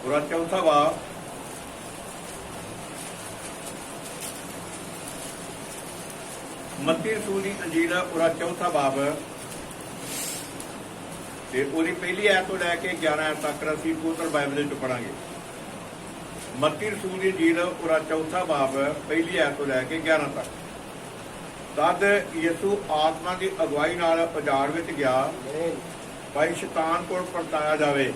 पूरा चौथा बाब मत्ती रसूल दी अंजील पूरा चौथा बाब ते ओदी पहली आयत तो लैके 11 आयत तक असीं पूरी बाइबल च पढ़ांगे। मत्ती रसूल दी अंजील पूरा चौथा बाब पहली आयत तो लैके 11 तक। तद यसू आत्मा की अगवाई नाल उजाड़ विच गया भाई शैतान को परताया जावे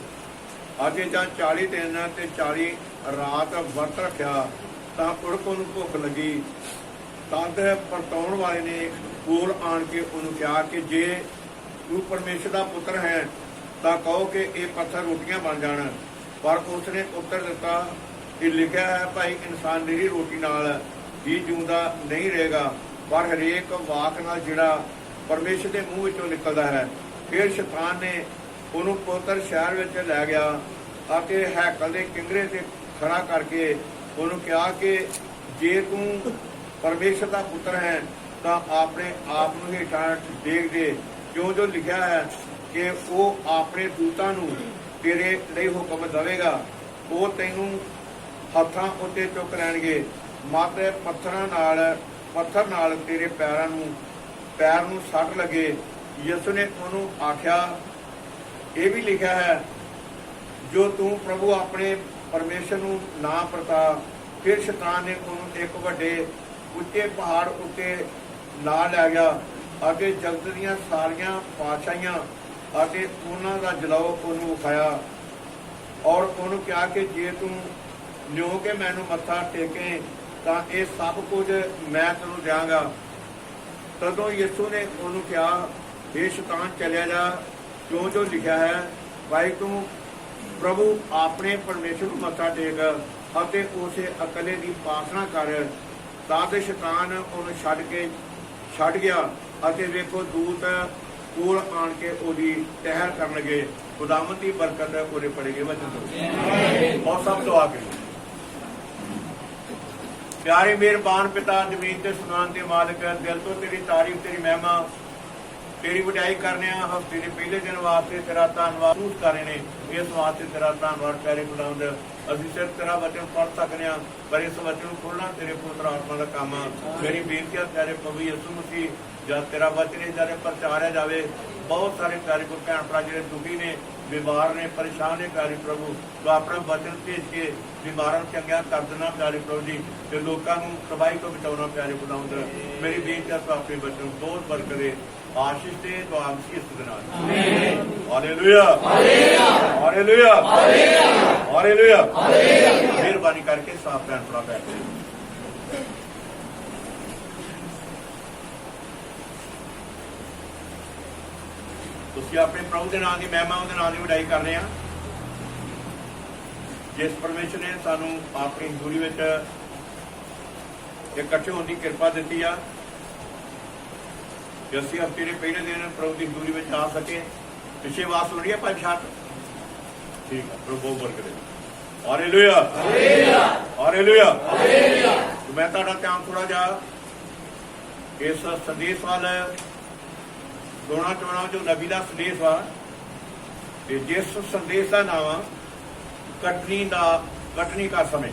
अगे जां 40 दिन ते 40 रात वर्त रखिया तां उड़क नूं भुख लगी। तद परताउण वाले ने कोल आण के उन्होंने कहा कि जे तू परमेश्वर का पुत्र है तां कहो कि ये पत्थर रोटियां बन जाण। पर उसने उत्तर दिता कि लिखा है भाई इंसान निरी रोटी नाल ही जिउंदा नहीं रहेगा पर हरेक वाक नाल जिहड़ा परमेश्वर के मूँह विचों निकलदा है। फिर शैतान ने उन्होंने पुत्र शहर में लै गया और हैकल के किंगरे से खड़ा करके उन्होंने कहा कि जे तू परमेश्वर का पुत्र है तो अपने आप को हेठा देख दे क्यों जो लिखा है कि वो अपने दूतां नूं तेरे लिए हुक्म देवेगा वो तैनूं हत्थां उत्ते चुक लैणगे मत पत्थर नाल तेरे पैर नूं सट लगे। यसू ने उन्होंने आख्या ये भी लिखा है जो तू प्रभु अपने परमेश्वर नूं ना परता। फिर शैतान ने उन्होंने एक वड्डे उच्चे पहाड़ उत्ते ला लै गया अते जगत दीयां सारियां पातशाहियां अते उन्हां दा जलाओ उन्होंने विखाया और उन्होंने कहा कि जे तू न्यो के मैनू मत्था टेके तां ये सब कुछ मैं तैनूं देंगा। तदों यीशु ने उन्होंने कहा हे शैतान चलिया जा क्यों जो लिखा है भाई तू प्रभु अपने परमेश्वर को मत्था टेक अते उसे अकले की उपासना कर। तद शैतान उन्हें छड़ गया अते वेखो दूत कोल आण के ओदी टहल कर लगे। खुदावंद की बरकत पूरे पड़ेगी वचन तो और सब दुआ करिए। प्यारे मेहरबान पिता जमीन के सुनान के मालिक दिल तो तेरी तारीफ तेरी महिमा तेरी वड्याई करने हफ्ते के पहले दिन वास्ते तेरा धन्नवाद महसूस कर रहे हैं। इस वास्ते तेरा धन्नवाद प्यारे खुदावंद असीं सिर्फ तेरा वचन पढ़ सकते हैं पर इस वचन को खोलना तेरे पुत्र आत्मा का काम आ। मेरी बेनती है प्यारे प्रभु यीशु मसीह जब तेरा वचन इस जरे प्रचारिया जाए बहुत सारे प्यारे को भैन भरा जो दुखी ने बीमार ने परेशान है प्यारे प्रभु तो अपना वचन भेज के बीमारों चंगिया कर देना प्यारे प्रभु जी तो लोगों को तबाही को बचाना प्यारे खुदावंद। मेरी बेनती है तो अपने वचन बहुत बरकरे आशीष दे तो आमसी हालेलुया हालेलुया हालेलुया। मेहरबानी करके साफ भैन भरा बैठे तुसीं अपने प्रभु के नाम की महिमा उहदे नाम की वड्याई कर रहे हैं। जिस परमेश्वर ने सानू अपनी हजूरी में इकट्ठे होने की कृपा दी आ कि असीं हफ्ते के पहले दिन प्रभु की हजूरी में आ सके। पिछे आवाज सुन रही है भाई छाट ठीक है प्रभु बहुत बरकत हालेलुया हालेलुया। तो मैं तुहाडा ध्यान थोड़ा जा इस संदेश वाल दोना चोना जो नबी का संदेश वा जिस संदेश का नाम कटनी का समय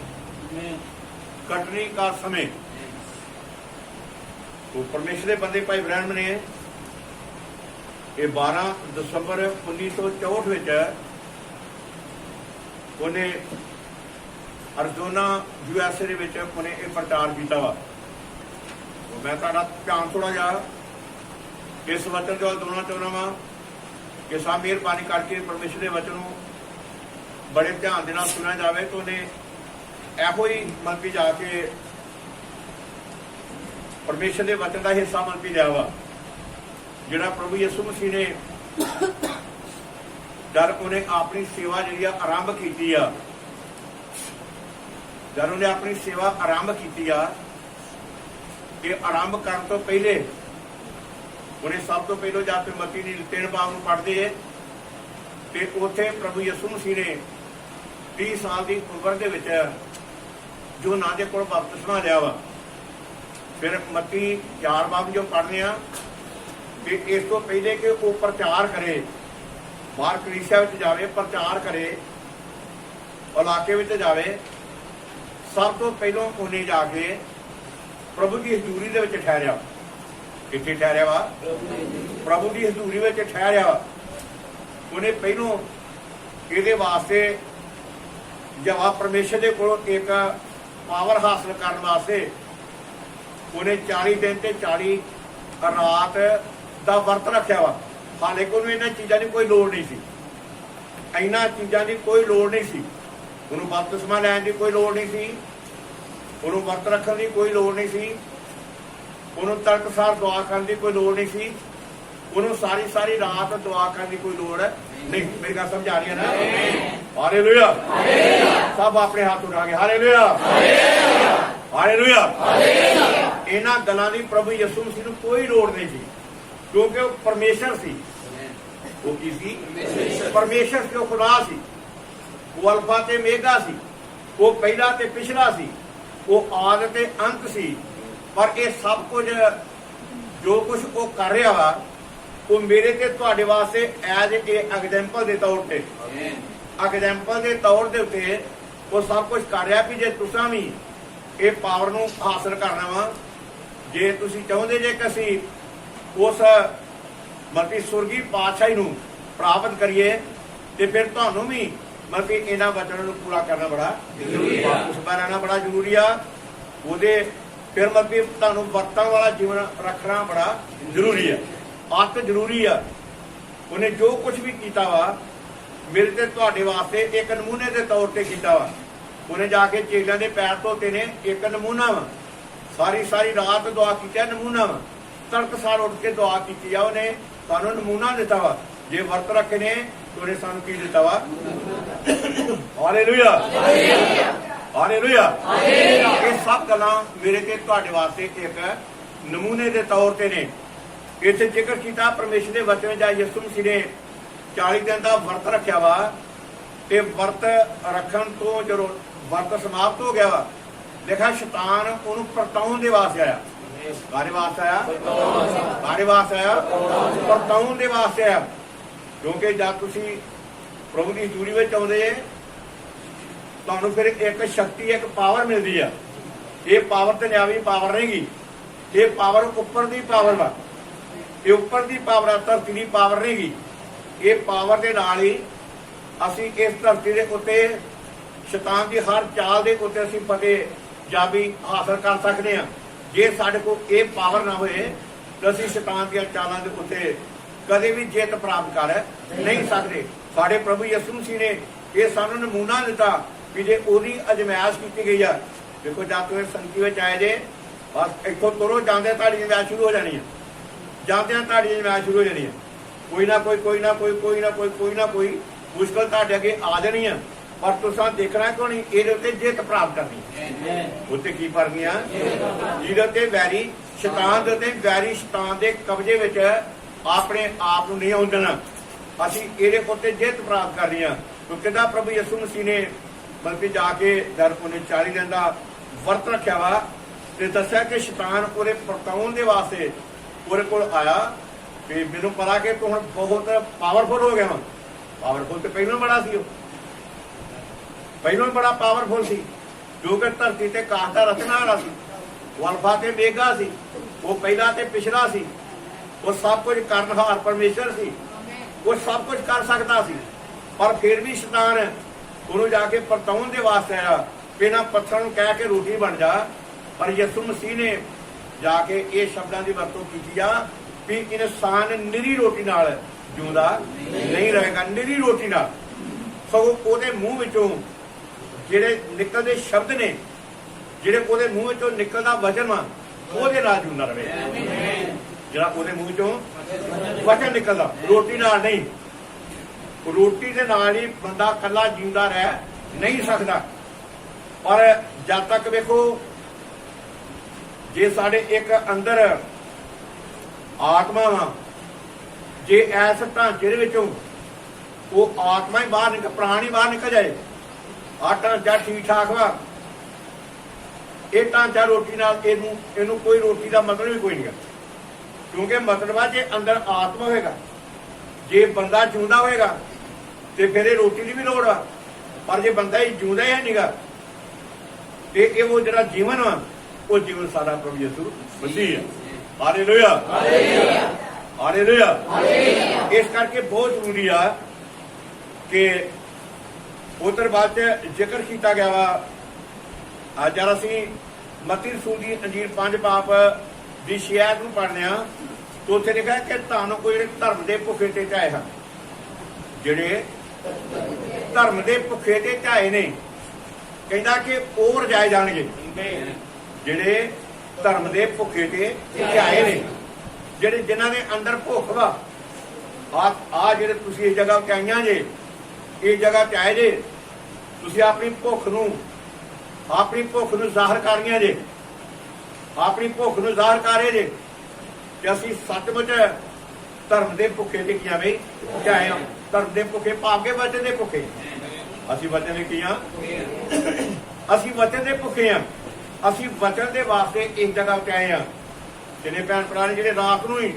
कटनी का समय। तो परमेश्वर के बंदे भाई ब्रहण ने ये 12 दिसंबर 1964 उन्हें अरिज़ोना USA उन्हें ये प्रचार किया वा। तो मैं तुहाडा ध्यान थोड़ा जा इस वचन जो दोना चाहना वा कि सब मेहरबानी करके परमेश्वर के वचन बड़े ध्यान के सुना जाए तो उन्हें एहो ही मन भी जाके परमेश्वर के वचन का हिस्सा मन भी लिया वा जिहड़ा प्रभु यीशु मसीह ने जब उन्हें अपनी सेवा जी आरंभ की जब उन्हें अपनी सेवा आरंभ की आरंभ करने तो पहले उन्हें सब तो पहले जाके मत्ती दी 3 बाब नूं पढ़दे ते उत्थे प्रभु यीशु मसीह ने 30 साल की उम्र दे विच जो ना दे कोल बपतिस्मा लिया वा। फिर मत्ती 4 बाब जो पढ़ने कि इस तो पहले कि वो प्रचार करे बाहर कलीसिया में जावे प्रचार करे इलाके में जाए, सब तो पहलों उन्हें जाके प्रभु की हजूरी दे विच ठहरिया। कित्थे ठहरिया वा? प्रभु की हजूरी में ठहरिया वा। उन्हें पहलों ये वास्ते जवा परमेश्वर के कोलों एक पावर हासिल करने वास्ते उन्हें 40 दिन ते 40 रात का वर्त रखा वा। हाले को इन्हां चीज़ों की कोई लोड़ नहीं सी, इन्हां चीज़ों की कोई लोड़ नहीं सी। उन्होंने बपतिस्मा लैण की कोई लोड़ नहीं सी, उन्होंने वर्त रखने की कोई लोड़ नहीं सी, उन्होंने तड़कसार दुआ करने की कोई लोड़ नहीं सी, उन्होंने सारी सारी रात दुआ करने की कोई लोड़ नहीं। मेरी गल समझ आ रही है ना? हालेलुया। सब अपने हाथ उठा के हालेलुया, हालेलुया। इन्हां गल्लां दी प्रभु यीशु मसीह नूं कोई लोड़ नहीं सी, क्योंकि वो परमेश्वर सी। वो की सी? परमेश्वर सी, वो खुदा सी, वो अल्फा ते मेगा सी, वो पहला ते पिछला सी, वो आद ते अंत सी। पर ये सब कुछ जो कुछ वो कर रहा वा, वो मेरे ते तुहाडे वास्ते एज ए एग्जाम्पल के तौर पर, एग्जाम्पल के तौर के उत्ते वो सब कुछ कर रहा भी जे तुसां भी ये पावर नूं हासिल करना वा, जे तुसीं चाहुंदे जे कि असीं उस मतलब सुरगी पातशाही नूं प्राप्त करिए, तो फिर तुहानूं भी मतलब इन्हां वचनां नूं पूरा करना बड़ा जरूरी है, उस पर रहना बड़ा जरूरी आ। ਉਹਦੇ फिर मतलब तुहानूं वर्तां वाला जीवन रखना बड़ा जरूरी है, अत जरूरी आ। उन्हें जो कुछ भी किया वा मेरे ते तुहाडे वास्ते एक नमूने के तौर पर किया वा। उन्हें जाके चेलियां दे पैर धोते ने, एक नमूना वा। सारी सारी रात दुआ की, नमूना वा। तड़कसार उठ के दुआ की, उन्हें सानू नमूना दिता वा। जे वर्त रखे ने तो उन्हें सानू की दिता वा? Hallelujah, hallelujah. ये सब गल्लां मेरे ते तुहाडे वास्ते एक नमूने के तौर पर ने। इत्थे जिक्र किया परमेश्वर के वचन जा यीशु मसीह ने 40 दिन का वर्त रखा वा। ते वर्त रखन तो जो वर्त समाप्त हो गया वा, देखा शैतान उन्होंने परताउण दे वास्ते आया। काहदे वास्ते आया? काहदे वास्ते आया? परताउण दे वास्ते आया। क्योंकि जब तुसीं प्रभु की हजूरी में आउंदे तुहानूं फिर एक शक्ति, एक पावर मिलती है। ये पावर दुनियावी पावर नहीं गी, ये पावर उपर की पावर वा। ये उपर की पावर आ, धरती की पावर नहीं गी। ये पावर के नाल ही असीं इस धरती के उत्ते शैतान की हर चाल के उत्ते असीं फतेह जाबी हासिल कर सकते हैं। जे साडे कोल ये पावर ना होए तो असीं शैतान दी चालां दे उत्ते कदे भी जित प्राप्त कर नहीं सकते। साडे प्रभु यीशु मसीह ने ये सानू नमूना दिता कि जे ओदी अजमाइश की गई है। देखो जब तुसीं संगति में आए जे, बस इत्थों तुरो जांदे तुहाडी अजमाइश शुरू हो जानी है, जांदे तुहाडी अजमाइश शुरू हो जानी है। कोई ना कोई, कोई ना कोई, कोई ना कोई, कोई ना कोई मुश्किल तुहाडे अगे आ जानी है, पर तुसां देखना क्यों नहीं, इहदे उत्ते जित प्राप्त करनी। उत्ते की करनी है? जिहदे उत्ते वैरी शैतान दे उत्ते वैरी शैतान दे कब्जे विच अपने आप नूं नहीं आउण देना। असीं इहदे उत्ते जित प्राप्त करनी है। तो किदा प्रभु यीशु मसीह ने बल्कि जाके जब उन्हें 40 दिन का वर्त रखा वा, तो दस्या कि शैतान उहदे परताउण दे वास्ते उहदे कोल आया कि मैनूं पता कि तू हुण बहुत पावरफुल हो गया। पावरफुल तो पहलों बड़ा सी, पहलों बड़ा पावरफुल सी, जो कि धरती ते काश दा रचना वाला सी, वो अल्फा ते मेगा सी, वो पहला ते पिछला सी, वो सब कुछ करनहार परमेश्वर सी, वो सब कुछ कर सकता सी। पर फिर भी शैतान उन्होंने जाके परताउण दे वास्ते आया कि इन्हां पत्थरां नूं कह के रोटी बन जा। पर यीशु मसीह ने जाके ये शब्दां की वरतों की आ कि इंसान निरी रोटी नाल जिउंदा नहीं रहेगा, निरी रोटी नाल। सगों उहदे मूँह विचों जिहड़े निकलदे शब्द ने, जिहड़े उहदे मूँह विचों निकलदा वचन वा, उहदे नाल जिउंदा रहे। जिहड़ा उहदे मूँह विचों वचन निकलदा, रोटी नाल नहीं। रोटी के नाल ही बंदा कला जींदा रह नहीं सकता। पर जब तक वेखो जे साडे एक अंदर आत्मा वा, जे ऐस ढांचे दे विचों वो आत्मा ही बाहर निकल, प्राण ही बाहर निकल जाए, आ ढांचा ठीक ठाक वा, ये ढांचा रोटी नाल इहनूं कोई रोटी का मतलब भी कोई नहीं है। क्योंकि मतलब है जे अंदर आत्मा होएगा, जे बंदा जिंदा होएगा तो फिर रोटी की भी लोड़ आ। पर जे बंदा ही जिंदा है निगा ते ये वो जरा जीवन वा वो जीवन सारा प्रभु यीशु मसीह है। Hallelujah hallelujah. इस करके बहुत जरूरी आ कि उधर बाद जिक्र किया गया वा जरा असी मत्ती रसूल दी अंजील 5 पाप दी शिकायत नूं पढ़ने तो उत्थे लिखा कि तुहानूं कोई जिहड़े धर्म दे भुखे ते ध्याए हन, जिहड़े धर्म दे भुखे ते ध्याए ने, कहंदा कि ओह रजाए जाणगे। जिहड़े धर्म दे भुखे ते ध्याए ने, जिहड़े जिन्हां दे अंदर भुख वा आ जिहड़े तुसीं इस जगह ते आईआं जे, इस जगह ते आए जे, तुसीं अपनी भुख नूं ਜ਼ਾਹਰ ਕਰ ਰਹੀਆਂ जे, अपनी भुख नूं ਜ਼ਾਹਰ कर रहे जे कि असीं सचमुच धर्म दे भुखे ते की बई ध्याए हां। धर्म दे भुखे भाव के वचन दे भुखे, असीं वचन दे की हां, असीं वचन दे भुखे हां। असीं वचन दे वास्ते इस जगह ते आए हां। जिन्ने भैन भरा ने जिहड़े रात नूं ही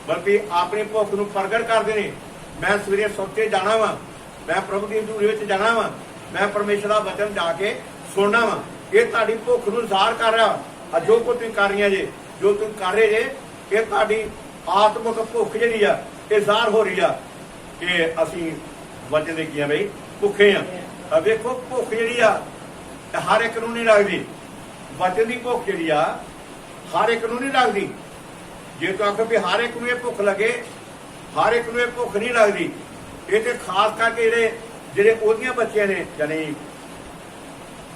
बल्कि अपनी भुख नूं प्रगट करदे ने, मैं सवेरे सुत्ते जाना वा, मैं प्रभु दी हजूरी विच जाना वा, मैं परमेश्वर दा वचन जाके सुनना वा, ये तुहाडी भुख नूं ਜ਼ਾਹਰ कर रहा। जो कुछ तुसीं कर रही जे, जो तुसीं कर रहे जे, ये तुहाडी आत्मक भुख जिहड़ी आ ये ਜ਼ਾਹਰ हो रही आ कि असीं वचन दे की बई भुखे आ। वेखो भुख जिहड़ी आ हर एक नूं नहीं लगदी, वचन दी भुख जिहड़ी आ हर एक नूं नहीं लगदी। जे तुसीं आखो भी हर एक नूं ये भुख लगे, हर एक नूं ये भुख नहीं लगदी। ये ते खास करके जिहड़े ओहदियां बच्चियां ने, यानी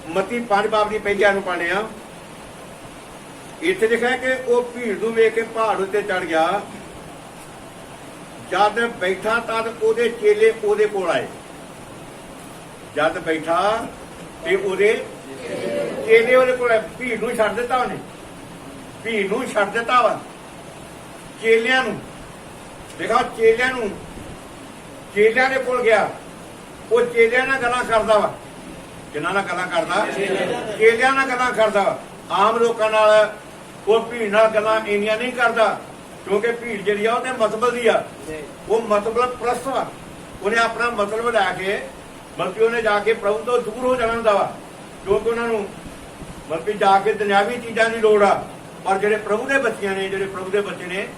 मत्ती 5 पाप की पहली आयत पढ़ने आ, इत्थे लिखा है कि वह भीड़ नूं वेख के पहाड़ उत्ते चढ़ गया, जद बैठा तद ओहदे चेले ओहदे कोल आए। जद बैठा ते ओहदे चेले ओहदे कोल आए। भीड़ नूं छड्ड दित्ता उहने, भीड़ नूं छड्ड दित्ता वा, चेलियां नूं देखा, चेलियां दे कोल गया। वो चेलियां नाल गल्लां करदा वा, किन्हां नाल गल्लां करदा? चेलियां नाल गल्लां करदा। आम लोकां नाल वो भीड़ नाल गल्लां इन्नियां नहीं करदा, क्योंकि भीड़ जिहड़ी आ ओहदे मतलब दी आ, वो मतलब प्रस्त वा। उन्हें अपना मतलब लैके बल्कि उन्हें जाके प्रभु तो दूर हो जाना हुंदा वा, क्योंकि उन्होंने बल्कि जाके दुनियावी चीज़ां की लोड़ आ। पर जिहड़े प्रभु दे बच्चियां ने, जिहड़े प्रभु दे बच्चे ने,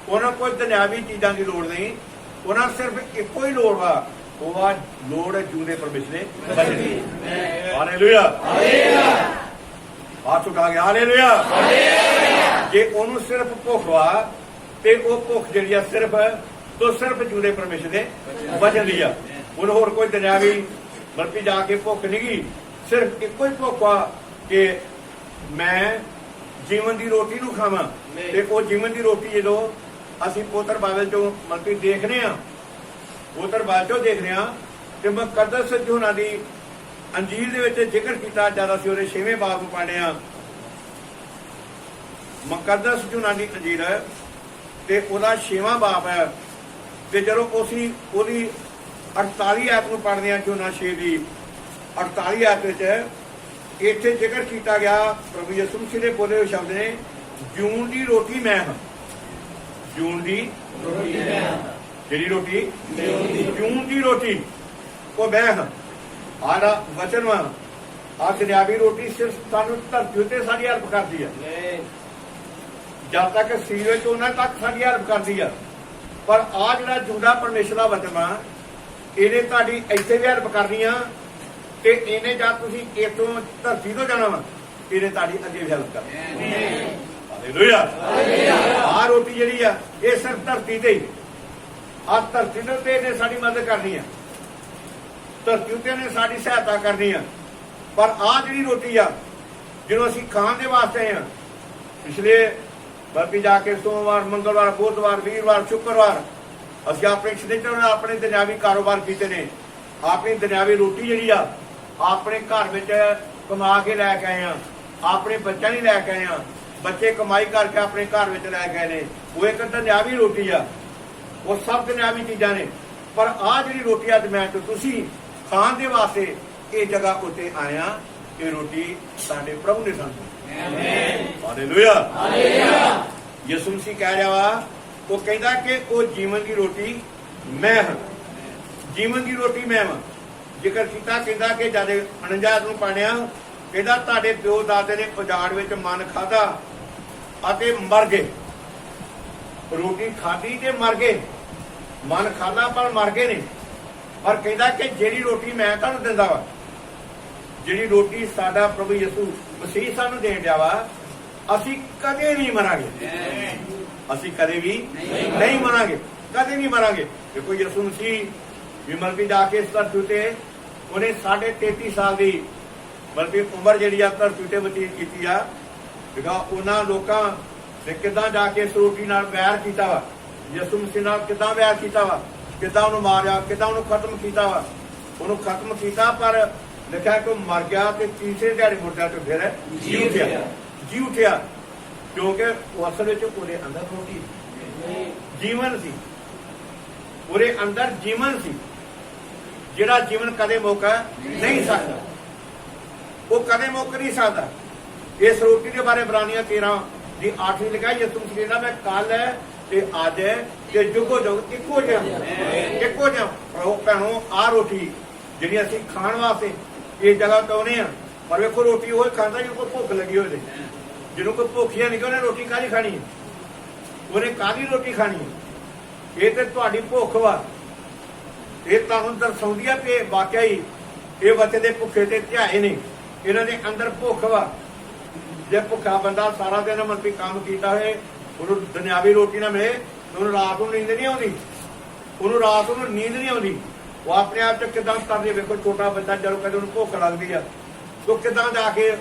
उन्हां कोई दुनियावी चीज़ां की लोड़ नहीं, उन्हां सिर्फ इक्को ही लोड़ वा, वो आ लोड़ जूदे परमेश्वर दे वचन दी। हालेलुया हाथ उठा के हालेलुया। जे ओनू सिर्फ भुख वा ते वो भुख जिहड़ी आ सिर्फ जूदे परमेश्वर दे वचन दी आ। हुण होर कोई दुनियावी बल्कि जाके भुख नहीं गी, सिर्फ इक्को ही भुख आ कि मैं जीवन की रोटी नूं खावां। ते वो जीवन की रोटी जो असीं पोतर बाइबल चों बल्कि देखने आ, पोतर बाइबल चों देखने आ कि मुकद्दस यूहन्ना दी अंजील दे विच जिक्र कीता ज्यादा सी। ਉਹਦੇ 6वें बाब ਨੂੰ पढ़ने आ, मुकद्दस यूहन्ना दी अंजील ते ਉਹਦਾ 6वां बाब है। ते ਜਦੋਂ ਅਸੀਂ ਉਹਦੀ 48 आयत ਨੂੰ पढ़ने आ, यूहन्ना 6 ਦੀ 48 आयत ਵਿੱਚ ਇੱਥੇ ਜ਼ਿਕਰ ਕੀਤਾ ਗਿਆ, ਪ੍ਰਭੂ ਯਿਸੂ ਮਸੀਹ ਦੇ ਬੋਲੇ ਹੋਏ ਸ਼ਬਦ ਨੇ, ਜੂਨ ਦੀ ਰੋਟੀ ਮੈਂ ਹਾਂ। ਜੂਨ ਦੀ ਰੋਟੀ ਮੈਂ ਹਾਂ। ਕਿਹੜੀ ਰੋਟੀ? ਜੂਨ ਦੀ ਰੋਟੀ ਉਹ ਮੈਂ ਹਾਂ। आड़ा वचन वा आ दुनियावी रोटी सिर्फ सानू धरती उत्ते साडी हेल्प करदी है, जब तक सीरज उन्हां तक साडी हेल्प करदी है। पर आ जिहड़ा जूदा परमेश्वर दा वचन वा, इहने तुहाडी इत्थे भी हेल्प करनी आ ते इहने जद तुसीं इत्थों धरती तो जाना वा, इहने तुहाडी अगे भी हेल्प करनी। हालेलुया। आ रोटी जिहड़ी आ ये सिर्फ धरती ते ही, आ धरती ते इहने साडी मदद करनी है, धरती उत्ते ने साडी सहायता करनी है। पर आ जिहड़ी रोटी आ जिहनूं असीं खाण दे वास्ते आए हां, पिछले बल्कि जाके सोमवार, मंगलवार, बुधवार, वीरवार, शुक्रवार असीं अपने शनिचर अपने दुनियावी कारोबार कीते ने। अपनी दुनियावी रोटी जिहड़ी आ अपने घर विच कमा के लैके आए हां, अपने बच्चों नहीं लैके आए हां, बच्चे कमाई करके अपने घर विच लैके आए ने। वो एक दुनियावी रोटी आ, वो सब दुनियावी चीज़ां ने। पर आ जिहड़ी रोटी अज मैं ते तुसीं खाण दे वास्ते ये जगह उत्ते आया, ये रोटी साडे प्रभु ने सानू। हालेलुया। यीशु मसीह कह रहा वा, वो कहता कि वो जीवन की रोटी मैं हां, जीवन की रोटी मैं हां। ਜ਼ਿਕਰ ਕੀਤਾ, ਕਹਿੰਦਾ ਕਿ ਜਦ 49 ਨੂੰ ਪੜ੍ਹਿਆ, ਕਹਿੰਦਾ ਤੁਹਾਡੇ ਪਿਓ ਦਾਦੇ ਨੇ ਉਜਾੜ ਵਿੱਚ ਮਨ ਖਾਧਾ ਅਤੇ ਮਰ ਗਏ। ਰੋਟੀ ਖਾਧੀ ਤੇ ਮਰ ਗਏ, ਮਨ ਖਾਧਾ ਪਰ ਮਰ ਗਏ ਨੇ। ਪਰ ਕਹਿੰਦਾ ਕਿ ਜਿਹੜੀ ਰੋਟੀ ਮੈਂ ਤੁਹਾਨੂੰ ਦਿੰਦਾ ਵਾ, ਜਿਹੜੀ ਰੋਟੀ ਸਾਡਾ ਪ੍ਰਭੂ ਯਿਸੂ ਮਸੀਹ ਸਾਨੂੰ ਦੇਣ ਡਿਆ ਵਾ, ਅਸੀਂ ਕਦੇ ਨਹੀਂ ਮਰਾਂਗੇ। ਅਸੀਂ ਕਦੇ ਵੀ ਨਹੀਂ ਮਰਾਂਗੇ, ਕਦੇ ਨਹੀਂ ਮਰਾਂਗੇ। ਦੇਖੋ ਯਿਸੂ ਮਸੀਹ ਵੀ ਮਤਲਬ ਜਾ ਕੇ ਇਸ ਧਰਤੀ ਤੇ ਉਹਨੇ 33.5 ਸਾਲ ਦੀ ਮਤਲਬ ਉਮਰ ਜਿਹੜੀ ਆ ਧਰਤੀ ਤੇ ਬਤੀਤ ਕੀਤੀ ਆ। ਦੇਖਾ ਉਹਨਾਂ ਲੋਕਾਂ ਨੇ ਕਿੱਦਾਂ ਜਾ ਕੇ ਇਸ ਰੋਟੀ ਨਾਲ ਵੈਰ ਕੀਤਾ ਵਾ, ਯਿਸੂ ਮਸੀਹ ਨਾਲ ਕਿੱਦਾਂ ਵੈਰ ਕੀਤਾ ਵਾ, ਕਿੱਦਾਂ ਉਹਨੂੰ ਮਾਰਿਆ, ਕਿੱਦਾਂ ਉਹਨੂੰ ਖਤਮ ਕੀਤਾ ਵਾ। ਉਹਨੂੰ ਖਤਮ ਕੀਤਾ ਪਰ ਲਿਖਿਆ ਕਿ ਉਹ ਮਰ ਗਿਆ ਤੇ ਤੀਸਰੇ ਦਿਹਾੜੇ ਮੁਰਦਿਆਂ ਚੋਂ ਫਿਰ ਜੀ ਉੱਠਿਆ ਕਿਉਂਕਿ ਉਹ ਅਸਲ ਵਿੱਚ ਉਹਦੇ ਅੰਦਰ ਰੋਟੀ ਜੀਵਨ ਸੀ, ਉਹਦੇ ਅੰਦਰ ਜੀਵਨ ਸੀ, ਜਿਹੜਾ ਜੀਵਨ ਕਦੇ ਮੁੱਕ ਨਹੀਂ ਸਕਦਾ, ਉਹ ਕਦੇ ਮੁੱਕ ਨਹੀਂ ਸਕਦਾ। ਇਸ ਰੋਟੀ ਦੇ ਬਾਰੇ ਇਬਰਾਨੀਆਂ 13 ਦੀ 8 ਲਿਖਿਆ, ਯਿਸੂ ਮਸੀਹ ਦਾ ਮੈਂ ਕੱਲ ਹੈ ਤੇ ਅੱਜ ਤੇ ਜੁਗੋ ਜੁਗ ਇੱਕੋ ਜਿਹਾ। ਉਹ ਭੈਣੋ ਆਹ ਰੋਟੀ ਜਿਹੜੀ ਅਸੀਂ ਖਾਣ ਵਾਸਤੇ ਇਸ ਜਗ੍ਹਾ ਤੋਂ ਆਉਂਦੇ ਆ, ਪਰ ਵੇਖੋ ਰੋਟੀ ਉਹ ਖਾਂਦਾ ਜਿਹਨੂੰ ਕੋਈ ਭੁੱਖ ਲੱਗੀ ਹੋਵੇ। ਜਿਹਨੂੰ ਕੋਈ ਭੁੱਖਿਆ ਨਹੀਂ ਕਿ ਉਹਨੇ ਰੋਟੀ ਕਾਹਦੀ ਖਾਣੀ ਹੈ, ਉਹਨੇ ਕਾਹਦੀ ਰੋਟੀ ਖਾਣੀ ਹੈ। ਇਹ ਤੇ ਤੁਹਾਡੀ ਭੁੱਖ ਵਾ, ਇਹ ਤੁਹਾਨੂੰ ਦਰਸਾਉਂਦੀ ਆ ਕਿ ਵਾਕਿਆ ਹੀ ਇਹ ਬੱਚੇ ਦੇ ਭੁੱਖੇ ਤੇ ਧਿਆਏ ਨੇ, ਇਹਨਾਂ ਦੇ ਅੰਦਰ ਭੁੱਖ ਵਾ। ਜੇ ਭੁੱਖਾ ਬੰਦਾ ਸਾਰਾ ਦਿਨ ਮਤਲਬ ਕੰਮ ਕੀਤਾ ਹੋਏ, ਉਹਨੂੰ ਦੁਨਿਆਵੀ ਰੋਟੀ ਨਾ ਮਿਲੇ, ਉਹਨੂੰ ਰਾਤ ਨੂੰ ਨੀਂਦ ਨਹੀਂ ਆਉਂਦੀ, ਉਹਨੂੰ ਰਾਤ ਨੂੰ ਨੀਂਦ ਨਹੀਂ ਆਉਂਦੀ। ਉਹ ਆਪਣੇ ਆਪ ਚ ਕਿੱਦਾਂ ਕਰਦੇ, ਵੇਖੋ ਛੋਟਾ ਬੱਚਾ ਜਦੋਂ ਕਦੇ ਉਹਨੂੰ ਭੁੱਖ ਲੱਗਦੀ ਆ, ਉਹ ਕਿੱਦਾਂ ਜਾ ਕੇ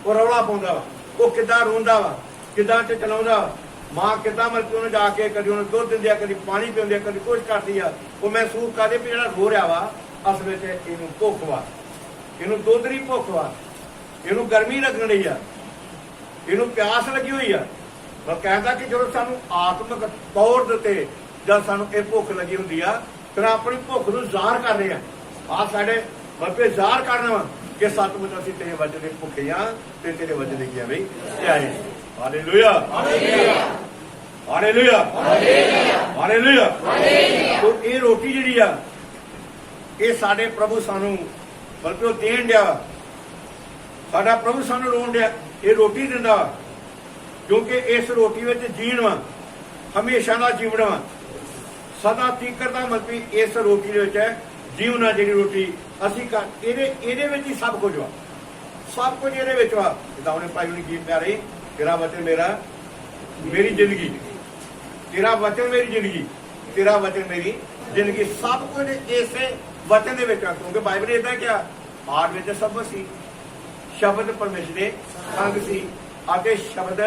ਉਹ ਰੌਲਾ ਪਾਉਂਦਾ ਵਾ, ਉਹ ਕਿੱਦਾਂ ਰੋਂਦਾ ਵਾ, ਕਿੱਦਾਂ ਚ ਚਲਾਉਂਦਾ। ਮਾਂ ਕਿੱਦਾਂ ਮਤਲਬ ਉਹਨੂੰ ਜਾ ਕੇ ਕਦੀ ਉਹਨੂੰ ਦੁੱਧ ਦਿੰਦੀ ਆ, ਕਦੀ ਪਾਣੀ ਪਿਉਂਦੀ ਆ, ਕਦੀ ਕੁਛ ਕਰਦੀ ਆ। ਉਹ ਮਹਿਸੂਸ ਕਰਦੇ ਵੀ ਜਿਹੜਾ ਰੋ ਰਿਹਾ ਵਾ ਅਸਲ ਵਿੱਚ ਇਹਨੂੰ ਭੁੱਖ ਵਾ, ਇਹਨੂੰ ਦੁੱਧ ਦੀ ਭੁੱਖ ਵਾ, ਇਹਨੂੰ ਗਰਮੀ ਲੱਗਣ ਰਹੀ ਆ, ਇਹਨੂੰ ਪਿਆਸ ਲੱਗੀ ਹੋਈ ਆ। ਪਰ ਕਹਿੰਦਾ ਕਿ ਜਦੋਂ ਸਾਨੂੰ ਆਤਮਿਕ ਤੌਰ ਦੇ ਉੱਤੇ ਜਦ ਸਾਨੂੰ ਇਹ ਭੁੱਖ ਲੱਗੀ ਹੁੰਦੀ ਆ, ਫਿਰ ਆਪਣੀ ਭੁੱਖ ਨੂੰ ਜ਼ਾਹਰ ਕਰ ਰਹੇ ਆ ਸਾਡੇ ਮਤਲਬ ਜ਼ਾਹਰ ਕਰਨਾ ਵਾ ਕਿ ਸੱਚਮੁੱਚ ਅਸੀਂ ਤੇਰੇ ਵਚਨ ਦੇ ਭੁੱਖੇ ਆ ਤੇ ਤੇਰੇ ਵਚਨ ਦੇ ਕੀ ਆ ਬਈ ਧਿਆਏ। Hallelujah hallelujah hallelujah. ਤੋ ਇਹ ਰੋਟੀ ਜਿਹੜੀ ਆ ਇਹ ਸਾਡੇ ਪ੍ਰਭੂ ਸਾਨੂੰ ਬਲਕਿ ਉਹ ਦੇਣ ਡਿਆ, ਸਾਡਾ ਪ੍ਰਭੂ ਸਾਨੂੰ ਰੋਣ ਡਿਆ, ਇਹ ਰੋਟੀ ਦਿੰਦਾ ਕਿਉਂਕਿ ਇਸ ਰੋਟੀ ਵਿੱਚ ਜੀਣ ਵਾ, ਹਮੇਸ਼ਾ ਦਾ ਜੀਵਨ ਵਾ, ਸਦਾ ਤੀਕਰ ਦਾ ਮਤਲਬ ਇਸ ਰੋਟੀ ਦੇ ਵਿੱਚ ਹੈ ਜੀਵਨ ਆ। ਜਿਹੜੀ ਰੋਟੀ ਅਸੀਂ ਇਹਦੇ ਵਿੱਚ ਹੀ ਸਭ ਕੁਝ ਵਾ, ਸਭ ਕੁਝ ਇਹਦੇ ਵਿੱਚ ਵਾ। ਜਿੱਦਾਂ ਉਹਨੇ ਭਾਈ ਨੂੰ ਗੀਤ ਪਿਆਰੇ, ਤੇਰਾ ਵਚਨ ਮੇਰੀ ਜ਼ਿੰਦਗੀ, ਤੇਰਾ ਵਚਨ ਮੇਰੀ ਜ਼ਿੰਦਗੀ, ਤੇਰਾ ਵਚਨ ਮੇਰੀ ਜ਼ਿੰਦਗੀ, ਸਭ ਕੁਝ ਇਸੇ ਵਚਨ ਦੇ ਵਿੱਚ ਆ। ਕਿਉਂਕਿ ਬਾਈਬਲ ਇਦਾਂ ਕਿਹਾ, ਆਦ ਵਿੱਚ ਸਭ ਸੀ, ਸ਼ਬਦ ਪਰਮੇਸ਼ਰ ਦੇ ਸੰਗ ਸੀ ਅਤੇ ਸ਼ਬਦ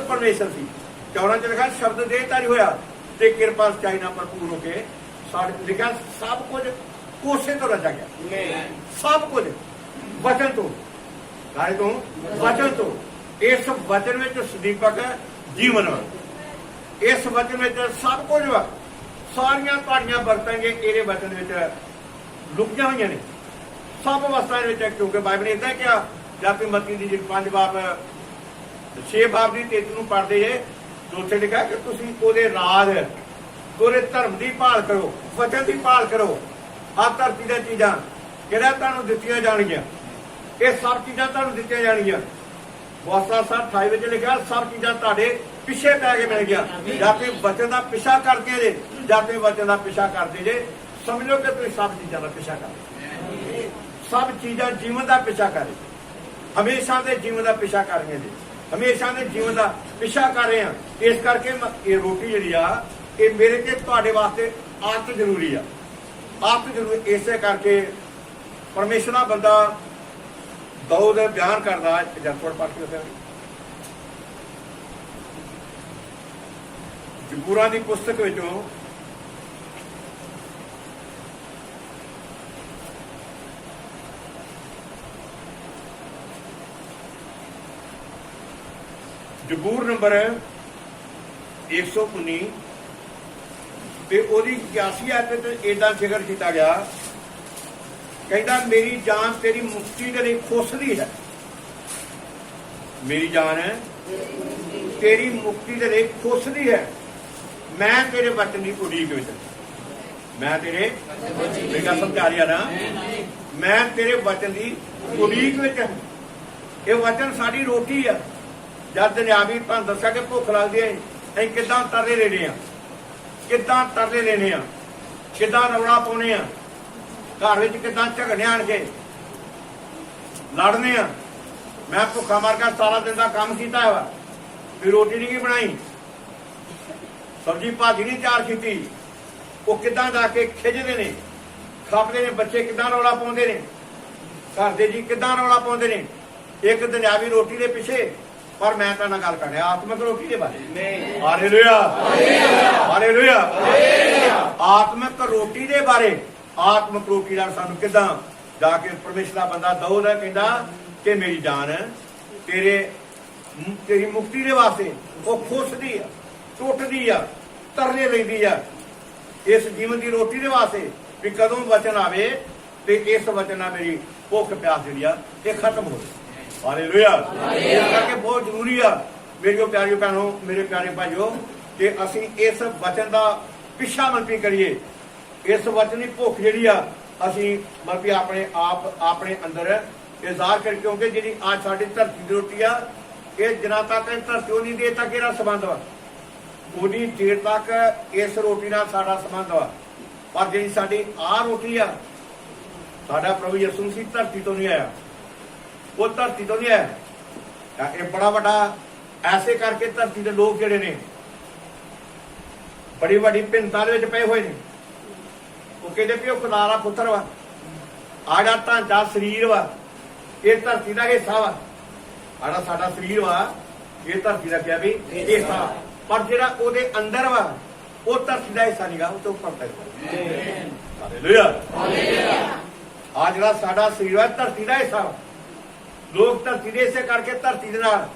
ਪਰਮੇਸ਼ਰ ਸੀ। 14 ਚ ਲਿਖਿਆ ਸ਼ਬਦ ਦੇਹਧਾਰੀ ਹੋਇਆ ਤੇ ਕਿਰਪਾ ਸਚਾਈ ਨਾਲ ਭਰਪੂਰ ਹੋ ਕੇ ਸਾਡੇ ਲਿਖਿਆ ਸਭ ਕੁਝ ਕੋਸੇ ਤੋਂ ਰਚਿਆ ਗਿਆ, ਸਭ ਕੁਝ ਵਚਨ ਤੋਂ, ਗਾਇ ਤੋਂ, ਵਚਨ ਤੋਂ। ਇਸ ਵਚਨ ਵਿੱਚ ਸਦੀਪਕ ਜੀਵਨ ਵਾ, ਇਸ ਵਚਨ ਵਿੱਚ ਸਭ ਕੁਝ ਵਾ। ਸਾਰੀਆਂ ਤੁਹਾਡੀਆਂ ਬਰਤਾਂਗੇ ਇਹਦੇ ਵਚਨ ਵਿੱਚ ਲੁਕੀਆਂ ਹੋਈਆਂ ਨੇ, ਸਭ ਅਵਸਥਾ ਵਿੱਚ। ਕਿਉਂਕਿ ਬਾਈਬਲ ਨੇ ਇਦਾਂ ਕਿਹਾ, ਜਦ ਮੱਤੀ ਦੀ 5 ਬਾਬ 6 ਬਾਬ ਦੀ 33 ਨੂੰ ਪੜ੍ਹਦੇ ਜੇ, ਉੱਥੇ ਲਿਖਿਆ ਕਿ ਤੁਸੀਂ ਉਹਦੇ ਰਾਜ, ਉਹਦੇ ਧਰਮ ਦੀ ਭਾਲ ਕਰੋ, ਵਚਨ ਦੀ ਭਾਲ ਕਰੋ। ਆਹ ਧਰਤੀ ਦੀਆਂ ਚੀਜ਼ਾਂ ਜਿਹੜਾ ਤੁਹਾਨੂੰ ਦਿੱਤੀਆਂ ਜਾਣਗੀਆਂ, ਇਹ ਸਭ ਚੀਜ਼ਾਂ ਤੁਹਾਨੂੰ ਦਿੱਤੀਆਂ ਜਾਣਗੀਆਂ। ਵਾਸਾ 28 ਵਿੱਚ ਲਿਖਿਆ ਸਭ ਚੀਜ਼ਾਂ ਤੁਹਾਡੇ ਪਿੱਛੇ ਪੈ ਕੇ ਮਿਲ ਗਿਆ। ਜਾਂ ਤੇ ਵਚਨ ਦਾ ਪਿੱਛਾ ਕਰਦੇ ਜੇ, ਜਾਂ ਤੇ ਵਚਨ ਦਾ ਪਿੱਛਾ ਕਰਦੇ ਜੇ, ਸਮਝ ਲਓ ਕਿ ਤੁਸੀਂ ਸਭ ਚੀਜ਼ਾਂ ਦਾ ਪਿੱਛਾ ਕਰਦੇ। ਸਭ ਚੀਜ਼ਾਂ ਜੀਵਨ ਦਾ ਪਿੱਛਾ ਕਰੇ, ਹਮੇਸ਼ਾ ਦੇ ਜੀਵਨ ਦਾ ਪਿੱਛਾ ਕਰ ਰਹੀਆਂ ਜੀ, ਹਮੇਸ਼ਾ ਦੇ ਜੀਵਨ ਦਾ ਪਿੱਛਾ ਕਰ ਰਹੇ ਆ। ਇਸ ਕਰਕੇ ਇਹ ਰੋਟੀ ਜਿਹੜੀ ਆ ਇਹ ਮੇਰੇ ਤੇ ਤੁਹਾਡੇ ਵਾਸਤੇ ਆਤ ਜ਼ਰੂਰੀ ਆ, ਆਤ ਜ਼ਰੂਰੀ। ਇਸੇ ਕਰਕੇ ਪਰਮੇਸ਼ਰ ਦਾ ਬੰਦਾ ਦਾਊਦ ਬਿਆਨ ਕਰਦਾ, ਜਨਪੜ ਪੜ੍ਹ ਕੇ ਦੱਸਿਆ ਜ਼ਬੂਰਾਂ ਦੀ ਪੁਸਤਕ ਵਿੱਚੋਂ, ਜ਼ਬੂਰ ਨੰਬਰ 119 ਤੇ ਉਹਦੀ 81 ਆਇਤ ਵਿੱਚ ਏਦਾਂ ਜ਼ਿਕਰ ਕੀਤਾ ਗਿਆ, ਕਹਿੰਦਾ ਮੇਰੀ ਜਾਨ ਤੇਰੀ ਮੁਕਤੀ ਦੇ ਲਈ ਖੁੱਸਦੀ ਹੈ, ਮੇਰੀ ਜਾਨ ਹੈ ਤੇਰੀ ਮੁਕਤੀ ਦੇ ਲਈ ਖੁੱਸਦੀ ਹੈ, ਮੈਂ ਤੇਰੇ ਵਚਨ ਦੀ ਉਡੀਕ ਵਿੱਚ, मैं तेरे मेरी गल समझा रही ना, मैं तेरे वचन की उलीक विच हूं। ये वचन साडी रोटी आ। जब दुनियावी तुहानूं दस्सिया कि भुख लगदी है, ਅਸੀਂ किद्दां तरले लेने आ, किद्दां तरले लेने आ, किद्दां रौला पाउने आ, घर विच किद्दां झगड़ने आण के लड़ने आ। मैं भुखा मर के 17 दिन का काम किया वा, भी रोटी नहीं बनाई, सब्जी भाजी नहीं तैयार की। वो किद्दां जाके खिजदे ने, खपदे ने, बच्चे किद्दां रौला पाउंदे ने, घर दे जी किद्दां रौला पाउंदे ने एक दुनियावी रोटी के पिछे। पर मैं तुहाडे नाल गल कर रहा आत्मिक रोटी के बारे। Hallelujah, hallelujah. आत्मिक रोटी के बारे, आत्मिक रोटी नाल सानूं किद्दां जाके परमेश्वर का बंदा दाऊद है कहंदा कि मेरी जान तेरी मुक्ति के वास्ते वो खुसदी आ, टुटदी आ, तरले लैंदी आ इस जीवन की रोटी के वास्ते भी कदों वचन आवे ते इस वचन नाल मेरी भुख प्यास जिहड़ी आ ये खत्म हो जाए। हालेलुया। इस करके बहुत जरूरी आ मेरी प्यारी भैनों, मेरे प्यारे भाइयों, कि असीं इस वचन का पिछा मनपी करिए। इस वचन की भुख जिहड़ी आ असीं मतलब अपने आप अपने अंदर इज़हार कर, क्योंकि जी आज साडी धरती की रोटी आ, ये जिन्ना तक धरती उन्नी देर तक इहदा संबंध वा, उन्नी देर तक इस रोटी नाल साडा संबंध वा। पर जी साडी आ रोटी आ, साडा प्रभु यीशु मसीह धरती तो नहीं आया, वो धरती तो नहीं आया। ये बड़ा वड्डा ऐसे करके धरती के लोग जिहड़े ने बड़ी बड़ी भिन्नता दे विच पए होए ने। वो कहते भी वो खुदा दा पुत्र वा, आड़ा ढांचा शरीर वा ये धरती का हिस्सा वा, आड़ा साडा शरीर वा ये धरती का क्या भी हिस्सा, पर जिहड़ा ओहदे अंदर वा वो धरती का हिस्सा नहीं गा, वो तो उपर है। हालेलुया। आ जिहड़ा साडा शरीर वा धरती का हिस्सा वा। लोग धरती दे इसे करके धरती दे नाल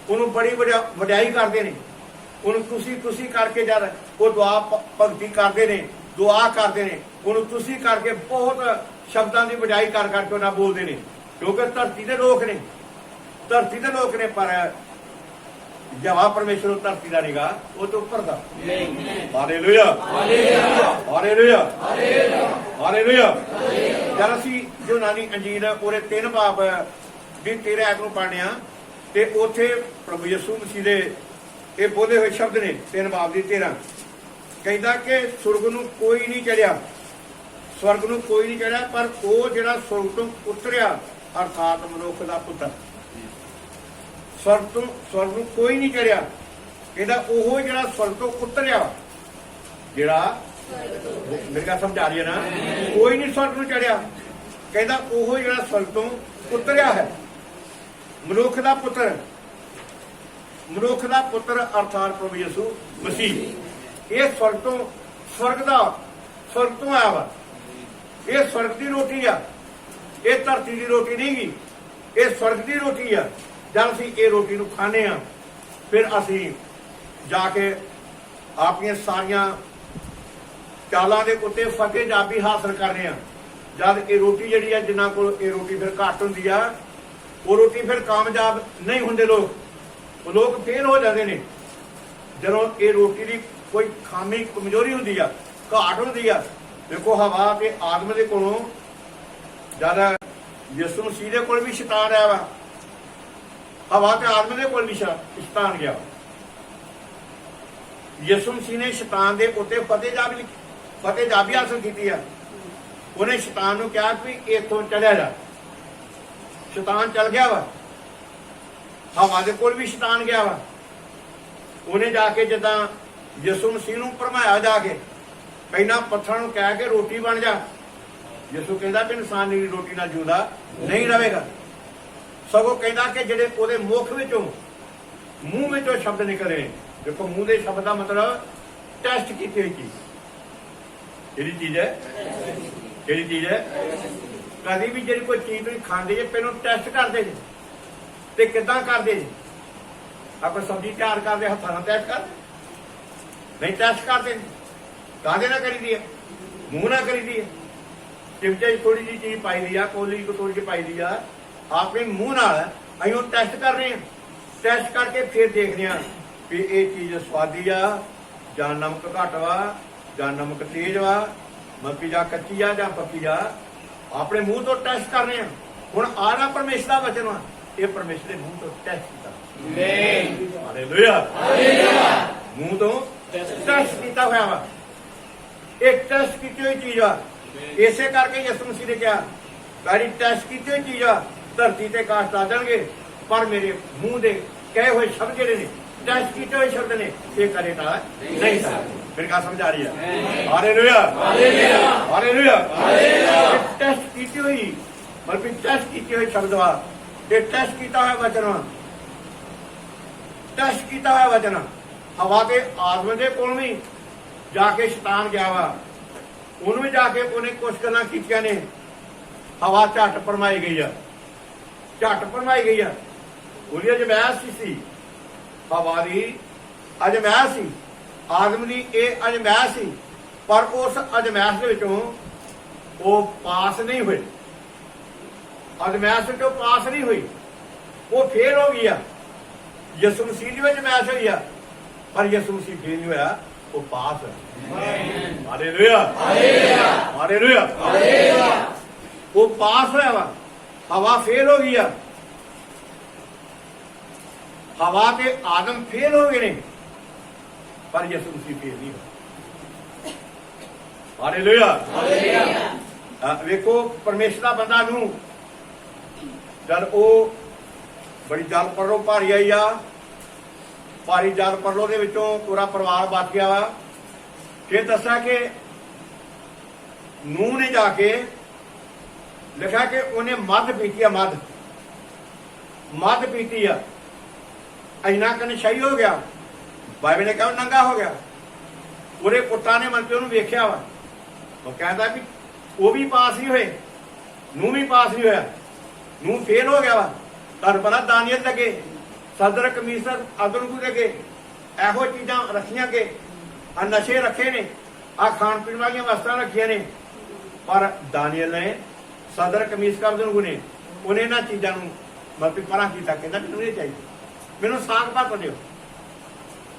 उहनूं बड़ी वड्याई करदे ने, उहनूं तुसी करके जद वो दुआ भगती करदे ने, दुआ करते हैं, उन्होंने तुसी करके बहुत शब्दों की वड्याई कर करके उन्हें बोलते हैं, क्योंकि धरती के लोग ने, धरती के लोग ने। पर जवा परमेश्वर धरती का निगा वो तो उपर का। Hallelujah, hallelujah, hallelujah. जब असीं यूनानी अंजील पूरे 3 बाब भी 13 आयत नूं पढ़ने आ ते उत्थे प्रभु यीशु मसीह दे ये बोले हुए शब्द ने 3 बाब दी 13 कहता कि सुरग नूं कोई नहीं चढ़िया, स्वर्ग नूं कोई नहीं चढ़िया, पर वो जिहड़ा स्वर्ग तो उतरिया अर्थात मनुख दा पुत्र। स्वर्ग नूं कोई नहीं चढ़िया, कहता ओह जिहड़ा स्वर्ग तो उतरिया, जिहड़ा मेरी गल समझ आ रही है ना, कोई नहीं स्वर्ग नूं चढ़िया, कहता ओह जिहड़ा स्वर्ग तो उतरिया है, मनुख दा पुत्र। मनुख दा पुत्र अर्थात प्रभु यीशु मसीह। ये स्वर्ग तो आया वा, ये स्वर्ग की रोटी आ, ये धरती की रोटी नहीं गी, ये स्वर्ग की रोटी आ। जब असीं ये रोटी नूं खाने आ फिर असीं जाके अपनी सारिया चालों के उत्ते फतेह जाबी हासिल करने आ। जब ये रोटी जिहड़ी आ जिन्हां कोल ये रोटी फिर घट हुंदी आ, वो रोटी फिर कामयाब नहीं होंदे, लोग फेल हो जाते हैं। जदों ये रोटी की कोई खामी कमजोरी होंदी आ, घाट होंदी आ। देखो हवा के आदम के कोलों जद यीशु मसीह दे कोल भी शैतान आया वा, हवा के आदम के कोल भी शैतान गया। यीशु मसीह ने शैतान के उत्ते फतेह जाबी हासिल की है। उन्हें शैतान नूं कहा कि इत्थों चलिया जा, शैतान चल गया वा। हवा के कोल भी शैतान गया वा, उन्हें जाके जिदा यीशु मसीह नूं भरमाया, जाके पहला पत्थर नूं कह के रोटी बन जा। यीशु कहता कि इंसान की रोटी ना जिंदा नहीं रहेगा, सगों कहता कि जिहड़े उहदे मुख विचों मूँह विचों शब्द निकले। देखो मूँह के शब्द का मतलब टेस्ट की चीज, केड़ी चीज है, केड़ी चीज है। कभी भी जी कोई चीज तुम खाते जे पहले टेस्ट करते जे, ते किदां करते जे? आप सब्जी तैयार करते हत्थां नाल टेस्ट करते नहीं, टेस्ट करते काहदे नाल करी दी है, मूँह नाल करी दी है। चिमचे थोड़ी जी चीज पाई दी आ, कोली को थोड़ी जी पाई दी आ, अपने मूँह नाल असीं ओह टेस्ट कर रहे हैं। टेस्ट करके फिर देख रहे हैं भी ये चीज स्वादी आ जां नमक घट वा ਜਾਂ ਨਮਕ ਤੇਜ਼ ਵਾ, ਮੱਕੀ ਜਾਂ ਕੱਚੀ ਆ ਜਾਂ ਪੱਕੀ ਆ, ਆਪਣੇ ਮੂੰਹ ਤੋਂ ਟੈਸਟ ਕਰਨੇ ਆ। ਹੁਣ ਆਹ ਪਰਮੇਸ਼ਰ ਦਾ ਵਚਨ ਵਾ, ਇਹ ਪਰਮੇਸ਼ਰ ਦੇ ਮੂੰਹ ਤੋਂ ਟੈਸਟ ਕੀਤਾ। ਹਾਲੇਲੂਇਆ, ਮੂੰਹ ਤੋਂ ਟੈਸਟ ਕੀਤਾ ਹੋਇਆ ਵਾ। ਇਹ ਟੈਸਟ ਕੀਤੀ ਹੋਈ ਚੀਜ਼ ਆ। ਇਸੇ ਕਰਕੇ ਯਿਸੂ ਮਸੀਹ ਨੇ ਕਿਹਾ ਸਾਰੀ ਟੈਸਟ ਕੀਤੀ ਹੋਈ ਚੀਜ਼ ਆ, ਧਰਤੀ ਤੇ ਕਾਸ਼ਟ ਆ ਜਾਣਗੇ, ਪਰ ਮੇਰੇ ਮੂੰਹ ਦੇ ਕਹੇ ਹੋਏ ਸ਼ਬਦ ਜਿਹੜੇ ਨੇ ਟੈਸਟ ਕੀਤੇ ਹੋਏ ਸ਼ਬਦ ਨੇ, ਇਹ ਕਰੇ ਤਾਂ ਨਹੀਂ ਸਕਦੇ। ਫਿਰ ਕਾ ਸਮਝ ਆ ਰਹੀ ਹੈ? Hallelujah, hallelujah. ਟੈਸਟ ਕੀਤੀ ਹੋਈ, ਮਤਲਬ ਟੈਸਟ ਕੀਤੀ ਹੋਈ ਸ਼ਬਦ ਵਾ, ਇਹ ਟੈਸਟ ਕੀਤਾ ਹੋਇਆ ਵਚਨ ਵਾ, ਟੈਸਟ ਕੀਤਾ ਹੋਇਆ ਵਚਨ। ਹਵਾ ਤੇ ਆਦਮ ਦੇ ਕੋਲ ਵੀ ਜਾ ਕੇ ਸ਼ੈਤਾਨ ਗਿਆ ਵਾ, ਉਹਨੂੰ ਵੀ ਜਾ ਕੇ ਉਹਨੇ ਕੁਛ ਗੱਲਾਂ ਕੀਤੀਆਂ ਨੇ। ਹਵਾ ਝੱਟ ਭਰਮਾਈ ਗਈ ਆ, ਝੱਟ ਭਰਮਾਈ ਗਈ ਆ। ਉਹਦੀ ਅਜਮੈਸ਼ ਸੀ, ਹਵਾ ਦੀ ਅਜਮੈਸ਼ ਸੀ, ਆਦਮ ਦੀ ਇਹ ਅਜਮੈਸ਼ ਸੀ, ਪਰ ਉਸ ਅਜਮੈਸ਼ ਦੇ ਵਿੱਚੋਂ ਉਹ ਪਾਸ ਨਹੀਂ ਹੋਏ। ਅਜਮੈਸ਼ ਵਿੱਚੋਂ ਪਾਸ ਨਹੀਂ ਹੋਈ, ਉਹ ਫੇਲ ਹੋ ਗਈ ਆ। ਯਿਸੂ ਮਸੀਹ ਦੀ ਅਜਮੈਸ਼ ਹੋਈ ਆ, ਪਰ ਯਿਸੂ ਮਸੀਹ ਫੇਲ ਨਹੀਂ ਹੋਇਆ, ਉਹ ਪਾਸ ਹੈ। Hallelujah, hallelujah. ਉਹ ਪਾਸ ਹੋਇਆ ਵਾ, ਹਵਾ ਫੇਲ ਹੋ ਗਈ ਆ। ਹਵਾ ਤੇ ਆਦਮ ਫੇਲ ਹੋ ਗਏ ਨੇ, ਪਰ ਯਿਸੂ ਮਸੀਹ ਫੇਲ ਨਹੀਂ ਹੋਇਆ। ਹਾਲੇਲੂਇਆ। ਵੇਖੋ ਪਰਮੇਸ਼ਰ ਦਾ ਬੰਦਾ ਨੂੰ ਜਦ ਉਹ ਬੜੀ ਜਲ ਪਰਲੋ ਭਾਰੀ ਆਈ ਆ, ਭਾਰੀ ਜਲ ਪਰਲੋ ਦੇ ਵਿੱਚੋਂ ਪੂਰਾ ਪਰਿਵਾਰ ਬਚ ਗਿਆ ਵਾ। ਫਿਰ ਦੱਸਿਆ ਕਿ ਨੂੰਹ ਨੇ ਜਾ ਕੇ ਲਿਖਿਆ ਕਿ ਉਹਨੇ ਮੱਧ ਪੀਤੀ ਆ, ਮੱਧ ਪੀਤੀ ਆ। ਇੰਨਾ ਕਨਸ਼ਈ ਹੋ ਗਿਆ, ਬਾਈਬਲ ਨੇ ਕਿਹਾ ਨੰਗਾ ਹੋ ਗਿਆ। ਉਹਦੇ ਪੁੱਤਾਂ ਨੇ ਮਨ ਕੇ ਉਹਨੂੰ ਵੇਖਿਆ ਵਾ, ਉਹ ਕਹਿੰਦਾ ਵੀ ਉਹ ਵੀ ਪਾਸ ਨਹੀਂ ਹੋਏ, ਨੂੰਹ ਵੀ ਪਾਸ ਨਹੀਂ ਹੋਇਆ, ਨੂੰਹ ਫੇਲ ਹੋ ਗਿਆ ਵਾ। ਤੁਹਾਨੂੰ ਪਤਾ ਦਾਨੀਅਲ ਲੱਗੇ, ਸਦਰਕ ਮੀਸਕ ਅਬਦਨਗੋ ਲੱਗੇ, ਇਹੋ ਚੀਜ਼ਾਂ ਰੱਖੀਆਂ ਕਿ ਆ ਨਸ਼ੇ ਰੱਖੇ ਨੇ, ਆ ਖਾਣ ਪੀਣ ਵਾਲੀਆਂ ਵਸਤਾਂ ਰੱਖੀਆਂ ਨੇ, ਪਰ ਦਾਨੀਅਲ ਨੇ ਸਦਰਕ ਮੀਸਕ ਅਬਦਨਗੋ ਨੇ ਉਹਨੇ ਇਹਨਾਂ ਚੀਜ਼ਾਂ ਨੂੰ ਮਤਲਬ ਪਰਾਂ ਕੀਤਾ। ਕਹਿੰਦਾ ਮੈਨੂੰ ਇਹ ਚਾਹੀਦਾ, ਮੈਨੂੰ ਸਾਗ ਪੱਤ ਦਿਓ,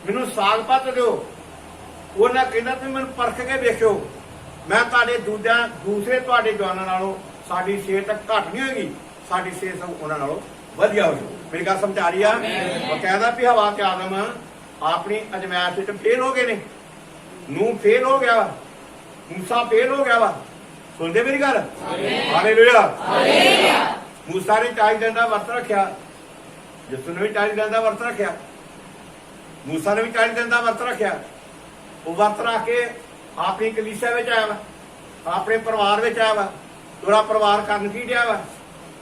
ਮੈਨੂੰ ਸਾਗ ਪੱਤ ਦਿਓ। ਉਹਨਾਂ ਕਹਿੰਦਾ ਤੁਸੀਂ ਮੈਨੂੰ ਪਰਖ ਕੇ ਵੇਖਿਓ, ਮੈਂ ਤੁਹਾਡੇ ਦੂਸਰੇ ਤੁਹਾਡੇ ਜਵਾਨਾਂ ਨਾਲੋਂ ਸਾਡੀ ਸਿਹਤ ਘੱਟ ਨਹੀਂ ਹੋਏਗੀ, ਸਾਡੀ ਸਿਹਤ ਉਹਨਾਂ ਨਾਲੋਂ ਵਧੀਆ ਹੋਊਗੀ। ਮੇਰੀ ਗੱਲ ਸਮਝ ਆ ਰਹੀ ਆ? ਉਹ ਕਹਿੰਦਾ ਵੀ ਹਵਾ ਤੇ ਆਦਮ ਆਪਣੀ ਅਜਮੈਸ਼ ਵਿੱਚ ਫੇਲ ਹੋ ਗਏ ਨੇ, ਨੂੰਹ ਫੇਲ ਹੋ ਗਿਆ ਵਾ, ਮੂਸਾ ਫੇਲ ਹੋ ਗਿਆ ਵਾ। ਸੁਣਦੇ ਮੇਰੀ ਗੱਲ? ਹਾਲੇਲੂਇਆ। ਮੂਸਾ ਨੇ 40 ਦਿਨ ਦਾ ਵਰਤ ਰੱਖਿਆ, ਯਿਸੂ ਨੇ ਵੀ 40 ਦਿਨ ਦਾ ਵਰਤ ਰੱਖਿਆ, ਮੂਸਾ ਨੇ ਵੀ 40 ਦਿਨ ਦਾ ਵਰਤ ਰੱਖਿਆ। ਉਹ ਵਰਤ ਰੱਖ ਕੇ ਆਪਣੀ ਕਲੀਸਿਆ ਵਿੱਚ ਆਇਆ ਵਾ, ਆਪਣੇ ਪਰਿਵਾਰ ਵਿੱਚ ਆਇਆ ਵਾ। ਉਹਦਾ ਪਰਿਵਾਰ ਕਰਨ ਕੀ ਡਿਆ ਵਾ?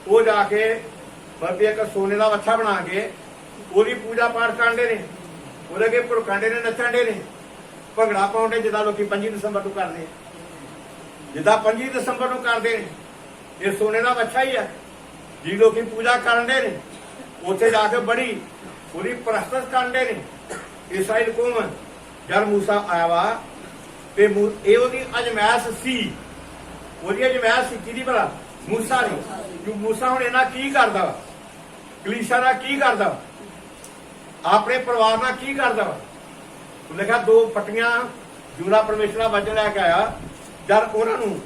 ਉਹ ਜਾ ਕੇ ਮਤਲਬ ਇੱਕ ਸੋਨੇ ਦਾ ਵੱਛਾ ਬਣਾ ਕੇ ਉਹਦੀ ਪੂਜਾ ਪਾਠ ਕਰਦੇ ਨੇ, ਉਹਦੇ ਅੱਗੇ ਭੁੜਕਾਂਡੇ ਨੇ, ਨੱਚਣ ਦੇ ਨੇ, ਭੰਗੜਾ ਪਾਉਂਦੇ, ਜਿੱਦਾਂ ਲੋਕੀ 25 ਦਸੰਬਰ ਨੂੰ ਕਰਦੇ, ਜਿੱਦਾਂ 25 ਦਸੰਬਰ ਨੂੰ ਕਰਦੇ ਨੇ। ਇਹ ਸੋਨੇ ਦਾ ਵੱਛਾ ਹੀ ਆ, ਜੀ ਲੋਕੀ ਪੂਜਾ ਕਰਨ ਦੇ ਨੇ। ਉੱਥੇ ਜਾ ਕੇ ਬੜੀ ਉਹਦੀ ਪ੍ਰਸਤਤ ਕਰਦੇ ਨੇ। ਇਸਰਾਈਲ ਕੌਮ ਜਦ ਮੂਸਾ ਆਇਆ ਵਾ ਤੇ ਇਹ ਉਹਦੀ ਅਜਮੈਸ਼ ਸੀ, ਉਹਦੀ ਅਜਮੈਸ਼ ਸੀ। ਕਿਹਦੀ ਭਲਾ? ਮੂਸਾ ਦੀ। ਜੋ ਮੂਸਾ ਹੁਣ ਇਹਨਾਂ ਕੀ ਕਰਦਾ ਵਾ? ਕਲੀਸਿਆ ਨਾਲ ਕੀ ਕਰਦਾ ਵਾ? ਆਪਣੇ ਪਰਿਵਾਰ ਨਾਲ ਕੀ ਕਰਦਾ ਵਾ? ਲਿਖਿਆ 2 ਫੱਟੀਆਂ ਜੂਨਾ ਪਰਮੇਸ਼ਰ ਦਾ ਵਚਨ ਲੈ ਕੇ ਆਇਆ। ਜਦ ਉਹਨਾਂ ਨੂੰ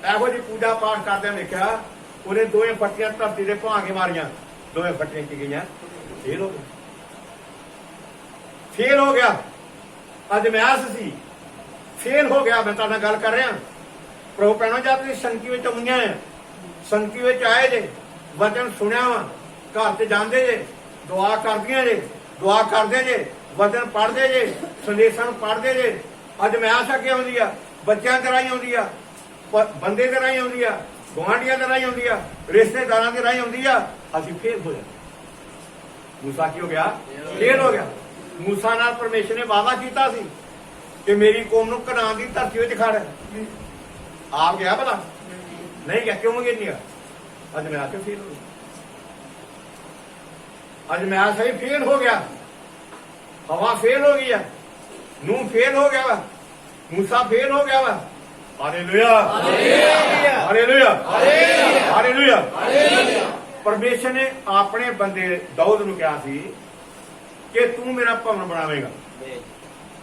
ਇਹੋ ਜਿਹੀ ਪੂਜਾ ਪਾਠ ਕਰਦਿਆਂ ਵੇਖਿਆ, ਉਹਨੇ 2 ਫੱਟੀਆਂ ਧਰਤੀ ਦੇ ਭਾਂ ਕੇ ਮਾਰੀਆਂ। 2 ਫੱਟੀਆਂ ਕੀ ਗਈਆਂ? ਫੇਲ ਹੋ ਗਿਆ, ਫੇਲ ਹੋ ਗਿਆ। ਅਜਮੈਸ਼ ਸੀ, ਫੇਲ ਹੋ ਗਿਆ। ਮੈਂ ਤੁਹਾਡੇ ਨਾਲ ਗੱਲ ਕਰ ਰਿਹਾ। ਪ੍ਰਭੂ ਭੈਣੋ, ਜਦ ਤੁਸੀਂ ਸੰਗਤੀ ਵਿੱਚ ਆਉਂਦੀਆਂ ਆ, ਸੰਗਤੀ ਵਿੱਚ ਆਏ ਜੇ, ਵਚਨ ਸੁਣਿਆ ਵਾ, ਘਰ ਤੇ ਜਾਂਦੇ ਜੇ, ਦੁਆ ਕਰਦੀਆਂ ਜੇ, ਦੁਆ ਕਰਦੇ ਜੇ, ਵਚਨ ਪੜ੍ਹਦੇ ਜੇ, ਸੰਦੇਸ਼ਾਂ ਨੂੰ ਪੜ੍ਹਦੇ ਜੇ। ਅਜਮੈਸ਼ ਅੱਗੇ ਆਉਂਦੀ ਆ, ਬੱਚਿਆਂ ਦੇ ਰਾਹੀਂ ਆਉਂਦੀ ਆ, ਬੰਦੇ ਦੇ ਰਾਹੀਂ ਆਉਂਦੀ ਆ, ਗੁਆਂਢੀਆਂ ਦੇ ਰਾਹੀਂ ਆਉਂਦੀ ਆ, ਰਿਸ਼ਤੇਦਾਰਾਂ ਦੇ ਰਾਹੀਂ ਆਉਂਦੀ ਆ। ਅਸੀਂ ਫੇਲ ਹੋ ਜਾਂਦੇ। ਮੂਸਾ ਕੀ ਹੋ ਗਿਆ? ਫੇਲ ਹੋ ਗਿਆ। ਮੂਸਾ ਨਾਲ ਪਰਮੇਸ਼ਰ ਨੇ ਵਾਅਦਾ ਕੀਤਾ ਸੀ ਕਿ ਮੇਰੀ ਕੌਮ ਨੂੰ ਕਨਾਨ ਦੀ ਧਰਤੀ ਵਿੱਚ ਖੜ। ਆਪ ਗਿਆ ਭਲਾ? ਨਹੀਂ ਗਿਆ। ਕਿਉਂ ਗਿਆ? ਨਹੀਂ ਗਿਆ। ਅੱਜ ਮੈਂ ਆ ਕੇ ਫੇਲ ਹੋ ਗਿਆ। ਅੱਜ ਮੈਂ ਆ ਸਹੀ ਫੇਲ ਹੋ ਗਿਆ। ਹਵਾ ਫੇਲ ਹੋ ਗਈ ਆ, ਨੂੰਹ ਫੇਲ ਹੋ ਗਿਆ ਵਾ, ਮੂਸਾ ਫੇਲ ਹੋ ਗਿਆ ਵਾ। Hallelujah, hallelujah, hallelujah. ਪਰਮੇਸ਼ਰ ਨੇ ਆਪਣੇ ਬੰਦੇ ਦਾਊਦ ਨੂੰ ਕਿਹਾ ਸੀ ਕਿ ਤੂੰ ਮੇਰਾ ਭਵਨ ਬਣਾਵੇਂਗਾ।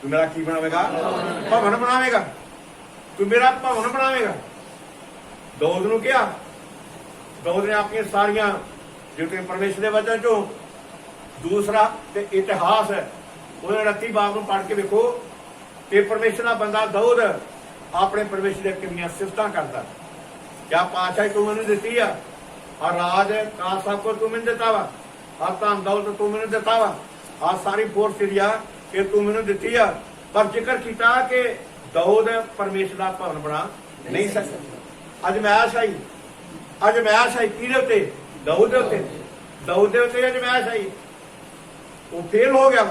तू मेरा की बनावेगा? भवन बनावेगा। तू मेरा भवन बनावेगा। दाऊद नूं कहा, दाऊद ने अपनी सारिया जो कि परमेश्वर के वचन चो दूसरा ते इतिहास है वो 29 बाब नूं पढ़ के देखो कि परमेश्वर का बंदा दाऊद अपने परमेश्वर की कितनी सिफत करता। क्या पातशाही तू मैनूं दित्ती आ, राज का सब कुछ तू मैनूं दिता वा, धन दौलत तू मैनूं दिता वा, सारी फोर्स सीरिया ये तू मैनूं दित्ती आ। पर जिक्र किया कि दाऊद परमेश्वर का भवन बना नहीं सकता। अजमैश आई, अजमैश आई किहदे उत्ते? दाऊद दे उत्ते। दाऊद दे उत्ते अजमैश आई, वो फेल हो गया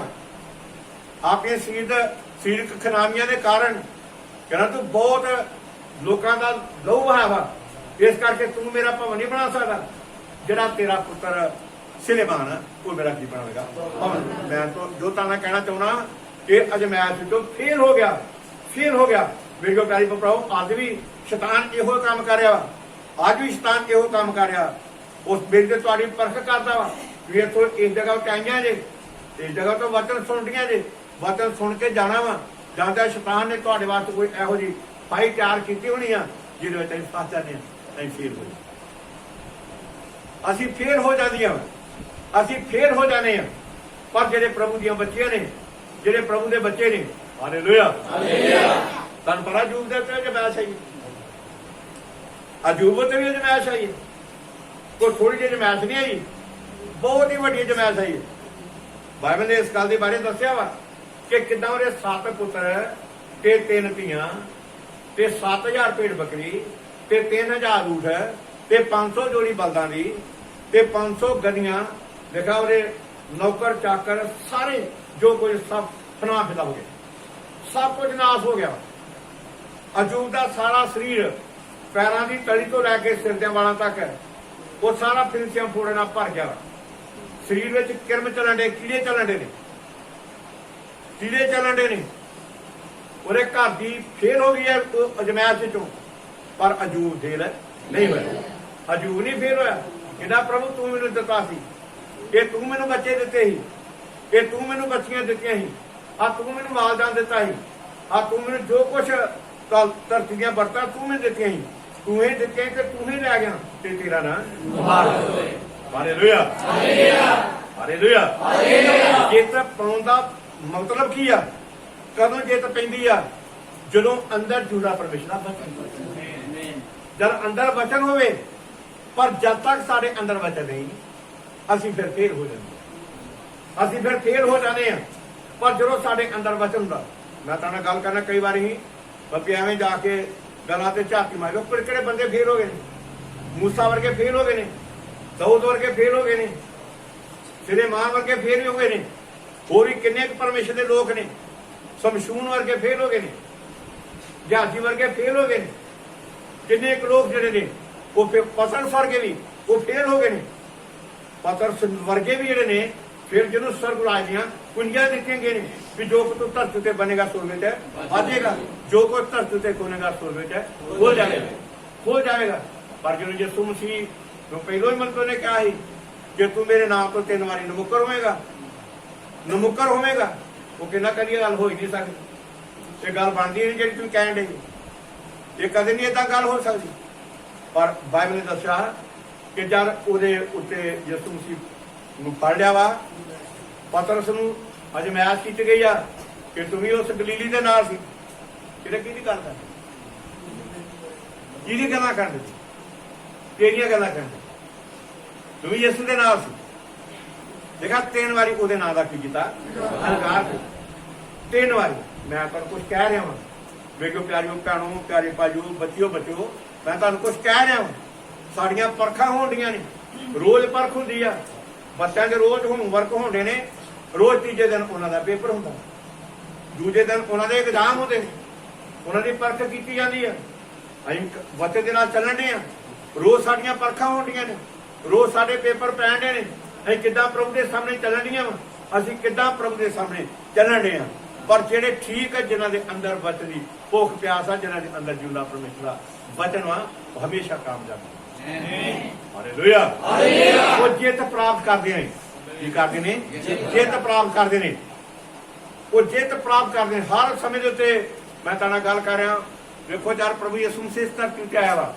अपने सीरक खरामियां के कारण। कहना तू बहुत लोगों का लहू बहा वा, इस करके तू मेरा भवन नहीं बना सकता। जिहड़ा तेरा पुत्र सुलेमान वो मेरा की बनाएगा भवन। मैं तो जो ताना कहना चाहना कि अजमैश जो फेल हो गया, फेल हो गया। मेरे प्यारी भराओ अज भी शैतान इहो काम कर रहा वा, अज भी शैतान इहो काम कर रहा। उस मेरी तुहाडी परख करता वा भी इथों इस जगह ते आईआं जे, इस जगह तो वचन सुनदियां जे, वचन सुन के जाना वा। जांदा शैतान ने तुहाडे वास्ते कोई इहो जी फाई तैयार की होनी आ जिहदे विच असीं फस जांदे आ, असीं फेल हो जांदे, असीं फेल हो जांदियां, असीं फेल हो जाने आ। पर जिहड़े प्रभु दीआं बच्चियां ने, जिहड़े प्रभु दे बच्चे ने, हालेलुया तुहानूं पता अजूब दे उत्ते अजमैश आई, अजूब उत्ते भी अजमैश आई। कोई थोड़ी जी अजमैश नहीं आई, बहुत ही वड्डी अजमैश आई। बाइबल ने इस गल के बारे दस्सिया वा कि किदां ਉਹਦੇ 7 पुत्र ते 3 ਧੀਆਂ ते 7000 भेड़ बकरी ते 3000 ऊठ ते 500 जोड़ी बलदां दी ते 500 गड्डियां। देखा ਉਹਦੇ नौकर चाकर सारे जो कुछ सब फना फिदा हो गया, सब कुछ नाश हो गया। अजूब का सारा शरीर पैरों की तली तो लैके सिर के वालों तक वो सारा फिरसियां फोड़े नाल भर गया। शरीर में किरम चलन डे, कीड़े चलन डे ने, कीड़े चलन डे ने। ਉਹਦੇ घर की फेल हो गई है अजमैश चों, पर अजूब फेल नहीं होया। अजूब नहीं फेल होया। कहना प्रभु तू मैनूं दिता सी, ये तू मैनूं बच्चे दिते ही, ये तू मैनूं बच्चियां दित्तियां ही, तू मैनूं मालदान दिता ही, तू मैनूं जो कुछ धरती दीआं बरतां तू मैनूं दित्तियां ही, तू ही दित्तियां कि तू ही लै गया ते तेरा नां मुबारक होए। Hallelujah hallelujah. जित पाउण दा मतलब की आ? कदों जित पैंदी आ? जदों अंदर जुड़ा परमेश्वर दा वचन, जद अंदर वचन होवे। पर जब तक साडे अंदर वचन नहीं असीं फिर फेल हो जांदे, असीं फिर फेल हो जाने। पर जदों साडे अंदर वचन हुंदा, मैं तुहाडे नाल गल करना कई वारी बाकी एवें जाके गल्लां ते झाती मार लो, किहड़े बंदे फेल हो गए। मूसा वर्गे फेल हो गए ने, दाऊद वर्गे फेल हो गए ने, सुलेमान वर्गे फेल हो गए ने, होर भी किन्ने परमेश्वर के लोग ने, समशून वर्गे फेल हो गए ने, जहाजी वर्गे फेल हो गए ने, किन्ने लोग जिहड़े ने वो पतरस वर्गे भी वो फेल हो गए ने। पतरस वर्गे भी जिहड़े ने फिर जिन्होंने स्वर्ग राज दियां कुंजियां दित्तियां गए ने भी जो कुछ धरती ते बनेगा स्वर्ग विच आजेगा, जो कुछ धरती ते खुलेगा स्वर्ग विच खुल जाएगा, खुल जाएगा। पर जो यीशु मसीह तो पहलों ही मतलब ने कहा ही कि तू मेरे नाम तो 3 बारी नमुक्कर होएगा, नमुक्कर होवेगा। वो कहना कभी गल हो ही नहीं सकती, ये गल बनती नहीं जी तुम कह दे, ये कदे नहीं इदा गल हो सकती। पर बाइबल ने दस्या कि जब ਉਹਦੇ ਉੱਤੇ ਯਿਸੂ ਮਸੀਹ ਨੂੰ ਫੜ ਲਿਆ ਵਾ, ਪਤਰਸ ਨੂੰ ਅਜਮੈਸ਼ ਕੀਤੀ ਗਈ ਆ ਕਿ ਤੂੰ ਵੀ ਉਸ ਗਲੀਲੀ ਦੇ ਨਾਲ ਸੀ। ਕਿਹੜੇ ਕਿਹਦੀ ਗੱਲ ਕਰ, ਕਿਹਦੀ ਗੱਲਾਂ ਕਰਦੇ, ਤੇਰੀਆਂ ਗੱਲਾਂ ਕਰਦੇ, ਤੂੰ ਵੀ ਯਿਸੂ ਦੇ ਨਾਲ ਸੀ। देखा 3 बारी ਉਹਦੇ ਨਾਂ ਦਾ ਕੀ ਕੀਤਾ, ਇਨਕਾਰ। 3 बारी मैं तुहानूं कुछ कह रहा हाँ, वेखो प्यारिओ भैणों, प्यारे भाईओ, बच्चिओ बच्चो, मैं तुहानूं कुछ कह रहा हूँ। साड़ियां परखां होंदियां ने, रोज परख हुंदी आ, बच्चों के रोज होमवर्क होंदे ने, रोज तीजे दिन उन्हां दा पेपर हुंदा, दूजे दिन उन्हां दे एग्जाम होंदे, उन्हां दी परख कीती जांदी आ। असीं वचन दे नाल चलण डे आ, रोज साड़ियां परखां होंदियां ने, रोज साडे पेपर पैण डे ने। असीं किद्दां प्रभु दे सामने चलण डीआं वा, असीं किद्दां प्रभु दे सामने चलण डे आ। पर जिहड़े ठीक है, जिन्हां दे अंदर वचन दी भुख प्यास आ, जिन्हां दे अंदर जिंदा परमेश्वर दा वचन वा, वो हमेशा कामयाब है। हालेलुया। वो जित प्राप्त करदे ने, की करदे ने? जित प्राप्त करदे ने। वो जित प्राप्त करते हैं हर समय के उत्ते। मैं तुहाडे नाल गल कर रहा, देखो यार प्रभु यसू मसीह इस धरती उत्ते आया वा,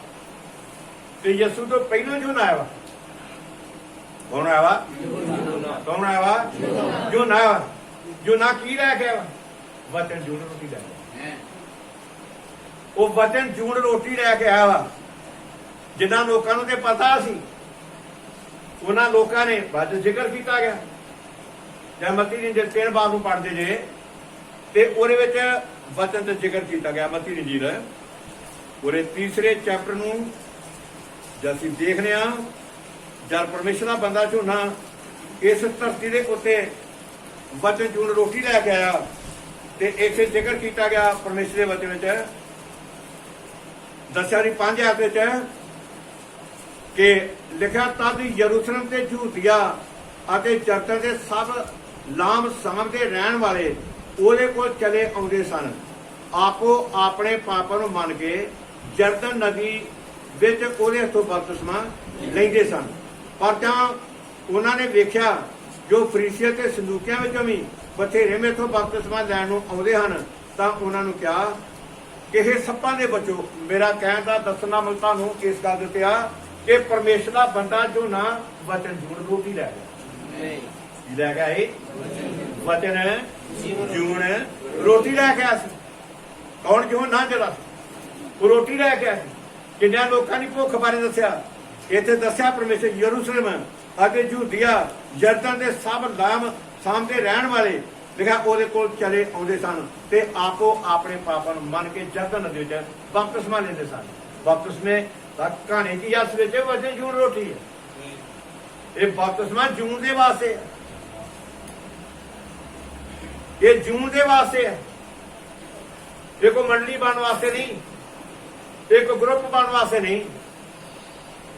ते यसू तो पहलों यूहन्ना आया वा। कौन आया वा? कौन आया वा? यूहन्ना आया वा। यूहन्ना की लैके आया वा? वचन जूण रोटी लैके। वो वचन जूण रोटी लैके आया वा। जिन्हां लोकां नूं ते पता सी, उन्हां लोकां ने बाद जिक्र किया गया। जब मत्ती दी इंजील 3 बाब नूं पढ़दे जे ते उहदे विच वचन ते जिक्र किया गया। मत्ती दी इंजील उहदे तीसरे चैप्टर नूं जद असीं देखने आ, जद परमेश्वर दा बंदा यूहन्ना इस धरती दे उत्ते वचन जूण रोटी लैके आया ते इत्थे जिक्र किया गया परमेश्वर दे वचन विच दस्सिया दी 5 आयत विच कि लिखा तद यरूशलेम ते यहूदिया अते जरदन दे सब लाम साम दे रहण वाले ਉਹਦੇ ਕੋਲ चले आउंदे सन, आपो अपने पापां नूं मन के जरदन नदी विच ਉਹਦੇ हथों बपतिस्मा लैंदे सन। पर तां उन्हां ने वेख्या जो फरीसियां ते सदूकियां विचों भी बथेरे मेथों बपतिस्मा लैण नूं आउंदे हन, तां उन्हां नूं कहा कि हे सप्पां दे बच्चो, मेरा कहण दा दसना मैं तुहानूं इस गल ते आ कि परमेश्वर दा बंदा जो ना वचन जूण रोटी लै गया। की लै गया? वचन जूण रोटी लैके आया। कौन? यूहन्ना जरा वो रोटी लैके आया। किन्ने लोगों की भुख बारे दस्या इत्थे दस्या परमेश्वर यरूशलेम अते यहूदिया जरदन दे सब लाम साम दे रहण वाले लिखा ਉਹਦੇ ਕੋਲ चले आउंदे सन ते आपो अपने पापां नूं मन के जरदन नदी विच बपतिस्मा लैंदे सन। बपतिस्मे दा कहानी की अस विच वचन जूण रोटी है। ये बपतिस्मा जूण दे वास्ते है, ये जून दे वास्ते है। ये कोई मंडली बनने वास्ते नहीं, एक ग्रुप बनने वास्ते नहीं।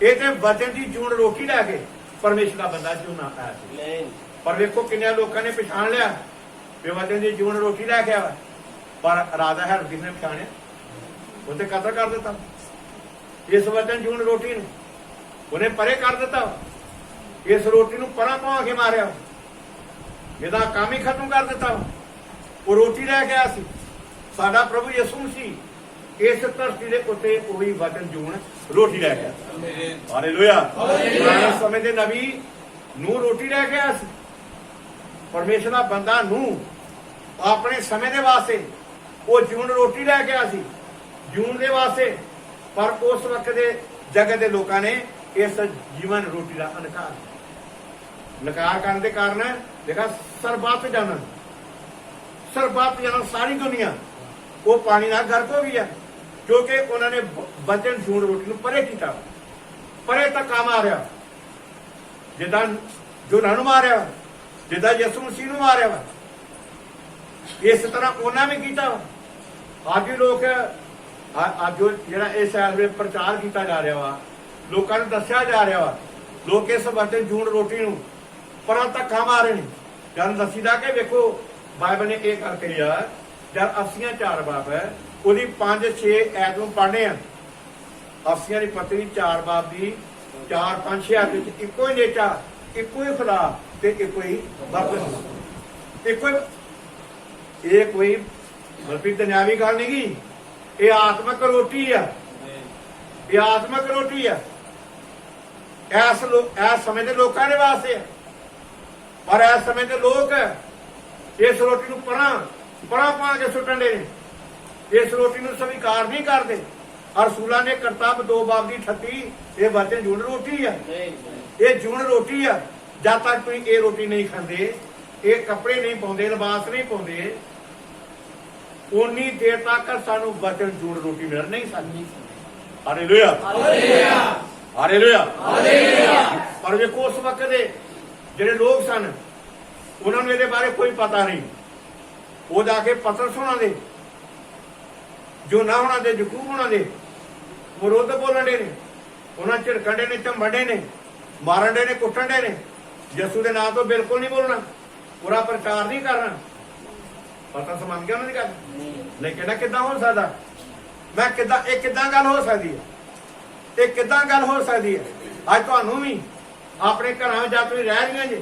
ये तो वचन की जून रोटी लैके परमेश्वर का बंदा यूहन्ना आया। पर देखो किन्ने लोगों ने पछाण लिया कि वचन की जून रोटी लैके आया, पर राजा हेरोदेस किसने पछाणिया? उसे कतल कर दिता। इस वचन जून रोटी उन्हें परे कर दिता। इस रोटी नूं परां पा के मारिया, ਇਹਦਾ काम ही खत्म कर दिता। वो रोटी लैके आया सी साडा प्रभु यसू मसीह इस धरती के उत्ते वही वचन जूण रोटी लैके आया। हालेलुया। पुराने समय के नबी नूं रोटी लैके आया सी। परमेश्वर दा बंदा नूं अपने समय के वास्ते वो जूण रोटी लैके आया सी, जूण के वास्ते। पर उस वक्त के जगत के लोगों ने इस जीवन रोटी का नकार करने के कारण देखा सरबत जाना सारी दुनिया वो पानी नाल गर्क हो गई है, क्योंकि उन्होंने वचन जूण रोटी नूं परे किया। परे धक्का मारिया, जिदा यूहन्ना नूं मारिया, जिदा यसू मसीह नूं मारिया वा, इस तरह उन्होंने भी किया। अज लोग अज जो इस शहर में प्रचार किया जा रहा वा, लोगों को दसिया जा रहा वा, लोग इस वचन जूण रोटी नूं पर धक्का मार रहे हैं। जब दसीदा कि वेखो बाइबल ने यह गल कही आ, जब अफसियां 4 बाब है उसकी 5-6 ऐत नूं पढ़ने हैं। अफसियां की पत्री 4 बाब की 4-5-6 ऐत इको ही नेचा, इको ही खुदा ते इको ही बपतिस्मा, इको ही। ये कोई मतलब दुनियावी गल नहीं गी, ये आत्मक रोटी है, ये आत्मक रोटी है। इस समय के लोगों के वास्ते है। पर इस समय के लोग इस रोटी नूं परां पा के सुटन दे ने, इस रोटी नूं स्वीकार नहीं करते। और रसूलां ने करतब 2 बाब की 38 ये वचन जूण रोटी है, ये जूण रोटी है। जब तक तुसीं ये रोटी नहीं खाते, ये कपड़े नहीं पाउंदे, लिबास नहीं पाउंदे, उन्नी देर तक सानू वचन जूण रोटी मिल नहीं सकती। Hallelujah, hallelujah. पर वेखो उस वक्त दे ਜਿਹੜੇ लोग सन उन्होंने ਇਹਦੇ बारे कोई पता नहीं। वो जाके पतरस होना दे, यूहन्ना होना दे, याकूब होना दे विरोध बोलन दे ने, उन्होंने झिड़कन दे ने, झंबण दे ने, मारन दे ने, कुट्टण दे ने। यसू के नाम तो बिल्कुल नहीं बोलना, पूरा प्रचार नहीं करना। पतरस मान गया उन्होंने गल, लेकिन किदां हो सकता? मैं किदां गल हो सकती है? ये किदां गल हो सकती है? अज तुहानूं भी अपने घर जा तुसीं रह रही जे,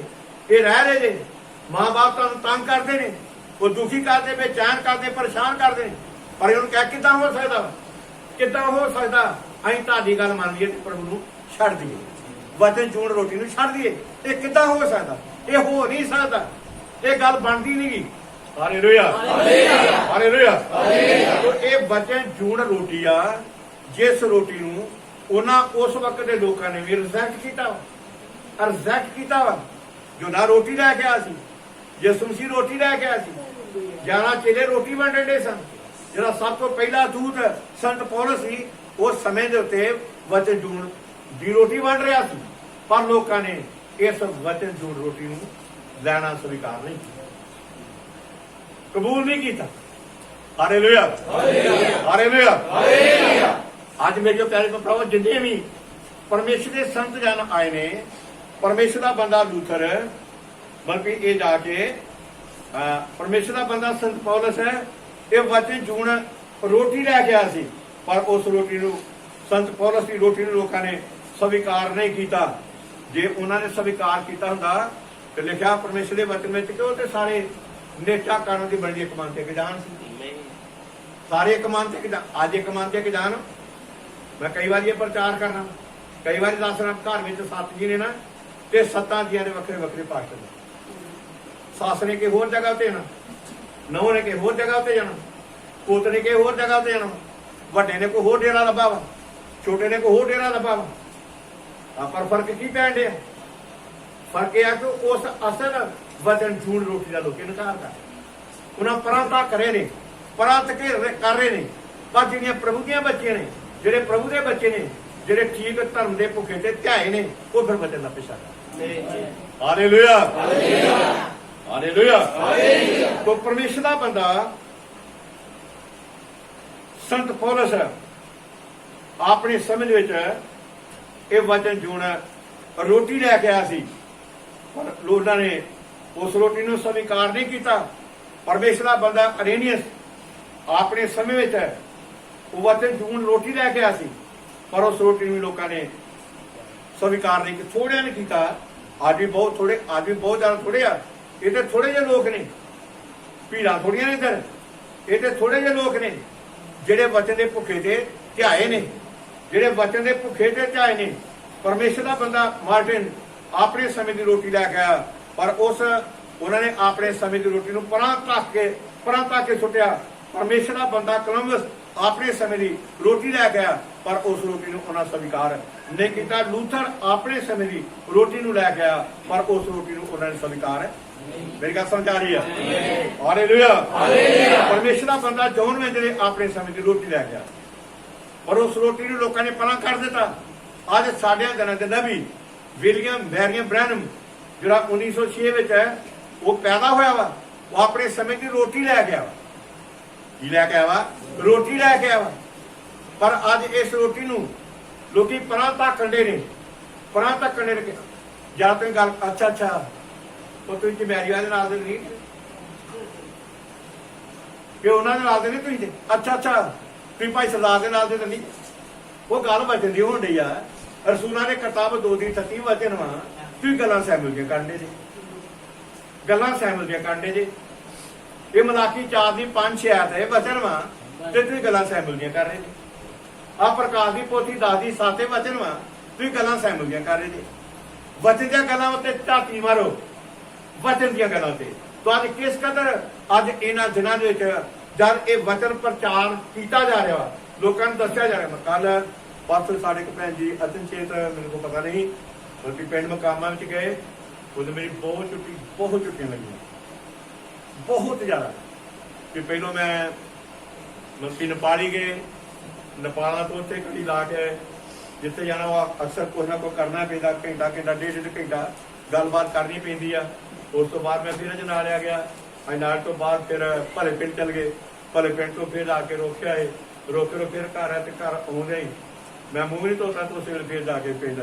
ये रह रहे जे, माँ बाप तुहानूं तंग करते हैं, वो दुखी करते, बेचैन करते, परेशान करते, पर उन्होंने क्या कितना हो सकता, कितना हो सकता अं ताड़ी गल मान लीए प्रभु नूं छड़ दीए, वचन जूण रोटी नूं छड़ दीए, ये कितना हो सकता, ये हो नहीं सकता, ये गल बनती नहीं। Hallelujah hallelujah. तो ये वचन जूण रोटी आ, जिस रोटी नूं उन्हां उस वक्त के लोगों ने भी रिजेक्ट किया, रिजेक्ट किया वा, जो ना रोटी लैके आया सी, यीशु मसीह रोटी लैके आया सी, 11 चेले रोटी वंडण दे सन, जिहड़ा सब तो पहला दूत संत पौलुस सी, उस समय के उत्ते वचन जूण दी रोटी वंड रहा सी, पर लोगों ने इस वचन जूण रोटी नूं लैना स्वीकार नहीं किया, कबूल नहीं किया। Hallelujah hallelujah. अज मेरे प्यारे भरावो, जिन्ने भी परमेश्वर के संत जन आए ने, परमेश्वर का बंदा लूथर, बल्कि ये जाके परमेश्वर का बंदा संत पौलुस है, ये वचन जूण रोटी लैके आया सी, पर उस रोटी नूं संत पौलुस की रोटी नूं लोगों ने स्वीकार नहीं किया। जे उन्होंने स्वीकार किया हुंदा ते लिखिया परमेश्वर के वचन में कि वो सारे नेचा कारण की बड़ी एक मन ते जान सी, सारे एक मन ते अज एक मन ते जान। मैं कई बार ये प्रचार करना, कई बार दसना, घर में 7 जी ने ना, ते 7 जिया ने वक्रे वक्रे पास्टर ने, सस ने कि होर जगह उत्ते जाना, नूह ने कि होर जगह उत्ते जाना, पुत ने कि होर जगह उत्ते जाना, वड्डे ने कोई होर डेरा लभा वा, छोटे ने कोई होर डेरा लभा वा। पर फर्क की पैन दिया, फर्क यह कि उस असल वचन जूण रोटी का लोग इनकार कर, उन्हें परांता करे ने, परांत कर रहे हैं, पर जिहड़ियां प्रभु दियां बच्चियां ने, जिहड़े प्रभु के बच्चे ने, जिहड़े ठीक धर्म के भुखे ते ध्याए ने, वो फिर वचन का पिछा कर। Hallelujah hallelujah. तो परमेश्वर का बंदा संत पौलुस अपनी समझ विच ये वचन जूण रोटी लैके आया सी, पर लोगों ने उस रोटी नूं स्वीकार नहीं किया। परमेश्वर का बंदा अरेनियस अपने समय विच वो वचन जूण रोटी लैके आया सी, पर उस रोटी नूं लोगों ने स्वीकार नहीं किया, थोड़े ने किया। अज भी बहुत थोड़े, अज भी बहुत ज्यादा थोड़े आ, ये तो थोड़े जे लोग ने, भीड़ा थोड़ियां ने इधर, ये तो थोड़े जे लोग ने जिहड़े वचन के भुखे ते ध्याए ने, जिहड़े वचन के भुखे ते ध्याए ने। परमेश्वर का बंदा मार्टिन अपने समय की रोटी लैके आया, पर उस उन्होंने अपने समय की रोटी नूं परां तक के सुटिया। परमेश्वर का बंदा कोलंबस अपने समय की रोटी लैके आया, पर उस रोटी नूं उन्होंने स्वीकार नहीं किया। लूथर अपने समय की रोटी नूं लैके आया, पर उस रोटी नूं उन्होंने स्वीकार मेरी गल समझ आ रही है। हालेलुया। परमेश्वर का बंदा जॉन वेंजले अपने समय की रोटी लैके आया, पर उस रोटी नूं लोगों ने परां कर दिता। अज साढ़े दिनों के नबी विलियम मैरियम ब्रैनम जिहड़ा 1906 विच है, वो पैदा होया वा, वो अपने समय की रोटी लैके आया, की लैके आया, रोटी लैके आया। पर अज इस रोटी नूं लोकी परां धक्कण दे ने, परां धक्कण दे ने। ਜਾਂ ਤੁਸੀਂ ਗੱਲ ਅੱਛਾ ਉਹ ਤੁਸੀਂ ਚਮੈਰੀਆਂ ਦੇ ਨਾਲ ਦੇ ਨਹੀਂ ਕਿ ਉਹਨਾਂ ਦੇ ਨਾਲ ਦੇ ਨਹੀਂ ਤੁਸੀਂ ਤੇ ਅੱਛਾ ਤੁਸੀਂ ਭਾਈ ਸਰਦਾਰ ਦੇ ਨਾਲ ਦੇ ਤਾਂ ਨਹੀਂ। ਉਹ ਗੱਲ ਵਚਨ ਦੀ ਹੋਣ ਡਈ ਆ। ਰਸੂਲਾਂ ਨੇ ਕਿਤਾਬ 2:30 ਵਚਨ ਵਾ, ਤੁਸੀਂ ਗੱਲਾਂ ਸੈਮਲ ਦੀਆਂ ਕਰਦੇ ਜੇ, ਗੱਲਾਂ ਸੈਮਲ ਦੀਆਂ ਕਰਦੇ ਜੇ। ਇਹ ਮਲਾਕੀ 4:5-6 ਆਇਤ ਹੈ ਵਚਨ ਵਾ, ਤੇ ਤੁਸੀਂ ਗੱਲਾਂ ਸੈਮਲ ਦੀਆਂ ਕਰ ਰਹੇ ਜੇ। ਆ ਪ੍ਰਕਾਸ਼ ਦੀ ਪੋਥੀ 10:7 ਵਚਨ ਵਾ, ਤੁਸੀਂ ਗੱਲਾਂ ਸੈਮਲ ਦੀਆਂ ਕਰ ਰਹੇ ਜੇ। वचन दी गल्लां उत्ते झाती मारो, वचन दी गल्लां ते। तो अज किस कदर अज इन्हां दिनां दे विच जद ये वचन प्रचार किया जा रहा, लोगों को दस्या जा रहा। कल परसों साढ़े भैन जी अचनचेत मेरे को पता नहीं, बल्कि पिंड मकामा में गए, उस मेरी बहुत छुट्टियां लगी, बहुत ज्यादा। कि पहलों मैं मतलब नेपाली गए, नेपाला तो उत्थे घड़ी ला के जिथे जाना वो अक्सर कुछ ना कुछ करना पैदा, घंटा 1.5 घंटा गलबात करनी पैंदी आ। उस तो बाद मैं फिर अजनाल आ गया, अजनाल तो बाद फिर भले पिंड चल गए, भले पिंड तो फिर आके रोके आए, रोके फिर घर आए, घर आउंदे ही मैं मूँह नहीं धोता, तो उस वेले फिर जाके पिंड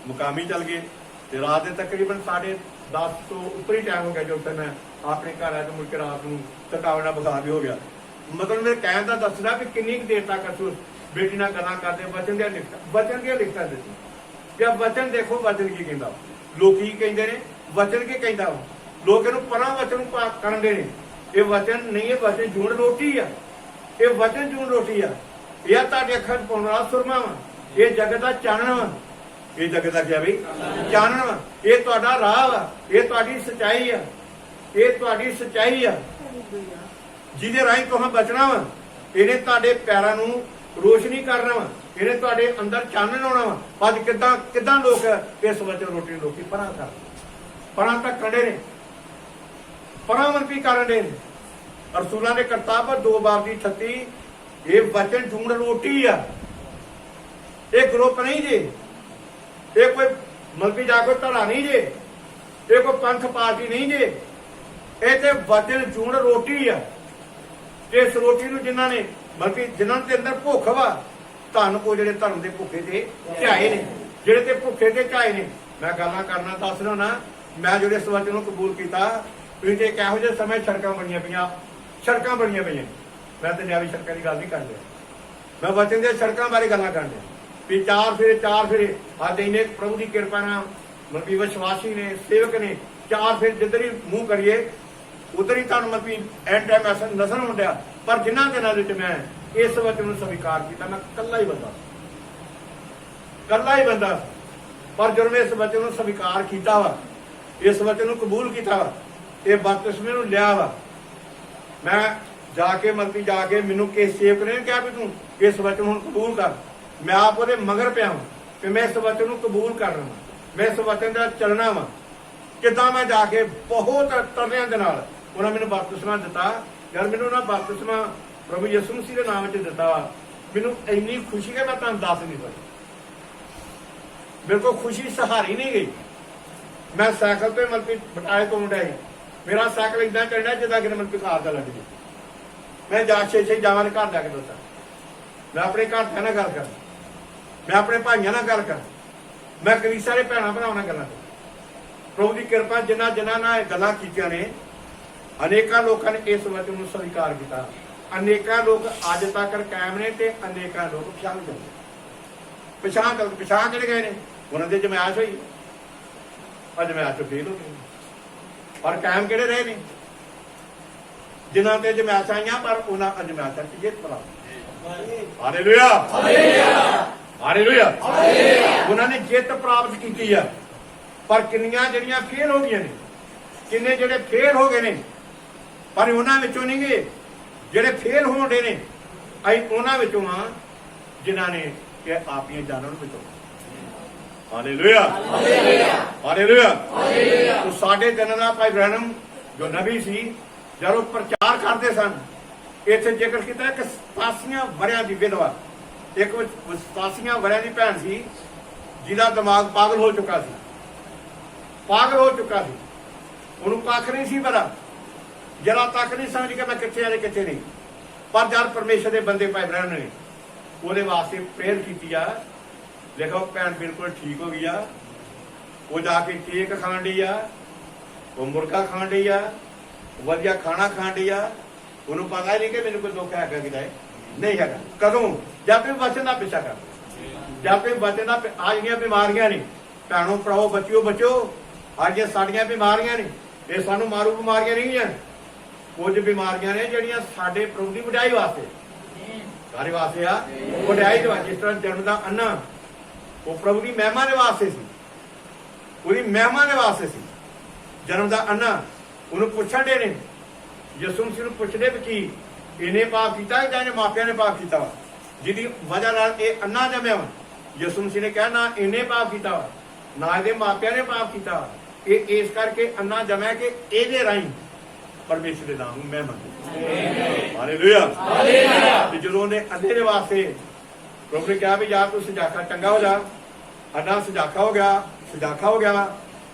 मुकामी चल गए। तो रात के तकरीबन 10:30 तो ऊपर ही टाइम हो गया जो फिर मैं अपने घर आया। तो मुड़ के रात को थकावट बुखार भी हो गया। मतलब मेरे कहने का दसना भी किन्नी देर तक असू बेटी नाल गल्लां करदे, वचन दियां लिखतां दित्ती। क्या वचन देखो, वचन की कहंदा, लोग की कहंदे ने, वचन की कहंदा। लोग इहनूं परां वचन करदे ने, ਇਹ ਵਚਨ ਨਹੀਂ, ਇਹ ਵਚਨ ਜੂਣ ਰੋਟੀ ਆ। ਇਹ ਵਚਨ ਜੂਣ ਰੋਟੀ ਆ। ਇਹ ਤੁਹਾਡੇ ਅੱਖਾਂ 'ਚ ਪਾਉਣ ਵਾਲਾ ਸੁਰਮਾ ਵਾ। ਇਹ ਜਗਤ ਦਾ ਚਾਨਣ ਵਾ। ਇਹ ਜਗਤ ਦਾ ਕਿਹਾ ਬਈ ਚਾਨਣ ਵਾ। ਇਹ ਤੁਹਾਡਾ ਰਾਹ ਵਾ। ਇਹ ਤੁਹਾਡੀ ਸੱਚਾਈ ਆ। ਇਹ ਤੁਹਾਡੀ ਸੱਚਾਈ ਆ ਜਿਹਦੇ ਰਾਹੀਂ ਤੁਸੀਂ ਬਚਣਾ ਵਾ। ਇਹਨੇ ਤੁਹਾਡੇ ਪੈਰਾਂ ਨੂੰ ਰੋਸ਼ਨੀ ਕਰਨਾ ਵਾ। ਇਹਨੇ ਤੁਹਾਡੇ ਅੰਦਰ ਚਾਨਣ ਆਉਣਾ ਵਾ। ਅੱਜ ਕਿੱਦਾਂ ਲੋਕ ਇਸ ਵਚਨ ਰੋਟੀ ਨੂੰ ਲੋਕੀ ਪਰਾਂ ਕਰ ਪਰਾਂ ਤੱਕ ਕੰਡੇ ਨੇ, ਪਰਾਂ ਮਨਪੀ ਕਰਨ ਦੇ ਨੇ। ਰਸੂਲਾਂ ਦੇ ਕਰਤਾਬ 2:38 ਇਹ ਵਚਨ ਜੂਣ ਰੋਟੀ ਆ। ਇਹ ਗਰੁੱਪ ਨਹੀਂ ਜੇ, ਇਹ ਕੋਈ ਮਲਕੀ ਜਾ ਕੋਈ ਧੜਾ ਨਹੀਂ ਜੇ, ਇਹ ਕੋਈ ਪੰਥ ਪਾਰਟੀ ਨਹੀਂ ਜੇ। ਇਹ ਤੇ ਵਚਨ ਜੂਣ ਰੋਟੀ ਆ। ਇਸ ਰੋਟੀ ਨੂੰ ਜਿਨ੍ਹਾਂ ਨੇ ਬਲਕਿ ਜਿਨ੍ਹਾਂ ਦੇ ਅੰਦਰ ਭੁੱਖ ਵਾ, ਧੰਨ ਕੋ ਜਿਹੜੇ ਧਰਮ ਦੇ ਭੁੱਖੇ ਤੇ ਝਾਏ ਨੇ, ਜਿਹੜੇ ਤੇ ਭੁੱਖੇ ਤੇ ਝਾਏ ਨੇ। ਮੈਂ ਗੱਲਾਂ ਕਰਨਾ ਦੱਸ ਰਿਹਾ ਨਾ, ਮੈਂ ਜਿਹੜੇ ਇਸ ਵਚਨ ਨੂੰ ਕਬੂਲ ਕੀਤਾ, ਤੁਸੀਂ ਤੇ ਕਿਹੋ ਜਿਹੇ ਸਮੇਂ ਸੜਕਾਂ ਬਣੀਆਂ ਪਈਆਂ, ਸੜਕਾਂ ਬਣੀਆਂ ਪਈਆਂ। ਮੈਂ ਤੇ ਨਿਆਵੀ ਸੜਕਾਂ ਦੀ ਗੱਲ ਨਹੀਂ ਕਰ ਰਿਹਾ, ਮੈਂ ਵਚਨ ਦੀਆਂ ਸੜਕਾਂ ਬਾਰੇ ਗੱਲਾਂ ਕਰ ਰਿਹਾ ਵੀ ਚਾਰ ਫੇਰੇ ਅੱਜ ਇਹਨੇ ਪ੍ਰਭੂ ਦੀ ਕਿਰਪਾ ਨਾਲ ਮਤਲਬ ਵਿਸ਼ਵਾਸੀ ਨੇ, ਸੇਵਕ ਨੇ, ਚਾਰ ਫੇਰ ਜਿੱਧਰ ਹੀ ਮੂੰਹ ਕਰੀਏ ਉਧਰ ਹੀ ਤੁਹਾਨੂੰ ਮਤਲਬ ਐਂਡ ਟਾਈਮ ਐਸਾ ਨਜ਼ਰ ਹੁੰਦਿਆ। ਪਰ ਜਿਨ੍ਹਾਂ ਦਿਨਾਂ ਵਿੱਚ ਮੈਂ ਇਸ ਵਚਨ ਨੂੰ ਸਵੀਕਾਰ ਕੀਤਾ, ਮੈਂ ਇਕੱਲਾ ਹੀ ਬੰਦਾ। ਪਰ ਜਦੋਂ ਮੈਂ ਇਸ ਵਚਨ ਨੂੰ ਸਵੀਕਾਰ ਕੀਤਾ ਵਾ, ਇਸ ਵਚਨ ਨੂੰ ਕਬੂਲ ਕੀਤਾ ਵਾ, ਇਹ ਬਪਤਿਸਮੇ ਨੂੰ ਲਿਆ ਵਾ, ਮੈਂ ਜਾ ਕੇ ਮੈਨੂੰ ਕਿਸ ਸੇਵਕ ਨੇ ਕਿਹਾ ਵੀ ਤੂੰ ਇਸ ਵਚਨ ਹੁਣ ਕਬੂਲ ਕਰ। ਮੈਂ ਆਪ ਉਹਦੇ ਮਗਰ ਪਿਆ ਵਾਂ ਕਿ ਮੈਂ ਇਸ ਵਚਨ ਨੂੰ ਕਬੂਲ ਕਰਨਾ ਵਾ, ਮੈਂ ਇਸ ਵਚਨ ਦਾ ਚੱਲਣਾ ਵਾ। ਕਿੱਦਾਂ ਮੈਂ ਜਾ ਕੇ ਬਹੁਤ ਤਰਲਿਆਂ ਦੇ ਨਾਲ ਉਹਨਾਂ ਮੈਨੂੰ ਬਪਤਿਸਮਾ ਦਿੱਤਾ। ਯਾਰ ਮੈਨੂੰ ਉਹਨਾਂ ਬਪਤਿਸਮਾ ਪ੍ਰਭੂ ਯਿਸੂ ਮਸੀਹ ਦੇ ਨਾਮ ਵਿੱਚ ਦਿੱਤਾ ਵਾ। ਮੈਨੂੰ ਇੰਨੀ ਖੁਸ਼ੀ ਹੈ ਮੈਂ ਤੁਹਾਨੂੰ ਦੱਸ ਨਹੀਂ ਸਕਦਾ। ਮੇਰੇ ਕੋਲ ਖੁਸ਼ੀ ਸਹਾਰੀ ਨਹੀਂ ਗਈ। ਮੈਂ ਸਾਈਕਲ ਤੇ ਮਤਲਬ ਬਟਾਲੇ ਤੋਂ ਮੁੰਡਾ ਸੀ, ਮੇਰਾ ਸਾਈਕਲ ਇਦਾਂ ਚੱਲਦਾ ਜਿੱਦਾਂ ਕਿ ਮਤਲਬ ਕਾਰ ਦਾ ਲੱਗ ਜੇ। ਮੈਂ ਜਾ ਛੇ ਜਾਵਾਂ ਦੇ ਘਰ ਜਾ ਕੇ ਦੱਸਾਂ, ਮੈਂ ਆਪਣੇ ਘਰ ਨਾਲ ਗੱਲ ਕਰ, ਮੈਂ ਆਪਣੇ ਭਾਈਆਂ ਨਾਲ ਗੱਲ ਕਰ, ਮੈਂ ਕਈ ਸਾਰੇ ਭੈਣਾਂ ਭਰਾਵਾਂ ਨਾਲ ਗੱਲਾਂ ਕਰ। ਪ੍ਰਭੂ ਦੀ ਕਿਰਪਾ ਜਿਨ੍ਹਾਂ ਨਾਲ ਗੱਲਾਂ ਕੀਤੀਆਂ ਨੇ, ਅਨੇਕਾਂ ਲੋਕਾਂ ਨੇ ਇਸ ਵਚਨ ਨੂੰ ਸਵੀਕਾਰ ਕੀਤਾ। ਅਨੇਕਾਂ ਲੋਕ ਅੱਜ ਤੱਕ ਕਾਇਮ ਨੇ ਤੇ ਅਨੇਕਾਂ ਲੋਕ ਪਿਛਾਂ ਚਲੇ ਗਏ ਨੇ। ਉਹਨਾਂ ਦੇ ਜਮਾਇਸ਼ ਹੋਈ, ਜਮਾਇਸ਼ ਫੇਲ ਹੋ ਗਈ। ਪਰ ਕਾਇਮ ਕਿਹੜੇ ਰਹੇ ਨੇ? ਜਿਨ੍ਹਾਂ ਤੇ ਜਮਾਇਸ਼ ਆਈਆਂ ਪਰ ਉਹਨਾਂ ਜਮਾਇਸ਼ਾਂ 'ਚ ਜਿੱਤ ਪ੍ਰਾਪਤ। Hallelujah, hallelujah. ਉਹਨਾਂ ਨੇ ਜਿੱਤ ਪ੍ਰਾਪਤ ਕੀਤੀ ਆ। ਪਰ ਕਿੰਨੀਆਂ ਜਿਹੜੀਆਂ ਫੇਲ ਹੋ ਗਈਆਂ ਨੇ, ਕਿੰਨੇ ਜਿਹੜੇ ਫੇਲ ਹੋ ਗਏ ਨੇ। ਪਰ ਉਹਨਾਂ ਵਿੱਚੋਂ ਨਹੀਂ ਗਏ ਜਿਹੜੇ ਫੇਲ ਹੋਣਦੇ ਨੇ, ਅਸੀਂ ਉਹਨਾਂ ਵਿੱਚੋਂ ਆ ਜਿਨ੍ਹਾਂ ਨੇ ਕਿ ਆਪਣੀਆਂ ਜਾਨਾਂ ਨੂੰ ਬਚਾਉਣਾ। Hallelujah, hallelujah. ਉਹ ਸਾਡੇ ਦਿਨਾਂ ਦਾ ਭਾਈ ਬ੍ਰੈਨਮ ਜੋ ਨਬੀ ਸੀ, ਜਦੋਂ ਪ੍ਰਚਾਰ ਕਰਦੇ ਸਨ, ਇੱਥੇ ਜ਼ਿਕਰ ਕੀਤਾ ਕਿ 87 ਵਰਿਆਂ ਦੀ ਵਿਧਵਾ, ਇੱਕ 87 ਵਰਿਆਂ ਦੀ ਭੈਣ ਸੀ ਜਿਹਦਾ ਦਿਮਾਗ ਪਾਗਲ ਹੋ ਚੁੱਕਾ ਸੀ, ਉਹਨੂੰ ਕੱਖ ਨਹੀਂ ਸੀ ਪਤਾ, ਜਰਾ ਤੱਕ ਨਹੀਂ ਸਮਝ ਕੇ ਮੈਂ ਕਿੱਥੇ ਆ ਤੇ ਕਿੱਥੇ ਨਹੀਂ। ਪਰ ਜਦ ਪਰਮੇਸ਼ਰ ਦੇ ਬੰਦੇ ਭਾਈ ਬ੍ਰੈਨਮ ਨੇ ਉਹਦੇ ਵਾਸਤੇ ਪ੍ਰੇਅਰ ਕੀਤੀ ਆ, ਦੇਖੋ ਭੈਣ ਬਿਲਕੁਲ ਠੀਕ ਹੋ ਗਈ ਆ। ਉਹ ਜਾ ਕੇ ਕੇਕ ਖਾਣ ਡਈ ਆ, ਉਹ ਮੁਰਗਾ ਖਾਣ ਡਈ ਆ, ਵਧੀਆ ਖਾਣਾ ਖਾਣ ਡਈ ਆ। ਉਹਨੂੰ ਪਤਾ ਹੀ ਨਹੀਂ ਕਿ ਮੈਨੂੰ ਕੋਈ ਦੁੱਖ ਹੈਗਾ ਕਿ ਨਹੀਂ ਹੈਗਾ। ਕਦੋਂ? ਜਦ ਵੀ ਵਚਨ ਦਾ ਪਿੱਛਾ ਕਰ, ਜਦ ਵੀ ਵਚਨ ਦਾ। ਆ ਜਿਹੜੀਆਂ ਬਿਮਾਰੀਆਂ ਨੇ, ਭੈਣੋ ਭਰਾਓ, ਬੱਚਿਓ, ਅੱਜ ਸਾਡੀਆਂ ਬਿਮਾਰੀਆਂ ਨੇ, ਇਹ ਸਾਨੂੰ ਮਾਰੂ ਬਿਮਾਰੀਆਂ ਨਹੀਂ ਆ। ਕੁਝ ਬਿਮਾਰੀਆਂ ਨੇ ਜਿਹੜੀਆਂ ਸਾਡੇ ਪ੍ਰਭੂ ਦੀ ਵਡਿਆਈ ਵਾਸਤੇ, ਸਾਰੇ ਵਾਸਤੇ ਆ। ਵਡਿਆਈ ਦੇ ਵਾਸਤੇ, ਜਿਸ ਤਰ੍ਹਾਂ ਜਨਮ ਦਾ ਅੰਨਾ ਉਹ ਪ੍ਰਭੂ ਦੀ ਮਹਿਮਾ ਦੇ ਵਾਸਤੇ ਸੀ, ਉਹਦੀ ਮਹਿਮਾ ਦੇ ਵਾਸਤੇ ਸੀ ਜਨਮ ਦਾ ਅੰਨਾ। ਉਹਨੂੰ ਪੁੱਛਣ ਦੇ ਨੇ, ਯਿਸੂ ਮਸੀਹ ਨੂੰ ਪੁੱਛਦੇ ਵੀ ਕੀ ਇਹਨੇ ਪਾਪ ਕੀਤਾ ਜਾਂ ਇਹਨੇ ਮਾਪਿਆਂ ਨੇ ਪਾਪ ਕੀਤਾ ਵਾ ਜਿਹਦੀ ਵਜ੍ਹਾ ਨਾਲ ਇਹ ਅੰਨਾ ਜੰਮਿਆ ਵਾ। ਯਿਸੂ ਮਸੀਹ ਨੇ ਕਿਹਾ ਨਾ ਇਹਨੇ ਪਾਪ ਕੀਤਾ ਵਾ, ਨਾ ਇਹਦੇ ਮਾਪਿਆਂ ਨੇ ਪਾਪ ਕੀਤਾ ਵਾ। ਇਹ ਇਸ ਕਰਕੇ ਅੰਨਾ ਜੰਮਿਆ ਕਿ ਇਹਦੇ ਰਾਹੀਂ ਪਰਮੇਸ਼ਰ ਦੇ ਨਾਮ ਨੂੰ ਮਹਿਮਾ ਦੇ। Hallelujah, hallelujah. ਤੇ ਜਦੋਂ ਉਹਨੇ ਅੰਨੇ ਦੇ ਵਾਸਤੇ ਪ੍ਰਭੂ ਨੇ ਕਿਹਾ ਵੀ ਯਾਰ ਤੂੰ ਸਜਾਖਾ ਚੰਗਾ ਹੋ ਜਾ, ਅੰਨਾ ਸਜਾਖਾ ਹੋ ਗਿਆ।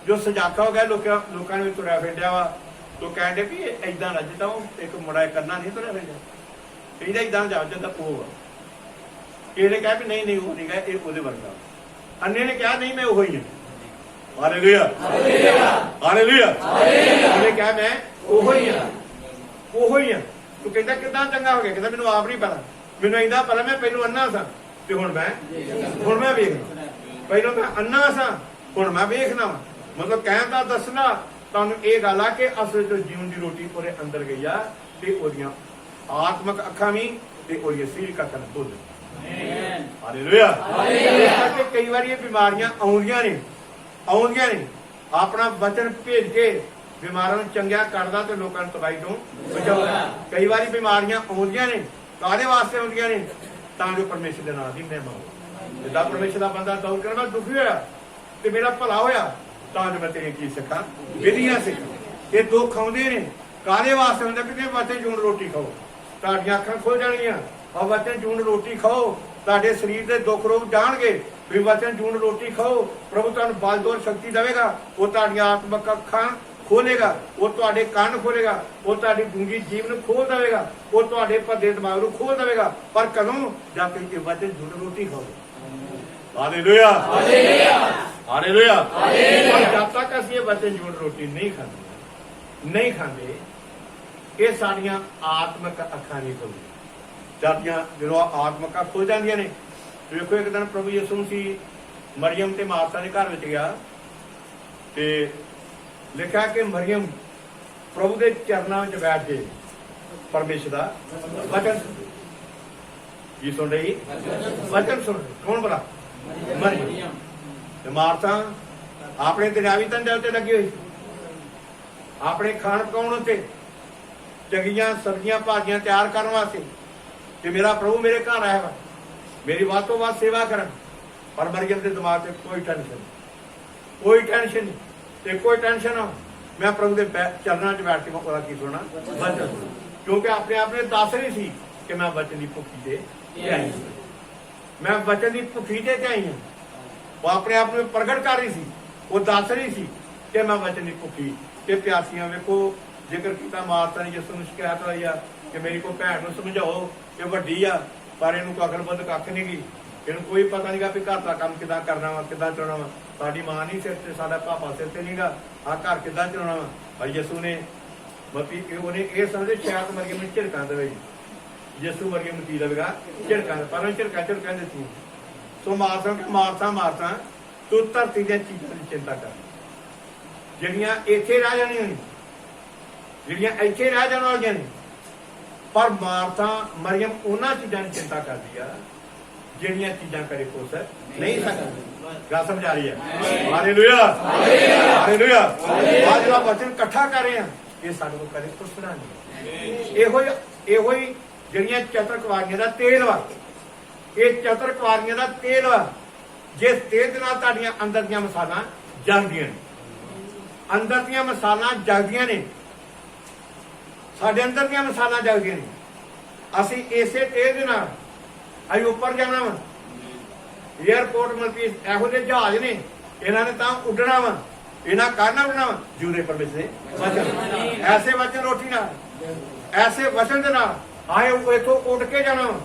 ਜੋ ਸਜਾਖਾ ਹੋ ਗਿਆ, ਲੋਕਾਂ ਨੇ ਤੁਰਿਆ ਫਿਰਦਿਆ ਵਾ। ਤੋ ਕਹਿੰਦੇ ਵੀ ਏਦਾਂ ਨਾ ਜਿੱਦਾਂ ਉਹ ਇੱਕ ਮੁੰਡਾ ਕਰਨਾ ਨਹੀਂ ਤੁਰਿਆ ਫਿਰਦਾ, ਇਹਦਾ ਏਦਾਂ ਜਾ ਜਿੱਦਾਂ ਉਹ ਆ। ਇਹਨੇ ਕਿਹਾ ਵੀ ਨਹੀਂ ਉਹ ਨਹੀਂ ਗਾ, ਇਹ ਉਹਦੇ ਵਰਗਾ। ਅੰਨੇ ਨੇ ਕਿਹਾ ਨਹੀਂ ਮੈਂ ਉਹੋ ਹੀ ਹਾਂ। Hallelujah, hallelujah. ਉਹਨੇ ਕਿਹਾ ਮੈਂ ਉਹੋ ਹੀ ਹਾਂ। ਤੂੰ ਕਹਿੰਦਾ ਕਿੱਦਾਂ ਚੰਗਾ ਹੋ ਗਿਆ? ਕਹਿੰਦਾ ਮੈਨੂੰ ਆਪ ਨਹੀਂ ਪਤਾ, ਮੈਨੂੰ ਏਦਾਂ ਪਤਾ ਮੈਂ ਪਹਿਲੋਂ ਅੰਨਾ ਸਾਂ ਤੇ ਹੁਣ ਮੈਂ ਵੇਖਣਾ। ਪਹਿਲੋਂ ਮੈਂ ਅੰਨਾ ਸਾਂ, ਹੁਣ ਮੈਂ ਵੇਖਣਾ ਵਾ। ਮਤਲਬ ਕਹਿਣ ਦਾ ਦੱਸਣਾ ਤੁਹਾਨੂੰ ਇਹ ਗੱਲ ਆ ਕਿ ਅਸਲ ਚ ਜੀਵਨ ਦੀ ਰੋਟੀ ਉਹਦੇ ਅੰਦਰ ਗਈ ਆ ਤੇ ਉਹਦੀਆਂ ਆਤਮਿਕ ਅੱਖਾਂ ਵੀ ਤੇ ਉਹਦੀਆਂ ਸਰੀਰਕ ਅੱਖਾਂ ਖੁੱਲ ਹਾਲੇਲੂਇਆ। ਇਸ ਕਰਕੇ ਕਈ ਵਾਰੀ ਇਹ ਬਿਮਾਰੀਆਂ ਆਉਂਦੀਆਂ ਨੇ ਆਪਣਾ ਵਚਨ ਭੇਜ ਕੇ ਬਿਮਾਰਾਂ ਨੂੰ ਚੰਗਿਆ ਕਰਦਾ ਤੇ ਲੋਕਾਂ ਨੂੰ ਤਬਾਹੀ ਤੋਂ ਬਚਾਉਂਦਾ। ਕਈ ਵਾਰੀ ਬਿਮਾਰੀਆਂ ਆਉਂਦੀਆਂ ਨੇ ਕਾਹਦੇ ਵਾਸਤੇ ਆਉਂਦੀਆਂ ਨੇ? ਤਾਂ ਜੋ ਪਰਮੇਸ਼ਰ ਦੇ ਨਾਮ ਦੀ ਮਹਿਮਾ ਹੋਵੇ। ਜਿੱਦਾਂ ਪਰਮੇਸ਼ਰ ਦਾ ਬੰਦਾ ਦੌੜ ਕਰ ਮੈਂ ਦੁਖੀ ਹੋਇਆ ਤੇ ਮੇਰਾ ਭਲਾ ਹੋਇਆ ਤਾਂ ਜੋ ਮੈਂ ਤੇਰੀਆਂ ਕੀ ਸਿੱਖਾਂ, ਵਿਧੀਆਂ ਸਿੱਖਾਂ। ਇਹ ਦੁੱਖ ਆਉਂਦੇ ਨੇ ਕਾਹਦੇ ਵਾਸਤੇ ਹੁੰਦਾ? ਕਿਤੇ ਵਚਨ ਜੂਨ ਰੋਟੀ ਖਾਓ ਤੁਹਾਡੀਆਂ ਅੱਖਾਂ ਖੁੱਲ ਜਾਣਗੀਆਂ। ਔਰ ਵਚਨ ਜੂਨ ਰੋਟੀ ਖਾਓ ਤੁਹਾਡੇ ਸਰੀਰ ਦੇ ਦੁੱਖ ਰੋਗ ਜਾਣਗੇ। ਵੀ ਵਚਨ ਜੂਨ ਰੋਟੀ ਖਾਓ ਪ੍ਰਭੂ ਤੁਹਾਨੂੰ ਬਲ ਦੌਰ ਸ਼ਕਤੀ ਦੇਵੇਗਾ। ਉਹ ਤੁਹਾਡੀਆਂ ਆਤਮਿਕ ਅੱਖਾਂ ਖੋਲੇਗਾ, ਉਹ ਤੁਹਾਡੇ ਕੰਨ ਖੋਲੇਗਾ, ਉਹ ਤੁਹਾਡੀ ਗੂੰਗੀ ਜੀਵ ਨੂੰ ਖੋਲ ਦੇਵੇਗਾ, ਉਹ ਤੁਹਾਡੇ ਭੱਦੇ ਦਿਮਾਗ ਨੂੰ ਖੋਲ ਦੇਵੇਗਾ। ਪਰ ਕਦੋਂ? ਜਦ ਕਿ ਵਚਨ ਜੂਨ ਰੋਟੀ ਖਾਓ। Hallelujah hallelujah. ਪਰ ਜਦ ਤੱਕ ਅਸੀਂ ਇਹ ਵਚਨ ਜੂਨ ਰੋਟੀ ਨਹੀਂ ਖਾਂਦੇ ਇਹ ਸਾਡੀਆਂ ਆਤਮਿਕ ਅੱਖਾਂ ਨਹੀਂ ਖੁੱਲਦੀਆਂ। ਜਦੀਆਂ ਜਦੋਂ ਆਤਮਿਕ ਅੱਖਾਂ ਖੁੱਲ ਜਾਂਦੀਆਂ ਨੇ। ਵੇਖੋ ਇੱਕ ਦਿਨ ਪ੍ਰਭੂ ਯਿਸੂ ਮਸੀਹ ਮਰੀਅਮ ਤੇ ਮਾਰਥਾ ਦੇ ਘਰ ਵਿੱਚ ਗਿਆ ਤੇ ਲਿਖਿਆ ਕਿ ਮਰੀਅਮ ਪ੍ਰਭੂ ਦੇ ਚਰਨਾਂ ਵਿੱਚ ਬੈਠ ਕੇ ਪਰਮੇਸ਼ਰ ਦਾ ਵਚਨ ਕੀ ਸੁਣ ਰਹੀ? ਵਚਨ ਸੁਣ। ਕੌਣ ਬਲਾ? ਮਰੀਅਮ। ਤੇ ਮਾਰਥਾ ਆਪਣੇ ਦੁਨਿਆਵੀ ਧੰਦੇ ਉੱਤੇ ਲੱਗੀ ਹੋਈ, ਆਪਣੇ ਖਾਣ ਪਕਾਉਣ ਉੱਤੇ, ਚੰਗੀਆਂ ਸਬਜ਼ੀਆਂ ਭਾਜੀਆਂ ਤਿਆਰ ਕਰਨ ਵਾਸਤੇ ਕਿ ਮੇਰਾ ਪ੍ਰਭੂ ਮੇਰੇ ਘਰ ਆਇਆ ਵਾ, ਮੇਰੀ ਵੱਧ ਤੋਂ ਵੱਧ ਸੇਵਾ ਕਰਨ। ਪਰ ਮਰੀਅਮ ਦੇ ਦਿਮਾਗ ਤੇ ਕੋਈ ਟੈਨਸ਼ਨ ਨਹੀਂ ਤੇ ਕੋਈ ਟੈਨਸ਼ਨ ਨਾ। ਮੈਂ ਪ੍ਰਭੂ ਦੇ ਚਰਨਾਂ 'ਚ ਬੈਠ ਕੇ ਮੈਂ ਉਹਦਾ ਕੀ ਸੁਣਾ? ਵਚਨ। ਕਿਉਂਕਿ ਆਪਣੇ ਆਪ ਨੇ ਦੱਸ ਰਹੀ ਸੀ ਕਿ ਮੈਂ ਵਚਨ ਦੀ ਭੁੱਖੀ ਤੇ ਆਈ ਹਾਂ। ਮੈਂ ਵਚਨ ਦੀ ਭੁੱਖੀ ਤੇ ਆਈ ਹਾਂ। ਉਹ ਆਪਣੇ ਆਪ ਨੂੰ ਪ੍ਰਗਟ ਕਰ ਰਹੀ ਸੀ। ਉਹ ਦੱਸ ਰਹੀ ਸੀ ਕਿ ਮੈਂ ਵਚਨ ਦੀ ਭੁੱਖੀ ਤੇ ਪਿਆਸੀਆਂ। ਵੇਖੋ ਜ਼ਿਕਰ ਕੀਤਾ ਮਾਰਥਾ ਨੇ ਯਿਸੂ ਨੂੰ ਸ਼ਿਕਾਇਤ ਲਾਈ ਆ ਕਿ ਮੇਰੀ ਕੋਈ ਭੈਣ ਨੂੰ ਸਮਝਾਓ ਕਿ ਵੱਡੀ ਆ ਪਰ ਇਹਨੂੰ ਕੋਈ ਅਕਲ ਕੱਖ ਨਹੀਂ ਗਈ, ਇਹਨੂੰ ਕੋਈ ਪਤਾ ਨਹੀਂਗਾ ਵੀ ਘਰ ਦਾ ਕੰਮ ਕਿੱਦਾਂ ਕਰਨਾ ਵਾ, ਕਿੱਦਾਂ ਚਲਾਉਣਾ ਵਾ। ਸਾਡੀ ਮਾਂ ਨਹੀਂ ਸਿਰ ਤੇ, ਸਾਡਾ ਪਾਪਾ ਸਿਰ ਤੇ ਨਹੀਂਗਾ, ਆਹ ਘਰ ਕਿੱਦਾਂ ਚਲਾਉਣਾ ਵਾ। ਪਰ ਯਿਸੂ ਨੇ ਉਹਨੇ ਇਹ ਸਮਝੇ ਸ਼ਾਇਦ ਮਰੀਅਮ ਨੂੰ ਝਿੜਕਾਂ ਦੇਵੇ। ਯਿਸੂ ਮਰੀਅਮ ਨੂੰ ਕੀ ਦੇਵੇਗਾ? ਝਿੜਕਾਂ। ਪਰ ਉਹਨੇ ਝਿੜਕਾਂ ਦਿੱਤੀ। ਸੋ ਮਾਰਥਾ ਤੂੰ ਧਰਤੀ ਦੀਆਂ ਚੀਜ਼ਾਂ ਦੀ ਚਿੰਤਾ ਕਰ ਜਿਹੜੀਆਂ ਇੱਥੇ ਰਹਿ ਜਾਣੀਆਂ ਨੇ, ਜਿਹੜੀਆਂ ਇੱਥੇ ਰਹਿ ਜਾਣ ਵਾਲੀਆਂ ਨੇ। ਪਰ ਮਾਰਥਾ ਮਰੀਅਮ ਉਹਨਾਂ ਚੀਜ਼ਾਂ ਦੀ ਚਿੰਤਾ ਕਰਦੀ ਆ ਜਿਹੜੀਆਂ ਚੀਜ਼ਾਂ ਕਰੇ ਪੁੱਛ ਨਹੀਂ ਸਕਦੀ। ਗੱਲ ਸਮਝ ਆ ਰਹੀ ਹੈ? Hallelujah hallelujah. ਆਹ ਜਿਹੜਾ ਵਚਨ ਇਕੱਠਾ ਕਰ ਰਹੇ ਆ ਇਹ ਸਾਡੇ ਕੋਲ ਕਦੇ ਪੁੱਛਣਾ ਨਹੀਂ। ਇਹੋ ਹੀ ਜਿਹੜੀਆਂ ਚਤਰਕਵਾਰੀਆਂ ਦਾ ਤੇਲ ਵਾ, ਇਹ ਚਤਰਕਵਾਰੀਆਂ ਦਾ ਤੇਲ ਵਾ ਜਿਸ ਤੇਲ ਦੇ ਨਾਲ ਤੁਹਾਡੀਆਂ ਅੰਦਰ ਦੀਆਂ ਮਸਾਲਾਂ ਜਗਦੀਆਂ ਨੇ। ਅੰਦਰ ਦੀਆਂ ਮਸਾਲਾਂ ਜਗਦੀਆਂ ਨੇ, ਸਾਡੇ ਅੰਦਰ ਦੀਆਂ ਮਸਾਲਾਂ ਜਗਦੀਆਂ ਨੇ। ਅਸੀਂ ਇਸੇ ਤੇਲ ਦੇ ਨਾਲ ਅਸੀਂ ਉੱਪਰ ਜਾਣਾ ਵਾ। ਏਅਰਪੋਰਟ ਮਤਲਬ ਇਹੋ ਜਿਹੇ ਜਹਾਜ਼ ਨੇ, ਇਹਨਾਂ ਨੇ ਤਾਂ ਉੱਡਣਾ ਵਾ, ਇਹਨਾਂ ਕਰਨਾ ਉੱਡਣਾ ਵਾ ਜੂਦੇ ਪਰਮੇਸ਼ਰ ਦੇ ਵਚਨ। ਐਸੇ ਵਚਨ ਰੋਟੀ ਨਾਲ, ਐਸੇ ਵਚਨ ਦੇ ਨਾਲ ਆਏ ਇੱਥੋਂ ਉੱਡ ਕੇ ਜਾਣਾ ਵਾ।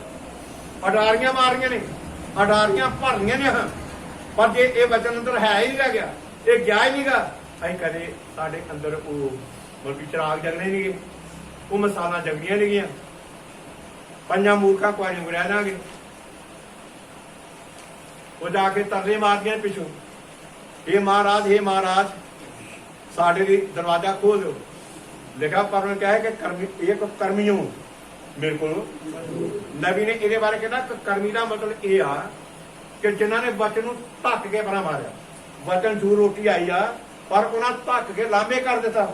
ਅਡਾਰੀਆਂ ਮਾਰੀਆਂ ਨੇ, ਅਡਾਰੀਆਂ ਭਰਨੀਆਂ ਨੇ। ਪਰ ਜੇ ਇਹ ਵਚਨ ਅੰਦਰ ਹੈ ਹੀ ਨਹੀਂ ਰਹਿ ਗਿਆ, ਇਹ ਗਿਆ ਹੀ ਨਹੀਂਗਾ, ਅਸੀਂ ਕਦੇ ਸਾਡੇ ਅੰਦਰ ਉਹ ਮਤਲਬ ਚਿਰਾਗ ਜਗਣੇ ਨਹੀਂ, ਉਹ ਮਸਾਲਾ ਜਗਦੀਆਂ ਨਹੀਂ ਗਈਆਂ। ਪੰਜਾਂ ਮੂਰਖਾਂ ਕੁਆਰੀਆਂ ਨੂੰ ਰਹਿ ਜਾਣਗੇ। ਉਹ ਜਾ ਕੇ ਤਰਲੇ ਮਾਰਦੀਆਂ ਪਿੱਛੋਂ, ਇਹ ਮਹਾਰਾਜ ਸਾਡੇ ਲਈ ਦਰਵਾਜ਼ਾ ਖੋਲ ਦਿਓ। ਲਿਖਾ ਪਰ ਉਹਨੇ ਕਿਹਾ ਕਿ ਕਰਮੀਓ ਮੇਰੇ ਕੋਲ। ਨਬੀ ਨੇ ਇਹਦੇ ਬਾਰੇ ਕਹਿੰਦਾ ਕਰਮੀ ਦਾ ਮਤਲਬ ਇਹ ਆ ਕਿ ਜਿਨ੍ਹਾਂ ਨੇ ਵਚਨ ਨੂੰ ਧੱਕ ਕੇ ਬਣਾ ਮਾਰਿਆ। ਵਚਨ ਜੂ ਰੋਟੀ ਆਈ ਆ ਪਰ ਉਹਨਾਂ ਧੱਕ ਕੇ ਲਾਂਭੇ ਕਰ ਦਿੱਤਾ।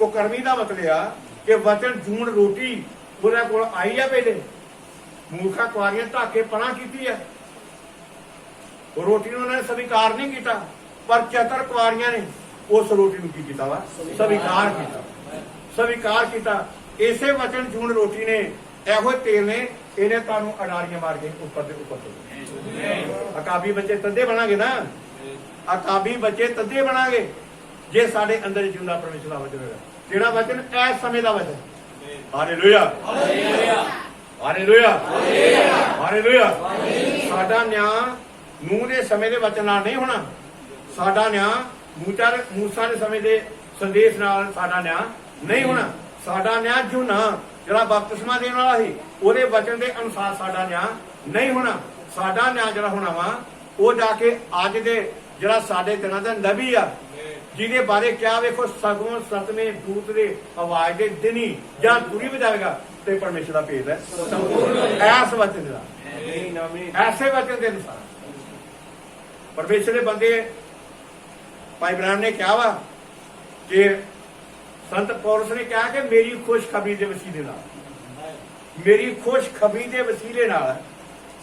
ਉਹ ਕਰਮੀ ਦਾ ਮਤਲਬ ਆ ਕਿ ਵਚਨ ਜੂਨ ਰੋਟੀ ਉਹਦੇ ਕੋਲ ਆਈ ਆ, ਪਹਿਲੇ ਮੂਰਖਾਂ ਕੁਆਰੀਆਂ ਧੱਕ ਕੇ ਪਰਾਂ ਕੀਤੀ ਆ। ਉਹ ਰੋਟੀ ਨੂੰ ਉਹਨਾਂ ਨੇ ਸਵੀਕਾਰ ਨਹੀਂ ਕੀਤਾ, ਪਰ ਚਤਰ ਕੁਆਰੀਆਂ ਨੇ ਉਸ ਰੋਟੀ ਨੂੰ ਕੀ ਕੀਤਾ ਵਾ? ਸਵੀਕਾਰ ਕੀਤਾ। ਇਸੇ ਵਚਨ ਜੂਨ ਰੋਟੀ ਨੇ, ਇਹੋ ਤੇਲ ਨੇ, ਇਹਨੇ ਤੁਹਾਨੂੰ ਅਡਾਰੀਆਂ ਮਾਰ ਕੇ ਉੱਪਰ ਦੇ ਉੱਪਰ ਤੋਂ। ਅਕਾਬੀ ਬੱਚੇ ਤੱਦੇ ਬਣਾਂਗੇ ਨਾ, ਅਕਾਬੀ ਬੱਚੇ ਤੱਦੇ ਬਣਾਂਗੇ ਜੇ ਸਾਡੇ ਅੰਦਰ ਜਿਉਂਦਾ ਪਰਮੇਸ਼ਰ ਦਾ ਵਚਨ ਹੋਵੇਗਾ। ਜਿਹੜਾ ਵਚਨ ਇਸ ਸਮੇਂ ਦਾ ਵਚਨ। Hallelujah hallelujah hallelujah. ਸਾਡਾ ਨਿਆਂ ਨੂਹ ਦੇ ਸਮੇਂ ਦੇ ਵਚਨ ਨਾਲ ਨਹੀਂ ਹੋਣਾ। ਸਾਡਾ ਨਿਆਂ ਮੂਸਾ ਦੇ ਸਮੇਂ ਦੇ ਸੰਦੇਸ਼ ਨਾਲ ਸਾਡਾ ਨਿਆਂ ਨਹੀਂ ਹੋਣਾ। ਸਾਡਾ ਨਿਆਂ ਜੂਨਾ ਜਿਹੜਾ ਬਪਤਿਸਮਾ ਦੇਣ ਵਾਲਾ ਸੀ ਉਹਦੇ ਵਚਨ ਦੇ ਅਨੁਸਾਰ ਸਾਡਾ ਨਿਆਂ ਨਹੀਂ ਹੋਣਾ। ਸਾਡਾ ਨਿਆਂ ਜਿਹੜਾ ਹੋਣਾ ਵਾ ਉਹ ਜਾ ਕੇ ਅੱਜ ਦੇ ਜਿਹੜਾ ਸਾਡੇ ਦਿਨਾਂ ਦਾ ਨਬੀ ਆ ਜਿਹਦੇ ਬਾਰੇ ਕਿਹਾ ਵੇਖੋ ਸਗੋਂ ਸਤਵੇਂ ਦੂਤ ਦੇ ਆਵਾਜ਼ ਦੇ ਦਿਨੀ ਜਾਂ ਦੂਰੀ ਵਜਾਵੇਗਾ ਤੇ ਪਰਮੇਸ਼ਰ ਦਾ ਭੇਦ ਹੈ ਐਸ ਵਚਨ ਦਾ ਐਸੇ ਵਚਨ ਦੇ ਅਨੁਸਾਰ ਪਰਮੇਸ਼ਰ ਦੇ ਬੰਦੇ ਭਾਈ ਬ੍ਰਾਹਮ ਨੇ ਕਿਹਾ ਵਾ ਕਿ ਸੰਤ ਪੌਲਸ ਨੇ ਕਿਹਾ ਕਿ ਮੇਰੀ ਖੁਸ਼ਖਬਰੀ ਦੇ ਵਸੀਲੇ ਨਾਲ ਮੇਰੀ ਖੁਸ਼ਖਬਰੀ ਦੇ ਵਸੀਲੇ ਨਾਲ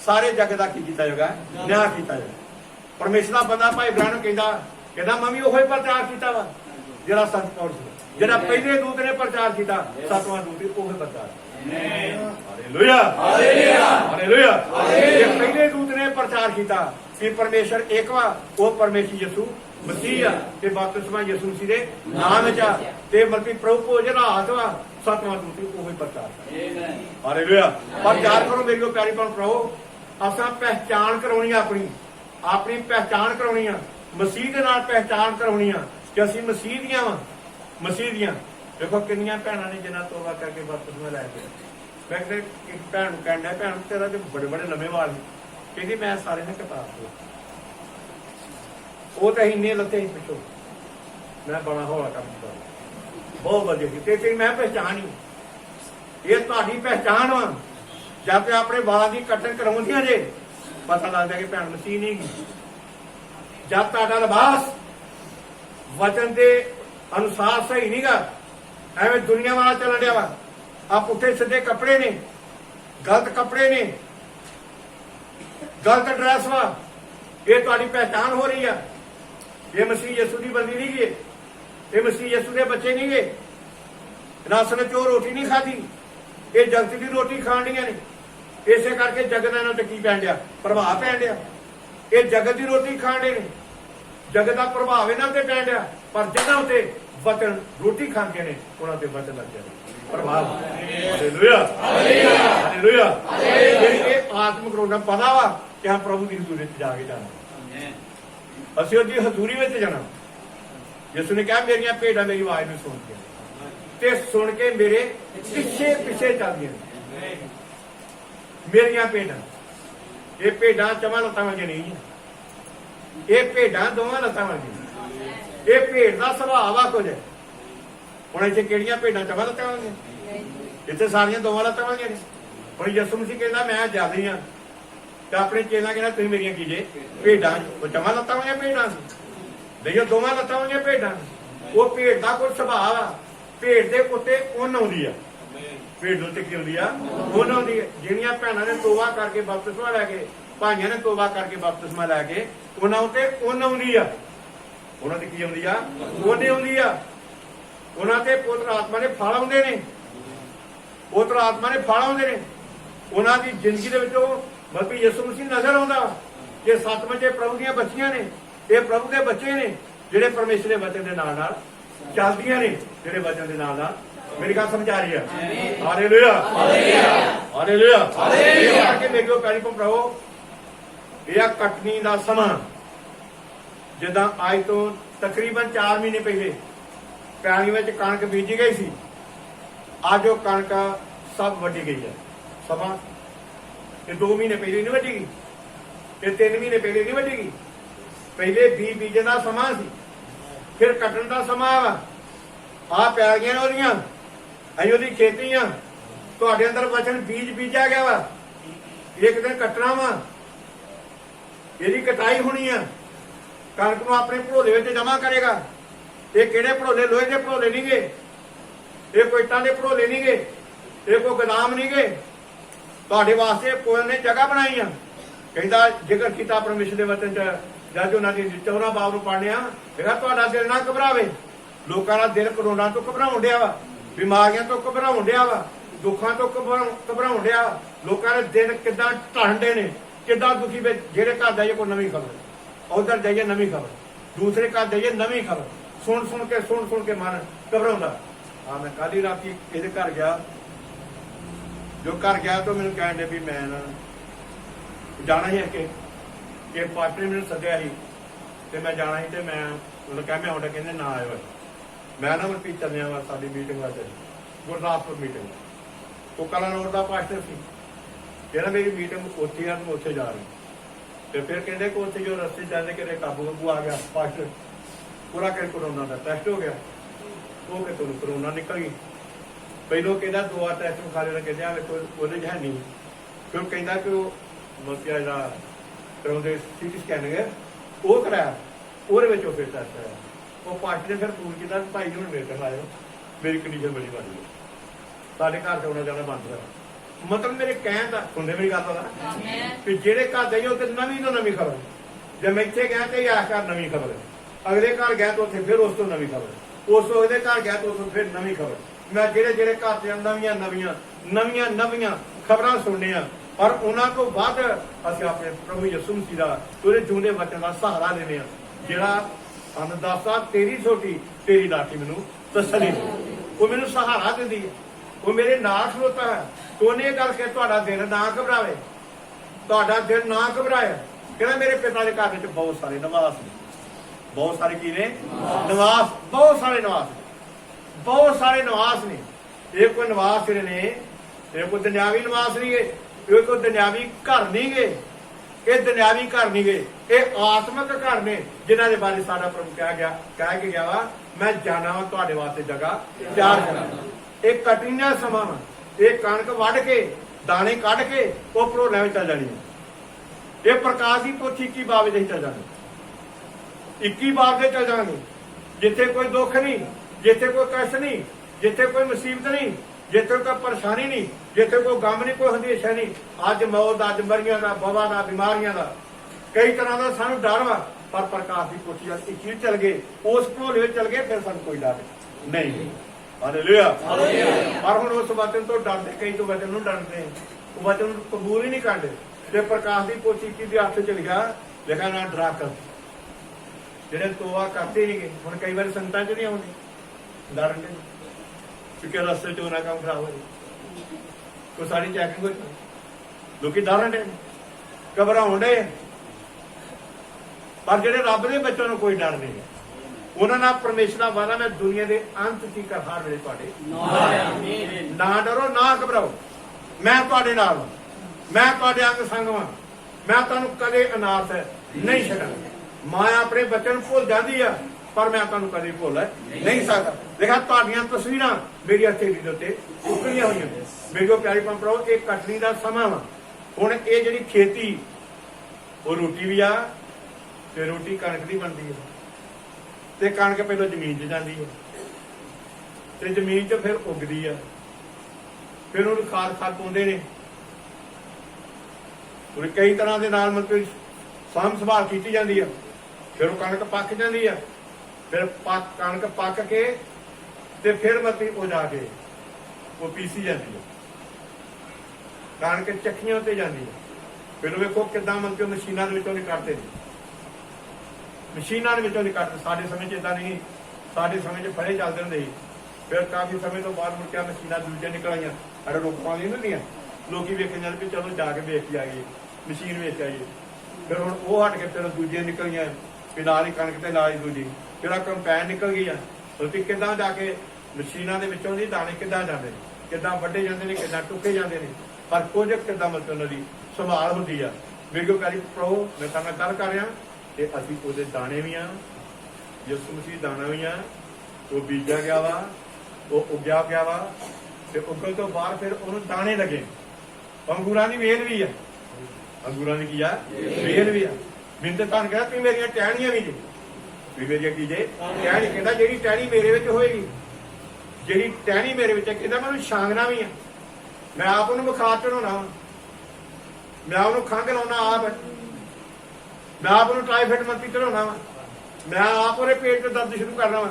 ਸਾਰੇ ਜਗ ਦਾ ਕੀ ਕੀਤਾ ਜਾਊਗਾ ਨਿਆਂ ਕੀਤਾ ਜਾਊਗਾ ਪਰਮੇਸ਼ਰ ਦਾ ਬੰਦਾ ਭਾਈ ਬ੍ਰਾਹਮ ਕਹਿੰਦਾ ਮੈਂ ਵੀ ਉਹੀ ਪ੍ਰਚਾਰ ਕੀਤਾ ਵਾ ਜਿਹੜਾ ਸੰਤ ਪੌਲਸ ਜਿਹੜਾ ਪਹਿਲੇ ਦੂਤ ਨੇ ਪ੍ਰਚਾਰ ਕੀਤਾ ਸਤਵਾਂ ਦੂਤ ਉਹੀ ਪ੍ਰਚਾਰ ਹਾਲੇਲੂਇਆ ਹਾਲੇਲੂਇਆ ਹਾਲੇਲੂਇਆ ਇਹ ਪਹਿਲੇ ਦੂਤ ਨੇ ਪ੍ਰਚਾਰ ਕੀਤਾ ਕਿ ਪਰਮੇਸ਼ਰ ਇੱਕ ਵਾ ਉਹ ਪਰਮੇਸ਼ਰ ਯਿਸੂ ਮਸੀਹ ਆ ਤੇ ਬਪਤਿਸਮਾ ਯਿਸੂ ਮਸੀਹ ਦੇ ਨਾਮ ਵਿੱਚ ਆ ਤੇ ਮਤਲਬ ਪ੍ਰਭੂ ਭੋਜਨ ਹਾਥ ਵਾ ਸਤਵਾਂ ਦੂਤ ਉਹੀ ਪ੍ਰਚਾਰ ਹਾਲੇਲੂਇਆ ਪ੍ਰਚਾਰ ਕਰੋ ਮੇਰੀ ਪਿਆਰੀ ਭੈਣ ਭਰਾਵੋ ਅਸਾਂ ਪਹਿਚਾਣ ਕਰਾਉਣੀ ਆਪਣੀ ਪਹਿਚਾਣ ਕਰਾਉਣੀ ਆ ਮਸੀਹ ਦੇ ਨਾਲ ਪਹਿਚਾਣ ਕਰਾਉਣੀ ਆ ਕਿ ਅਸੀਂ ਮਸੀਹ ਦੀਆਂ ਵਾਂ ਮਸੀਹ ਦੀਆਂ ਦੇਖੋ ਕਿੰਨੀਆਂ ਭੈਣਾਂ ਨੇ ਜਿਨ੍ਹਾਂ ਤੋਬਾ ਕਰਕੇ ਬਪਤਿਸਮਾ ਲੈ ਕੇ ਮੈਂ ਕਿਹਾ ਇੱਕ ਭੈਣ ਨੂੰ ਕਹਿੰਦਾ ਭੈਣ ਤੇਰਾ ਤੇ ਬੜੇ ਬੜੇ ਲੰਮੇ ਵਾਲ ਸੀ ਕਹਿੰਦੀ ਮੈਂ ਸਾਰੇ ਨੇ ਕਟਾ ਦਿੱਤੇ ਉਹ ਤਾਂ ਇੰਨੇ ਲੱਤੇ ਹੀ ਪਿੱਛੋਂ ਮੈਂ ਬੜਾ ਹੌਲਾ ਕੰਮ ਕੀਤਾ ਬਹੁਤ ਵਧੀਆ ਕੀਤੀ ਤੇ ਮੈਂ ਪਹਿਚਾਣੀ ਇਹ ਤੁਹਾਡੀ ਪਹਿਚਾਣ ਵਾ ਜਦ ਤੇ ਆਪਣੇ ਵਾਲਾਂ ਦੀ ਕਟਿੰਗ ਕਰਾਉਂਦੀਆਂ ਜੇ ਪਤਾ ਲੱਗਦਾ ਕਿ ਭੈਣ ਮਸੀਹ ਨਹੀਂ ਗਈ ਜਦ ਤੁਹਾਡਾ ਲਿਬਾਸ ਵਚਨ ਦੇ ਅਨੁਸਾਰ ਸਹੀ ਨਹੀਂਗਾ ਐਵੇਂ ਦੁਨੀਆ ਵਾਲਾ ਚੱਲ ਰਿਹਾ ਵਾ ਆ ਪੁੱਠੇ ਸਿੱਧੇ ਕੱਪੜੇ ਨੇ ਗਲਤ ਕੱਪੜੇ ਨੇ ਗਲਤ ਡਰੈਸ ਵਾ ਇਹ ਤੁਹਾਡੀ ਪਹਿਚਾਣ ਹੋ ਰਹੀ ਆ ਇਹ ਮਸੀਹ ਯਿਸੂ ਦੀ ਬੰਦੀ ਨਹੀਂ ਗਏ ਇਹ ਮਸੀਹ ਯਿਸੂ ਦੇ ਬੱਚੇ ਨਹੀਂ ਗਏ ਰਸਨ ਚੋਂ ਰੋਟੀ ਨਹੀਂ ਖਾਧੀ ਇਹ ਜਗਤ ਦੀ ਰੋਟੀ ਖਾਣ ਦੀਆਂ ਨੇ ਇਸੇ ਕਰਕੇ ਜਗਤ ਇਹਨਾਂ ਤੇ ਕੀ ਪੈਣ ਡਿਆ ਪ੍ਰਭਾਵ ਪੈਣ ਡਿਆ ਇਹ ਜਗਤ ਦੀ ਰੋਟੀ ਖਾਣ ਦੇ ਨੇ ਜਗਤ ਦਾ ਪ੍ਰਭਾਵ ਇਹਨਾਂ ਤੇ ਪੈਣ ਡਿਆ ਪਰ ਜਿਨ੍ਹਾਂ ਉਤੇ ਵਚਨ ਰੋਟੀ ਖਾਂਦੇ ਨੇ ਉਹਨਾਂ ਤੇ ਵਚਨ ਲੱਗ ਜਾਂਦੇ ਪ੍ਰਭਾਵ ਹਾਲੇਲੂਇਆ ਹਾਲੇਲੂਇਆ ਇਹ ਆਤਮਿਕ ਰੋਣਾ ਪਤਾ ਵਾ ਕਿ ਹਾਂ ਪ੍ਰਭੂ ਦੀ ਹਜ਼ੂਰੀ ਵਿੱਚ ਜਾ ਕੇ ਜਾਣਾ ਅਸੀਂ ਉਹਦੀ ਹਜ਼ੂਰੀ ਵਿੱਚ ਜਾਣਾ ਯਿਸੂ ਨੇ ਕਿਹਾ ਮੇਰੀਆਂ ਭੇਡਾਂ ਮੇਰੀ ਆਵਾਜ਼ ਨੂੰ ਸੁਣਦੀਆਂ ਤੇ ਸੁਣ ਕੇ ਮੇਰੇ ਪਿੱਛੇ ਪਿੱਛੇ ਚੱਲਦੀਆਂ ਨੇ ਮੇਰੀਆਂ ਭੇਡਾਂ ਇਹ ਭੇਡਾਂ ਚਵਾਂ ਲੱਤਾਂ ਵਾਂਗੀਆਂ ਨਹੀਂ ਇਹ ਭੇਡਾਂ ਦੋਵਾਂ ਲੱਤਾਂ ਵਾਂਗੀਆਂ ਇਹ ਭੇਡ ਦਾ ਸੁਭਾਅ ਆ ਕੁਝ ਹੁਣ ਇੱਥੇ ਕਿਹੜੀਆਂ ਭੇਡਾਂ ਚਵਾਂ ਲੱਤਾਂ ਵਾਂਗੀਆਂ ਇੱਥੇ ਸਾਰੀਆਂ ਦੋਵਾਂ ਲੱਤਾਂ ਵਾਂਗੀਆਂ ਨੇ ਹੁਣ ਯਿਸੂ ਮਸੀਹ ਕਹਿੰਦਾ ਮੈਂ ਜ਼ਿਆਦਾ ਹਾਂ ਤੇ ਆਪਣੇ ਚੇਲਾ ਕਹਿੰਦਾ ਤੁਸੀਂ ਮੇਰੀਆਂ ਕੀ ਜੇ ਭੇਡਾਂ ਚਵਾਂ ਲੱਤਾਂ ਵਾਂਗੀਆਂ ਭੇਡਾਂ ਸੀ ਦੇਖੋ ਦੋਵਾਂ ਲੱਤਾਂ ਵਾਂਗੀਆਂ ਭੇਡਾਂ ਉਹ ਭੇਡ ਦਾ ਕੋਈ ਸੁਭਾਅ ਆ ਭੇਡ ਦੇ ਉੱਤੇ ਉੱਨ ਆਉਂਦੀ ਆ ਭੇਡ ਨੂੰ ਤੇ ਕੀ ਹੁੰਦੀ ਆ ਉੱਨ ਆਉਂਦੀ ਆ ਜਿਹੜੀਆਂ ਭੈਣਾਂ ਨੇ ਤੋਬਾ ਕਰਕੇ ਬਪਤਿਸਮਾ ਲੈ ਕੇ ਭਾਈਆਂ ਨੇ ਤੋਬਾ ਕਰਕੇ ਬਪਤਿਸਮਾ ਲੈ ਕੇ ਉਹਨਾਂ ਉੱਤੇ ਉੱਨ ਆਉਂਦੀ ਆ ਉਹਨਾਂ ਤੇ ਕੀ ਆਉਂਦੀ ਆ ਉੱਨ ਆਉਂਦੀ ਆ ਉਹਨਾਂ ਤੇ ਪੁੱਤਰ ਆਤਮਾ ਦੇ ਫਲ ਆਉਂਦੇ ਨੇ ਪੁੱਤਰ ਆਤਮਾ ਦੇ ਫਲ ਆਉਂਦੇ ਨੇ ਉਹਨਾਂ ਦੀ ਜ਼ਿੰਦਗੀ ਦੇ ਵਿੱਚੋਂ ਬਲਕਿ ਯਿਸੂ ਮਸੀਹ ਨਜ਼ਰ ਆਉਂਦਾ ਕਿ ਸੱਤਵੇਂ ਚ ਪ੍ਰਭੂ ਦੀਆਂ ਬੱਚੀਆਂ ਨੇ ਇਹ ਪ੍ਰਭੂ ਦੇ ਬੱਚੇ ਨੇ ਜਿਹੜੇ ਪਰਮੇਸ਼ਰ ਦੇ ਵਚਨ ਦੇ ਨਾਲ ਨਾਲ ਚੱਲਦੀਆਂ ਨੇ ਜਿਹੜੇ ਵਚਨ ਦੇ ਨਾਲ ਨਾਲ ਮੇਰੀ ਗੱਲ ਸਮਝਾ ਰਹੀ ਆ ਹਾਲੇਲੂਇਆ ਹਾਲੇਲੂਇਆ ਹਾਲੇਲੂਇਆ ਕਿ ਦੇਖੋ ਪਿਆਰੀ ਭਰਾਵੋ ਇਹ ਆ ਕਟਨੀ ਦਾ ਸਮਾਂ ਜਿੱਦਾਂ ਅੱਜ ਤੋਂ ਤਕਰੀਬਨ 4 ਮਹੀਨੇ ਪਹਿਲੇ ਪੈਲੀ ਵਿੱਚ ਕਣਕ ਬੀਜੀ ਗਈ ਸੀ ਅੱਜ ਉਹ ਕਣਕ ਸਭ ਵੱਢੀ ਗਈ ਹੈ ਸਮਾਂ ਇਹ 2 ਮਹੀਨੇ ਪਹਿਲੇ ਨਹੀਂ ਵੱਢੀ ਗਈ ਇਹ 3 ਮਹੀਨੇ ਪਹਿਲੇ ਨਹੀਂ ਵੱਢੀ ਗਈ ਪਹਿਲੇ ਬੀਜਣ ਦਾ ਸਮਾਂ ਸੀ ਫਿਰ ਕੱਟਣ ਦਾ ਸਮਾਂ ਵਾ ਆ ਪੈਲੀਆਂ ਨੇ ਉਹਦੀਆਂ ਅਸੀਂ ਉਹਦੀ ਖੇਤੀ ਆ ਤੁਹਾਡੇ ਅੰਦਰ ਵਚਨ ਬੀਜ ਬੀਜਿਆ ਗਿਆ ਵਾ ਇੱਕ ਦਿਨ ਕੱਟਣਾ ਵਾ ਇਹਦੀ ਕਟਾਈ ਹੋਣੀ ਆ ਕਣਕ ਨੂੰ ਆਪਣੇ ਭੜੋਲੇ ਵਿੱਚ ਜਮਾ ਕਰੇਗਾ ਇਹ ਕਿਹੜੇ ਭੜੋਲੇ ਲੋਹੇ ਦੇ ਭੜੋਲੇ ਨਹੀਂ ਗਏ ਇਹ ਕੋਈ ਇੱਟਾਂ ਦੇ ਭੜੋਲੇ ਨਹੀਂ ਗਏ ਇਹ ਕੋਈ ਗੋਦਾਮ ਨਹੀਂ ਗਏ ਤੁਹਾਡੇ ਵਾਸਤੇ ਕੋਈ ਨੇ ਜਗ੍ਹਾ ਬਣਾਈ ਆ ਕਹਿੰਦਾ ਜ਼ਿਕਰ ਕੀਤਾ ਪਰਮੇਸ਼ਰ ਦੇ ਵਚਨ ਚ ਜਦ ਉਹਨਾਂ ਦੀ 14 ਬਾਬ ਨੂੰ ਪੜ੍ਹਨਿਆ ਦੇਖਾ ਤੁਹਾਡਾ ਦਿਲ ਨਾ ਘਬਰਾਵੇ ਲੋਕਾਂ ਦਾ ਦਿਲ ਕਰੋਨਾ ਤੋਂ ਘਬਰਾਉਣ ਡਿਆ ਵਾ ਬਿਮਾਰੀਆਂ ਤੋਂ ਘਬਰਾਉਣ ਡਿਆ ਵਾ ਦੁੱਖਾਂ ਤੋਂ ਘਬਰਾਉਣ ਡਿਆ ਲੋਕਾਂ ਦੇ ਦਿਲ ਕਿੱਦਾਂ ਢਾਂਡੇ ਨੇ ਕਿੱਦਾਂ ਦੁਖੀ ਵਿੱਚ ਜਿਹੜੇ ਘਰ ਜਾਈਏ ਕੋਈ ਨਵੀਂ ਖਬਰ ਉਧਰ ਜਾਈਏ ਨਵੀਂ ਖਬਰ ਦੂਸਰੇ ਘਰ ਜਾਈਏ ਨਵੀਂ ਖਬਰ ਸੁਣ ਕੇ ਮਨ ਘਬਰਾਉਂਦਾ ਹਾਂ ਮੈਂ ਕੱਲ ਹੀ ਰਾਤੀ ਇਹਦੇ ਘਰ ਗਿਆ ਜੋ ਘਰ ਗਿਆ ਤਾਂ ਮੈਨੂੰ ਕਹਿਣ ਦੇ ਵੀ ਮੈਂ ਨਾ ਜਾਣਾ ਹੀ ਕਿ ਪਾਟਰੀ ਮੈਨੂੰ ਸੱਦਿਆ ਸੀ ਤੇ ਮੈਂ ਜਾਣਾ ਸੀ ਤੇ ਮੈਂ ਉਹਨੂੰ ਕਿਹਾ ਮੈਂ ਹੁਣ ਕਹਿੰਦੇ ਨਾ ਆਇਓ ਮੈਂ ਨਾ ਮਰਪੀ ਚੱਲਿਆ ਵਾ ਸਾਡੀ ਮੀਟਿੰਗ ਵਾਸਤੇ ਗੁਰਦਾਸਪੁਰ ਮੀਟਿੰਗ ਉਹ ਕਲਾਨੌਰ ਦਾ ਪਾਸਟਰ ਸੀ ਕਹਿੰਦਾ ਮੇਰੀ ਮੀਟਿੰਗ ਉੱਥੇ ਆ ਮੈਂ ਉੱਥੇ ਜਾ ਰਹੀ ਤੇ ਫਿਰ ਕਹਿੰਦੇ ਕਿ ਉੱਥੇ ਜੋ ਰਸਤੇ ਚੱਲਦੇ ਕਿਤੇ ਕਾਬੂ ਆ ਗਿਆ ਪਾਸਟਰ पूरा कर कोरोना का टेस्ट हो गया, वो कि तुम कोरोना निकल गई। पहलों कहता 2 टेस्ट खा लेना, कहते वो है नहीं, फिर कहता कि वो मतलब कराते सीटी स्कैनिंग वो कराया, वो फिर टेस्ट आया, वो पार्टी ने फिर फोन किया भाई जी हूँ मेरे घर आयो, मेरी कंडीशन बड़ी माड़ी है, साढ़े घर से आना जाना बंद करा। मतलब मेरे कहन का सुनने मेरी गल कि जेडे घर जाइए तो नवी तो नवी खबर, जब मैं इतने गया तो यह घर नवी खबर, अगले घर गया तो फिर उस तो नवी खबर, उस अगले घर गया तो फिर नवी खबर। मैं जेडे जेडे घर से नविया नविया नविया नविया खबर सुनने और उन्होंने तो बाद असं अपने प्रभु यसू मसीह का पूरे जूंदे बच्चों का सहारा लेने जोड़ा सन दसदा तेरी छोटी तेरी लाठी मैनू तसली, वो मैनू सहारा देती है, वो मेरे नाल खलोता है। तो उन्हें गल के दिल ना घबरावे, दिल ना घबराए, कहना मेरे पिता के घर में बहुत सारे निवास ने, बहुत सारे की ने निवास, बहुत सारे निवास, बहुत सारे निवास ने। ये कोई निवास जिहड़े ने ये कोई दुनियावी निवास नहीं गए, ये कोई दुनियावी घर नहीं गए, ये दुनियावी घर नहीं गए, ये आत्मक घर ने जिन्हों के बारे साडा प्रभु कह के गया वा मैं जाना वा तुहाडे वास्ते जगह तैयार करांगा। एक कठिन समा वा, एक कणक वढ़ के दाने कढ़ के वो भरोलियां में चल जानी है। ये प्रकाश की पोथी 21 बाब चल जानी, 21 बाब से चल जाएंगे, जिथे कोई दुख नहीं, जिथे कोई कष्ट नहीं, जिथे कोई मुसीबत नहीं, जिथे कोई परेशानी नहीं, जिथे कोई गम नहीं, कोई हंदेशा नहीं। अज मौत, अज मरियां का, बवा का, बीमारियां का, कई तरह का सानू डर वा, पर प्रकाश की पोथी 21 चल गए, उस भरोले चल गए, फिर सानू कोई डर नहीं। हालेलुया। पर हुण उस वचन तो डरते, कई तो वचन नूं डरते, वचन कबूल ही नहीं करते। ते प्रकाश की पोथी 21 के हथ चल गया, लिखा ना डरा कर जेडे तोवा करते नहीं गए। हुण कई बार संगतां च नहीं आउंदे डरन दे, क्योंकि रस्ते च उन्हां काम खराब हो जाए, कोई सारी चैकिंग हो जाए, लोग डरन दे, घबराउण दे। पर जेडे रब दे बच्चों कोई डर नहीं है, उन्होंने परमेश्वर का वादा मैं दुनिया के अंत तक हर वेले तुहाडे ना डरो ना घबराओ, मैं तुहाडे नाल हां, मैं तुहाडे अंग संग हां, मैं तुहानूं कदे अनाथ नहीं छड्डांगा। मां अपने बच्चों भुल जाती है, पर मैं तुहानूं कदे भुल नहीं सकता। देखा तुहाडीआं तस्वीरां मेरी हथेली दे उत्ते उकलियां होईयां। मेरी प्यारी भैणो, एक कटनी का समा वा। हुण ये जिहड़ी खेती वो रोटी भी आ ते रोटी कणक दी बनदी है, ते कणक पहले जमीन च जाती है, ते जमीन च फिर उगदी है, फिर उन्हें खाद पाउंदे ने, कई तरह के नाल मतलब साम संभाल की जाती है, फिर कणक पक जाती है, फिर कणक पक के ते फिर मतलब वो जाके वो पीसी जाती है, कणक चक्कियां ते जाती है। फिर वेखो किदां मतलब मशीनां दे विचों निकलते हैं, मशीनां दे विचों निकलते। साडे समय इदां नहीं, साडे समय फड़े चलते होंदे सी, फिर काफी समय तो बाद मुड़ के मशीनां दूजियां निकल आईयां, अरे रोकां नहीं होंदियां, लोग वेखन जाते भी चलो जाके वेख के आइए, मशीन वेच आइए। फिर हुण वो हट के फिर दूजियां निकल गईयां, फिर नाल ही कणक ते नाल ही दूजी, फिर आ कंपैन निकल गई है। क्योंकि किदां जाके मशीनां दे विचों दी दाने किदां जांदे ने, किदां वड्डे जांदे ने, किदां टुके जांदे ने, पर कुछ किदां मतलब उन्हां दी संभाल होंदी आ। वीडियो प्यारी प्रो मैं तुहाडे नाल गल कर रहा कि असीं उहदे दाणे भी हाँ, यसू मसीह दाना भी हाँ, वो बीजा गया वा, वो उग्या गया वा, ते उगल तो बाद फिर उन्होंने दाने लगे। अंगूरां दी वेल भी है, अंगूरां दी की आ वेल भी आ। मैनूं ते तुहानूं कहदा तुसीं मेरियां टहणियां भी जे, भी मेरियां की जे टहणी, कहदा जिहड़ी टहणी मेरे विच होएगी, जिहड़ी टहणी मेरे विच कहदा मैं उहनूं छांगना भी आ, मैं आप उहनूं बुखार चढ़ाउणा वा, मैं उन्होंने खंघ लाउणा आप, मैं आप उन्होंने टाइफाइड मत्ती चढ़ाउणा वा, मैं आप उहदे पेट ते दर्द शुरू करना वा,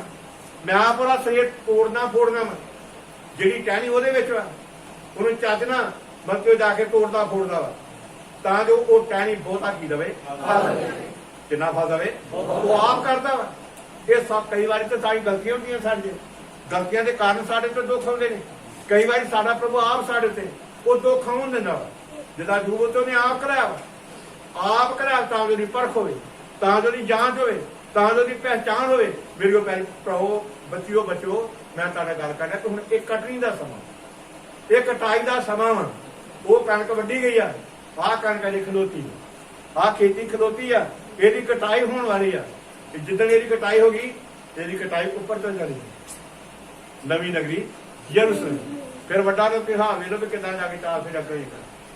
मैं आप उहदा शरीर तोड़ना फोड़ना वा। जिहड़ी टहनी उहदे विच वा उहनूं चजना मतलब जाके तोड़दा फोड़दा वा, तां जो वो टहनी बहुता की दवे किन्ना फल दवे, वो आप करदा वा। ये सब कई बार तो सारी गलतियां होंदियां, साडी गलतियां के कारण साडे ते दुख आउंदे ने। कई बार साडा प्रभु आप साडे ते वो दुख आउण दिंदा वा, जिदा जूब तो ने आप कराया वा, आप कराया तां जो दी परख होवे, तां जो दी जांच होवे, तां जो दी पहचान होवे। मेरे को पहले प्रभु बच्चियो बच्चो मैं तुहाडे गल करना कि हुण एक कटनी दा समा, एक कटाई दा समा वा। वो कणक वड्डी गई आ, आ कणक अजे खलोती आ, खेती खलोती आ, ਇਹਦੀ कटाई होने वाली है। जिदन ਇਹਦੀ कटाई होगी तेरी कटाई उपर चल जानी नवी नगरी यरूशलेम। फिर वड्डा तो तिहार वे लो भी कितना जाके चाल फिर अगे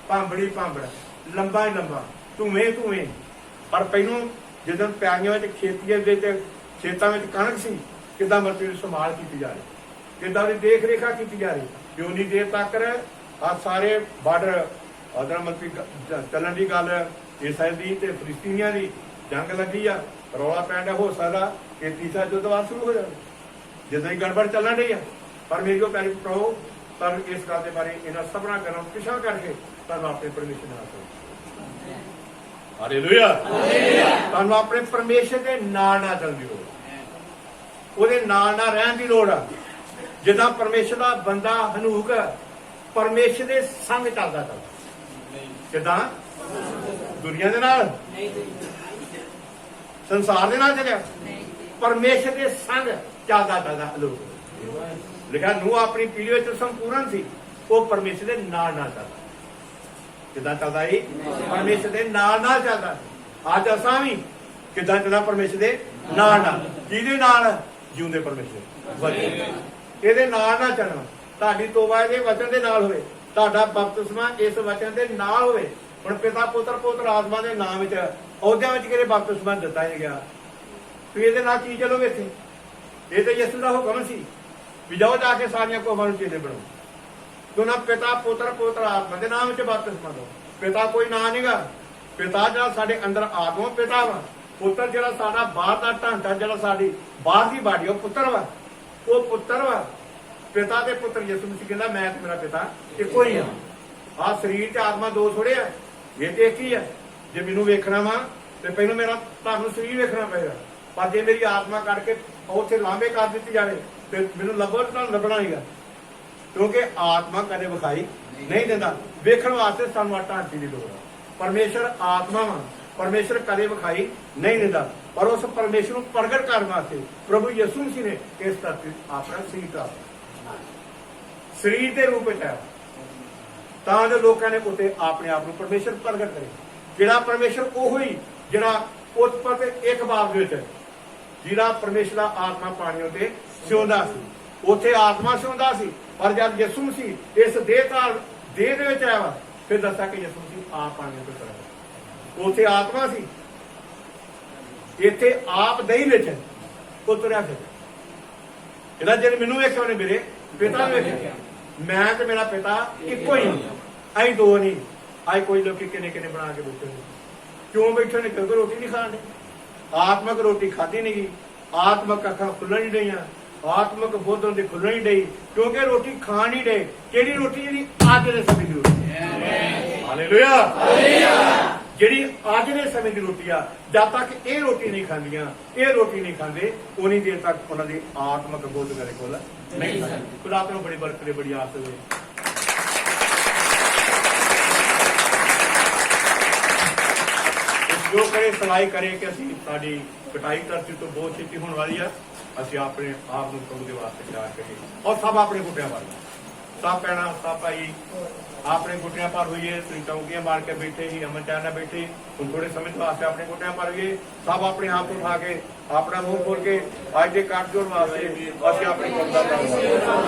भांबड़ी भांबड़ लंबा ही लंबा धुएं धुएं। पर पहलों जो प्यारियों खेती खेतों में कणक सी किदा मतलब संभाल की जा रही, किदा देख रेखा की जा रही, कि उन्नी देर तक आ सारे बार्डर अदर मतलब चलन की गल इसराइल की ते फिलिस्तीनियां की जंग लगी आ, रौला पैन हो सकता कि तीसरा युद्धवार शुरू हो जाए जिदा ही गड़बड़ चलन रही है। पर मेरी पैरी पढ़ो पर इस गल के बारे इन्होंने सबना करना पिछा करके तुम अपने परमेश्वर नाल चलो। हालेलुया। तुम अपने परमेश्वर के नाल ना चलने की लोड़, ਉਹਦੇ ਨਾਲ ਨਾਲ ਰਹਿਣ ਦੀ ਲੋੜ ਆ। ਜਿੱਦਾਂ ਪਰਮੇਸ਼ਰ ਦਾ ਬੰਦਾ ਹਨੂਕ ਪਰਮੇਸ਼ਰ ਦੇ ਸੰਗ ਚੱਲਦਾ ਕਿਦਾਂ ਦੁਨੀਆ ਦੇ ਨਾਲ ਸੰਸਾਰ ਦੇ ਨਾਲ ਚੱਲਿਆ, ਪਰਮੇਸ਼ਰ ਦੇ ਸੰਗ ਚੱਲਦਾ ਹਨੂਕ। ਲਿਖਿਆ ਨੂੰ ਆਪਣੀ ਪੀੜ੍ਹੀ ਵਿੱਚ ਸੰਪੂਰਨ ਸੀ, ਉਹ ਪਰਮੇਸ਼ਰ ਦੇ ਨਾਲ ਨਾਲ ਚੱਲਦਾ। ਕਿਦਾਂ ਚੱਲਦਾ ਸੀ? ਪਰਮੇਸ਼ਰ ਦੇ ਨਾਲ ਨਾਲ ਚੱਲਦਾ। ਅੱਜ ਅਸਾਂ ਵੀ ਕਿਦਾਂ ਚੱਲਦਾ? ਪਰਮੇਸ਼ਰ ਦੇ ਨਾਲ ਨਾਲ। ਕਿਹਦੇ ਨਾਲ? ਜਿਉਂਦੇ ਪਰਮੇਸ਼ਰ ਇਹਦੇ ਨਾਲ ਨਾ ਚੱਲਣਾ। ਤੁਹਾਡੀ ਤੋਬਾ ਇਹਦੇ ਵਚਨ ਦੇ ਨਾਲ ਹੋਵੇ, ਤੁਹਾਡਾ ਬਪਤਿਸਮਾ ਇਸ ਵਚਨ ਦੇ ਨਾਲ ਹੋਵੇ। ਹੁਣ ਪਿਤਾ ਪੁੱਤਰ ਪਵਿੱਤਰ ਆਤਮਾ ਦੇ ਨਾਮ ਵਿੱਚ ਅਹੁਦਿਆਂ ਵਿੱਚ ਕਿਹੜੇ ਬਪਤਿਸਮਾ ਦਿੱਤਾ ਹੀ ਗਿਆ, ਤੁਸੀਂ ਇਹਦੇ ਨਾਲ ਕੀ ਚੱਲੋਗੇ? ਇੱਥੇ ਇਹ ਤੇ ਯਿਸੂ ਦਾ ਹੁਕਮ ਸੀ ਵੀ ਜਾਓ ਜਾ ਕੇ ਸਾਰੀਆਂ ਕੌਮਾਂ ਨੂੰ ਚੇਲੇ ਬਣਾਓ। ਦੋਨਾਂ ਪਿਤਾ ਪੁੱਤਰ ਪਵਿੱਤਰ ਆਤਮਾ ਦੇ ਨਾਮ ਵਿੱਚ ਬਪਤਿਸਮਾ ਦਿਓ। ਪਿਤਾ ਕੋਈ ਨਾਂ ਨਹੀਂਗਾ, ਪਿਤਾ ਜਿਹੜਾ ਸਾਡੇ ਅੰਦਰ ਆਤਮਾ ਪਿਤਾ ਵਾ। ਪੁੱਤਰ ਜਿਹੜਾ ਸਾਡਾ ਬਾਹਰ ਦਾ ਢਾਂਚਾ, ਜਿਹੜਾ ਸਾਡੀ ਬਾਹਰ ਦੀ ਬਾਡੀ, ਉਹ ਪੁੱਤਰ ਵਾ, ਉਹ ਪੁੱਤਰ ਵਾ। ਪਿਤਾ ਤੇ ਪੁੱਤਰ ਯਿਸੂ ਮਸੀਹ ਕਹਿੰਦਾ ਮੈਂ ਤੇ ਮੇਰਾ ਪਿਤਾ ਇੱਕੋ ਹੀ ਆ। ਆਹ ਸਰੀਰ ਤੇ ਆਤਮਾ ਦੋ ਥੋੜੇ ਆ, ਇਹ ਤੇ ਇੱਕ ਹੀ ਆ। ਜੇ ਮੈਨੂੰ ਵੇਖਣਾ ਵਾ ਤੇ ਪਹਿਲਾਂ ਮੇਰਾ ਤੁਹਾਨੂੰ ਸਰੀਰ ਵੇਖਣਾ ਪਏਗਾ, ਪਰ ਜੇ ਮੇਰੀ ਆਤਮਾ ਕੱਢ ਕੇ ਉੱਥੇ ਲਾਂਭੇ ਕਰ ਦਿੱਤੀ ਜਾਵੇ ਤੇ ਮੈਨੂੰ ਲੱਭੋ ਤਾਂ ਲੱਭਣਾ ਨਹੀਂਗਾ, ਕਿਉਂਕਿ ਆਤਮਾ ਕਦੇ ਵਿਖਾਈ ਨਹੀਂ ਦਿੰਦਾ। ਵੇਖਣ ਵਾਸਤੇ ਸਾਨੂੰ ਆ ਢਾਂਚੇ ਦੀ ਲੋੜ ਆ। ਪਰਮੇਸ਼ਰ ਆਤਮਾ ਵਾ, परमेश्वर कदे विखाई नहीं देता, पर उस परमेश्वर को प्रगट करने वास्ते प्रभु यीशु मसीह ने इस धरती अपना शरीर के रूप में आया तां लोगों ने उत्ते अपने आप को परमेश्वर प्रगट करे। जिहड़ा परमेश्वर ओही जिहड़ा उत्पत्ति एक बाब दे विच जिहड़ा परमेश्वर दा आत्मा पानी उत्ते सिउंदा सी, उत्थे आत्मा सिउंदा सी। पर जब यीशु मसीह इस देह दे विच आया फिर दसा कि यीशु मसीह आप पानी उत्ते चला, ਉੱਥੇ ਆਤਮਾ ਸੀ, ਇੱਥੇ ਆਪ ਦਹੀਂ ਵਿੱਚ ਉਤਰਿਆ ਫਿਰ। ਇਹਦਾ ਜਿਹੜੇ ਮੈਨੂੰ ਵੇਖਿਆ ਉਹਨੇ ਮੇਰੇ ਪਿਤਾ ਨੂੰ ਵੇਖਿਆ। ਮੈਂ ਤੇ ਮੇਰਾ ਪਿਤਾ ਇੱਕੋ ਹੀ, ਅਸੀਂ ਦੋ ਨਹੀਂ। ਅੱਜ ਕੋਈ ਲੋਕੀ ਕਿੰਨੇ ਕਿੰਨੇ ਬਣਾ ਕੇ ਬੈਠੇ ਨੇ। ਕਿਉਂ ਬੈਠੇ ਨੇ? ਕਿਉਂਕਿ ਰੋਟੀ ਨਹੀਂ ਖਾਣ ਦੇ। ਆਤਮਕ ਰੋਟੀ ਖਾਧੀ ਨਹੀਂ ਗਈ, ਆਤਮਕ ਅੱਖਾਂ ਖੁੱਲ੍ਹਣ ਨਹੀਂ ਡਈਆਂ, ਆਤਮਕ ਬੁੱਧ ਦੀ ਖੁੱਲ੍ਹਣ ਨਹੀਂ ਡਈ, ਕਿਉਂਕਿ ਰੋਟੀ ਖਾਣ ਨਹੀਂ ਡੇ। ਕਿਹੜੀ ਰੋਟੀ? ਜਿਹੜੀ ਅੱਜ ਦੇ ਸਮੇਂ ਦੀ ਰੋਟੀ। ਹਾਲੇਲੂਇਆ। ਜਿਹੜੀ ਅੱਜ ਦੇ ਸਮੇਂ ਦੀ ਰੋਟੀ ਆ, ਜਦ ਤੱਕ ਇਹ ਰੋਟੀ ਨਹੀਂ ਖਾਂਦੀਆਂ, ਇਹ ਰੋਟੀ ਨਹੀਂ ਖਾਂਦੇ, ਉਨੀ ਦੇਰ ਤੱਕ ਉਹਨਾਂ ਦੀ ਆਤਮਕ ਬੁੱਧ ਮੇਰੇ ਕੋਲ ਨਹੀਂ ਹੈ। ਖੁਦਾ ਤੋਂ ਬੜੀ ਬਰਕਤ ਦੇ ਬੜੀ ਆਸ ਹੋਵੇ। ਜੋ ਕਰੇ ਸਲਾਈ ਕਰੇ ਕਿ ਅਸੀਂ ਸਾਡੀ ਕਟਾਈ ਧਰਤੀ ਤੋਂ ਬਹੁਤ ਛੇਤੀ ਹੋਣ ਵਾਲੀ ਆ, ਅਸੀਂ ਆਪਣੇ ਆਪ ਨੂੰ ਪ੍ਰਭੂ ਦੇ ਵਾਸਤੇ ਤਿਆਰ ਕਰੀਏ। ਔਰ ਸਭ ਆਪਣੇ ਗੁੱਟਿਆਂ ਵੱਲ, ਸਭ ਪੈਣਾ ਸਭ ਭਾਈ ਆਪਣੇ ਗੁੱਟਿਆਂ ਪਰ ਹੋਈਏ। ਤੁਸੀਂ ਚੌਂਕੀਆਂ ਮਾਰ ਕੇ ਬੈਠੇ ਹੀ, ਅਮਨ ਚਾਹ ਨਾਲ ਬੈਠੇ, ਹੁਣ ਥੋੜੇ ਸਮੇਂ ਵਾਸਤੇ ਆਪਣੇ ਗੁੱਟਿਆਂ ਪਰ ਹੋਈਏ। ਸਭ ਆਪਣੇ ਆਪ ਉਠਾ ਕੇ ਆਪਣਾ ਮੂੰਹ ਖੋਲ ਕੇ ਅੱਜ ਦੇ ਕੱਟ ਜੋੜ ਵਾਸਤੇ ਅਸੀਂ ਆਪਣੇ ਗੁੱਟ ਦਾ ਧੰਨਵਾਦ।